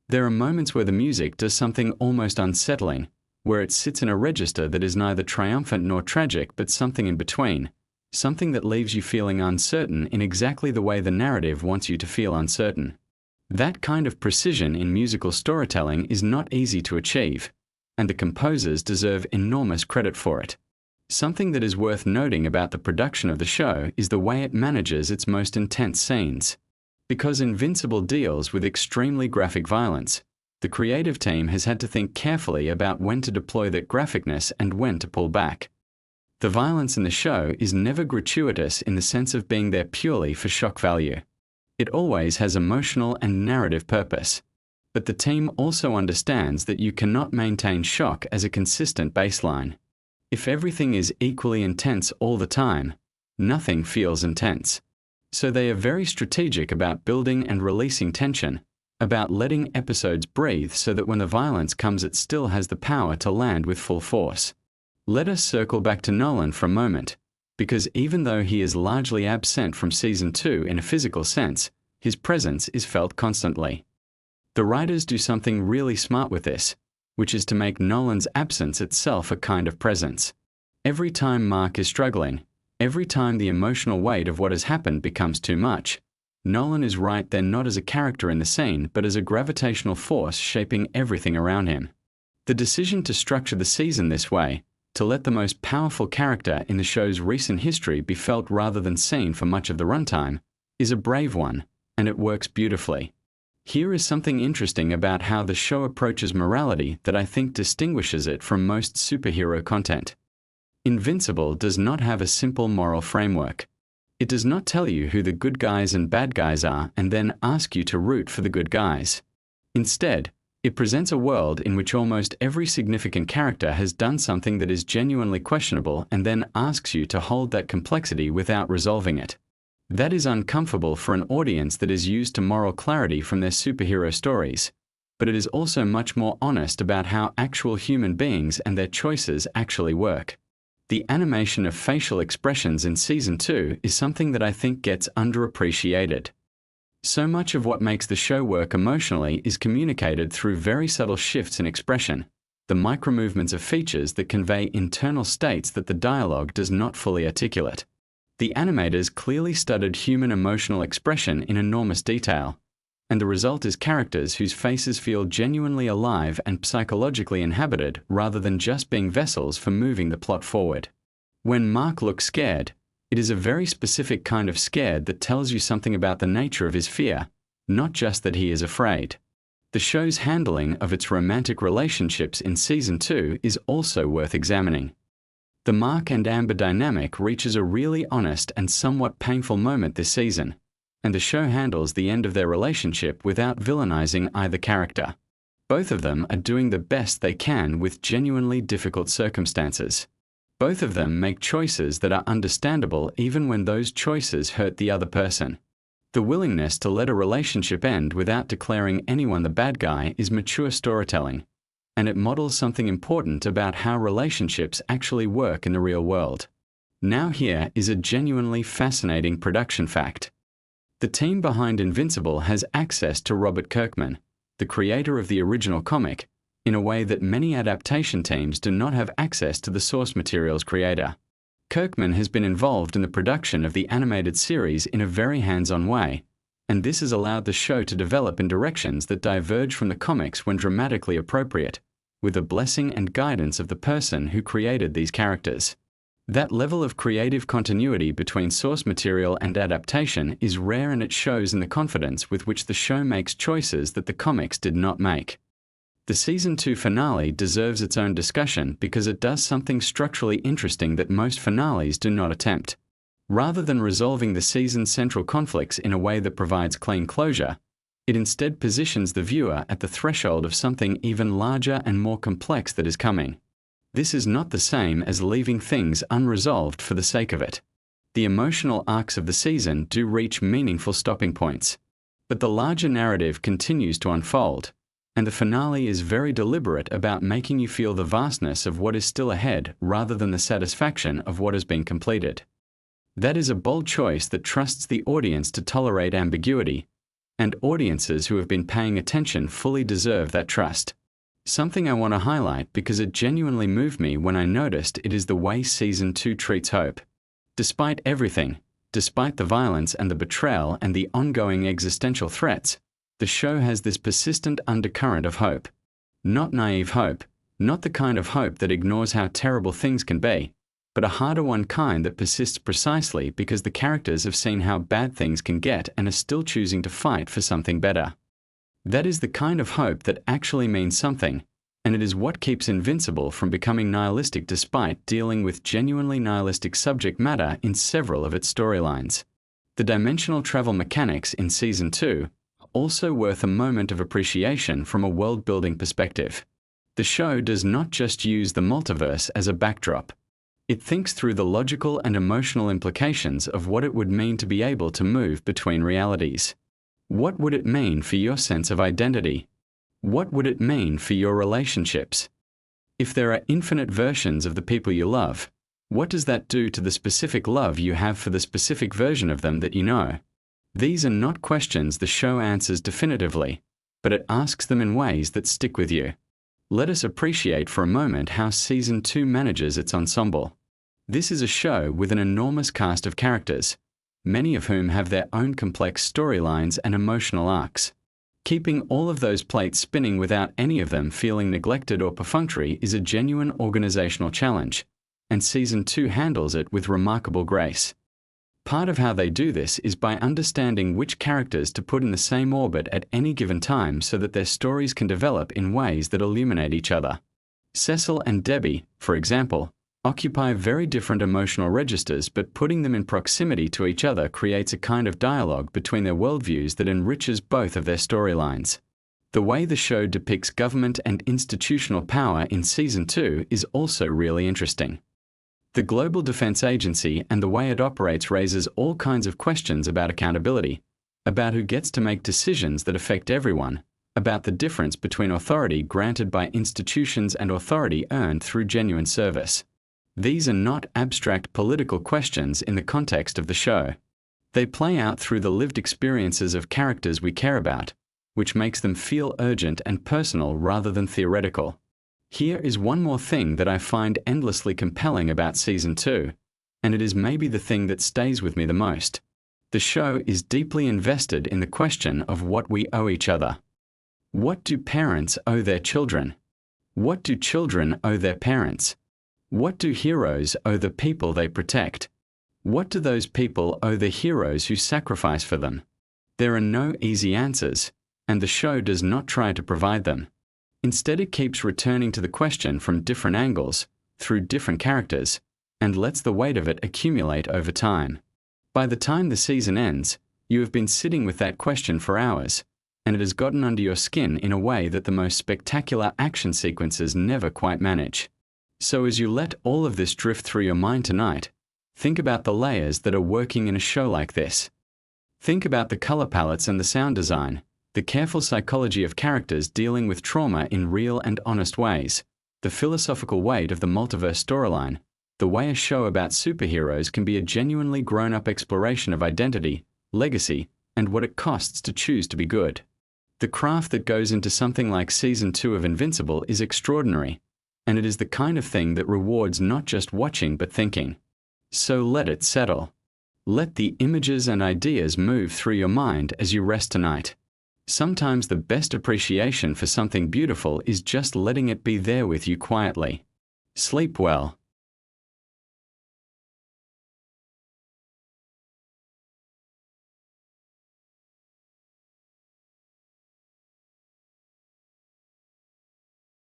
There are moments where the music does something almost unsettling, where it sits in a register that is neither triumphant nor tragic but something in between, something that leaves you feeling uncertain in exactly the way the narrative wants you to feel uncertain. That kind of precision in musical storytelling is not easy to achieve, and the composers deserve enormous credit for it. Something that is worth noting about the production of the show is the way it manages its most intense scenes. Because Invincible deals with extremely graphic violence, the creative team has had to think carefully about when to deploy that graphicness and when to pull back. The violence in the show is never gratuitous in the sense of being there purely for shock value. It always has emotional and narrative purpose. But the team also understands that you cannot maintain shock as a consistent baseline. If everything is equally intense all the time, nothing feels intense. So they are very strategic about building and releasing tension, about letting episodes breathe so that when the violence comes it still has the power to land with full force. Let us circle back to Nolan for a moment, because even though he is largely absent from Season 2 in a physical sense, his presence is felt constantly. The writers do something really smart with this, which is to make Nolan's absence itself a kind of presence. Every time Mark is struggling, every time the emotional weight of what has happened becomes too much, Nolan is right there not as a character in the scene, but as a gravitational force shaping everything around him. The decision to structure the season this way, to let the most powerful character in the show's recent history be felt rather than seen for much of the runtime, is a brave one, and it works beautifully. Here is something interesting about how the show approaches morality that I think distinguishes it from most superhero content. Invincible does not have a simple moral framework. It does not tell you who the good guys and bad guys are and then ask you to root for the good guys. Instead, it presents a world in which almost every significant character has done something that is genuinely questionable and then asks you to hold that complexity without resolving it. That is uncomfortable for an audience that is used to moral clarity from their superhero stories, but it is also much more honest about how actual human beings and their choices actually work. The animation of facial expressions in Season 2 is something that I think gets underappreciated. So much of what makes the show work emotionally is communicated through very subtle shifts in expression, the micromovements of features that convey internal states that the dialogue does not fully articulate. The animators clearly studied human emotional expression in enormous detail, and the result is characters whose faces feel genuinely alive and psychologically inhabited rather than just being vessels for moving the plot forward. When Mark looks scared, it is a very specific kind of scared that tells you something about the nature of his fear, not just that he is afraid. The show's handling of its romantic relationships in Season 2 is also worth examining. The Mark and Amber dynamic reaches a really honest and somewhat painful moment this season, and the show handles the end of their relationship without villainizing either character. Both of them are doing the best they can with genuinely difficult circumstances. Both of them make choices that are understandable even when those choices hurt the other person. The willingness to let a relationship end without declaring anyone the bad guy is mature storytelling, and it models something important about how relationships actually work in the real world. Now here is a genuinely fascinating production fact. The team behind Invincible has access to Robert Kirkman, the creator of the original comic, in a way that many adaptation teams do not have access to the source material's creator. Kirkman has been involved in the production of the animated series in a very hands-on way, and this has allowed the show to develop in directions that diverge from the comics when dramatically appropriate, with the blessing and guidance of the person who created these characters. That level of creative continuity between source material and adaptation is rare, and it shows in the confidence with which the show makes choices that the comics did not make. The Season 2 finale deserves its own discussion because it does something structurally interesting that most finales do not attempt. Rather than resolving the season's central conflicts in a way that provides clean closure, it instead positions the viewer at the threshold of something even larger and more complex that is coming. This is not the same as leaving things unresolved for the sake of it. The emotional arcs of the season do reach meaningful stopping points, but the larger narrative continues to unfold, and the finale is very deliberate about making you feel the vastness of what is still ahead rather than the satisfaction of what has been completed. That is a bold choice that trusts the audience to tolerate ambiguity, and audiences who have been paying attention fully deserve that trust. Something I want to highlight because it genuinely moved me when I noticed it is the way Season 2 treats hope. Despite everything, despite the violence and the betrayal and the ongoing existential threats, the show has this persistent undercurrent of hope. Not naive hope, not the kind of hope that ignores how terrible things can be, but a harder one kind that persists precisely because the characters have seen how bad things can get and are still choosing to fight for something better. That is the kind of hope that actually means something, and it is what keeps Invincible from becoming nihilistic despite dealing with genuinely nihilistic subject matter in several of its storylines. The dimensional travel mechanics in Season 2 also worth a moment of appreciation from a world-building perspective. The show does not just use the multiverse as a backdrop. It thinks through the logical and emotional implications of what it would mean to be able to move between realities. What would it mean for your sense of identity? What would it mean for your relationships? If there are infinite versions of the people you love, what does that do to the specific love you have for the specific version of them that you know? These are not questions the show answers definitively, but it asks them in ways that stick with you. Let us appreciate for a moment how Season 2 manages its ensemble. This is a show with an enormous cast of characters, many of whom have their own complex storylines and emotional arcs. Keeping all of those plates spinning without any of them feeling neglected or perfunctory is a genuine organizational challenge, and Season 2 handles it with remarkable grace. Part of how they do this is by understanding which characters to put in the same orbit at any given time so that their stories can develop in ways that illuminate each other. Cecil and Debbie, for example, occupy very different emotional registers, but putting them in proximity to each other creates a kind of dialogue between their worldviews that enriches both of their storylines. The way the show depicts government and institutional power in Season 2 is also really interesting. The Global Defense Agency and the way it operates raises all kinds of questions about accountability, about who gets to make decisions that affect everyone, about the difference between authority granted by institutions and authority earned through genuine service. These are not abstract political questions in the context of the show. They play out through the lived experiences of characters we care about, which makes them feel urgent and personal rather than theoretical. Here is one more thing that I find endlessly compelling about Season 2, and it is maybe the thing that stays with me the most. The show is deeply invested in the question of what we owe each other. What do parents owe their children? What do children owe their parents? What do heroes owe the people they protect? What do those people owe the heroes who sacrifice for them? There are no easy answers, and the show does not try to provide them. Instead, it keeps returning to the question from different angles, through different characters, and lets the weight of it accumulate over time. By the time the season ends, you have been sitting with that question for hours, and it has gotten under your skin in a way that the most spectacular action sequences never quite manage. So as you let all of this drift through your mind tonight, think about the layers that are working in a show like this. Think about the color palettes and the sound design, the careful psychology of characters dealing with trauma in real and honest ways, the philosophical weight of the multiverse storyline, the way a show about superheroes can be a genuinely grown-up exploration of identity, legacy, and what it costs to choose to be good. The craft that goes into something like Season 2 of Invincible is extraordinary, and it is the kind of thing that rewards not just watching but thinking. So let it settle. Let the images and ideas move through your mind as you rest tonight. Sometimes the best appreciation for something beautiful is just letting it be there with you quietly. Sleep well.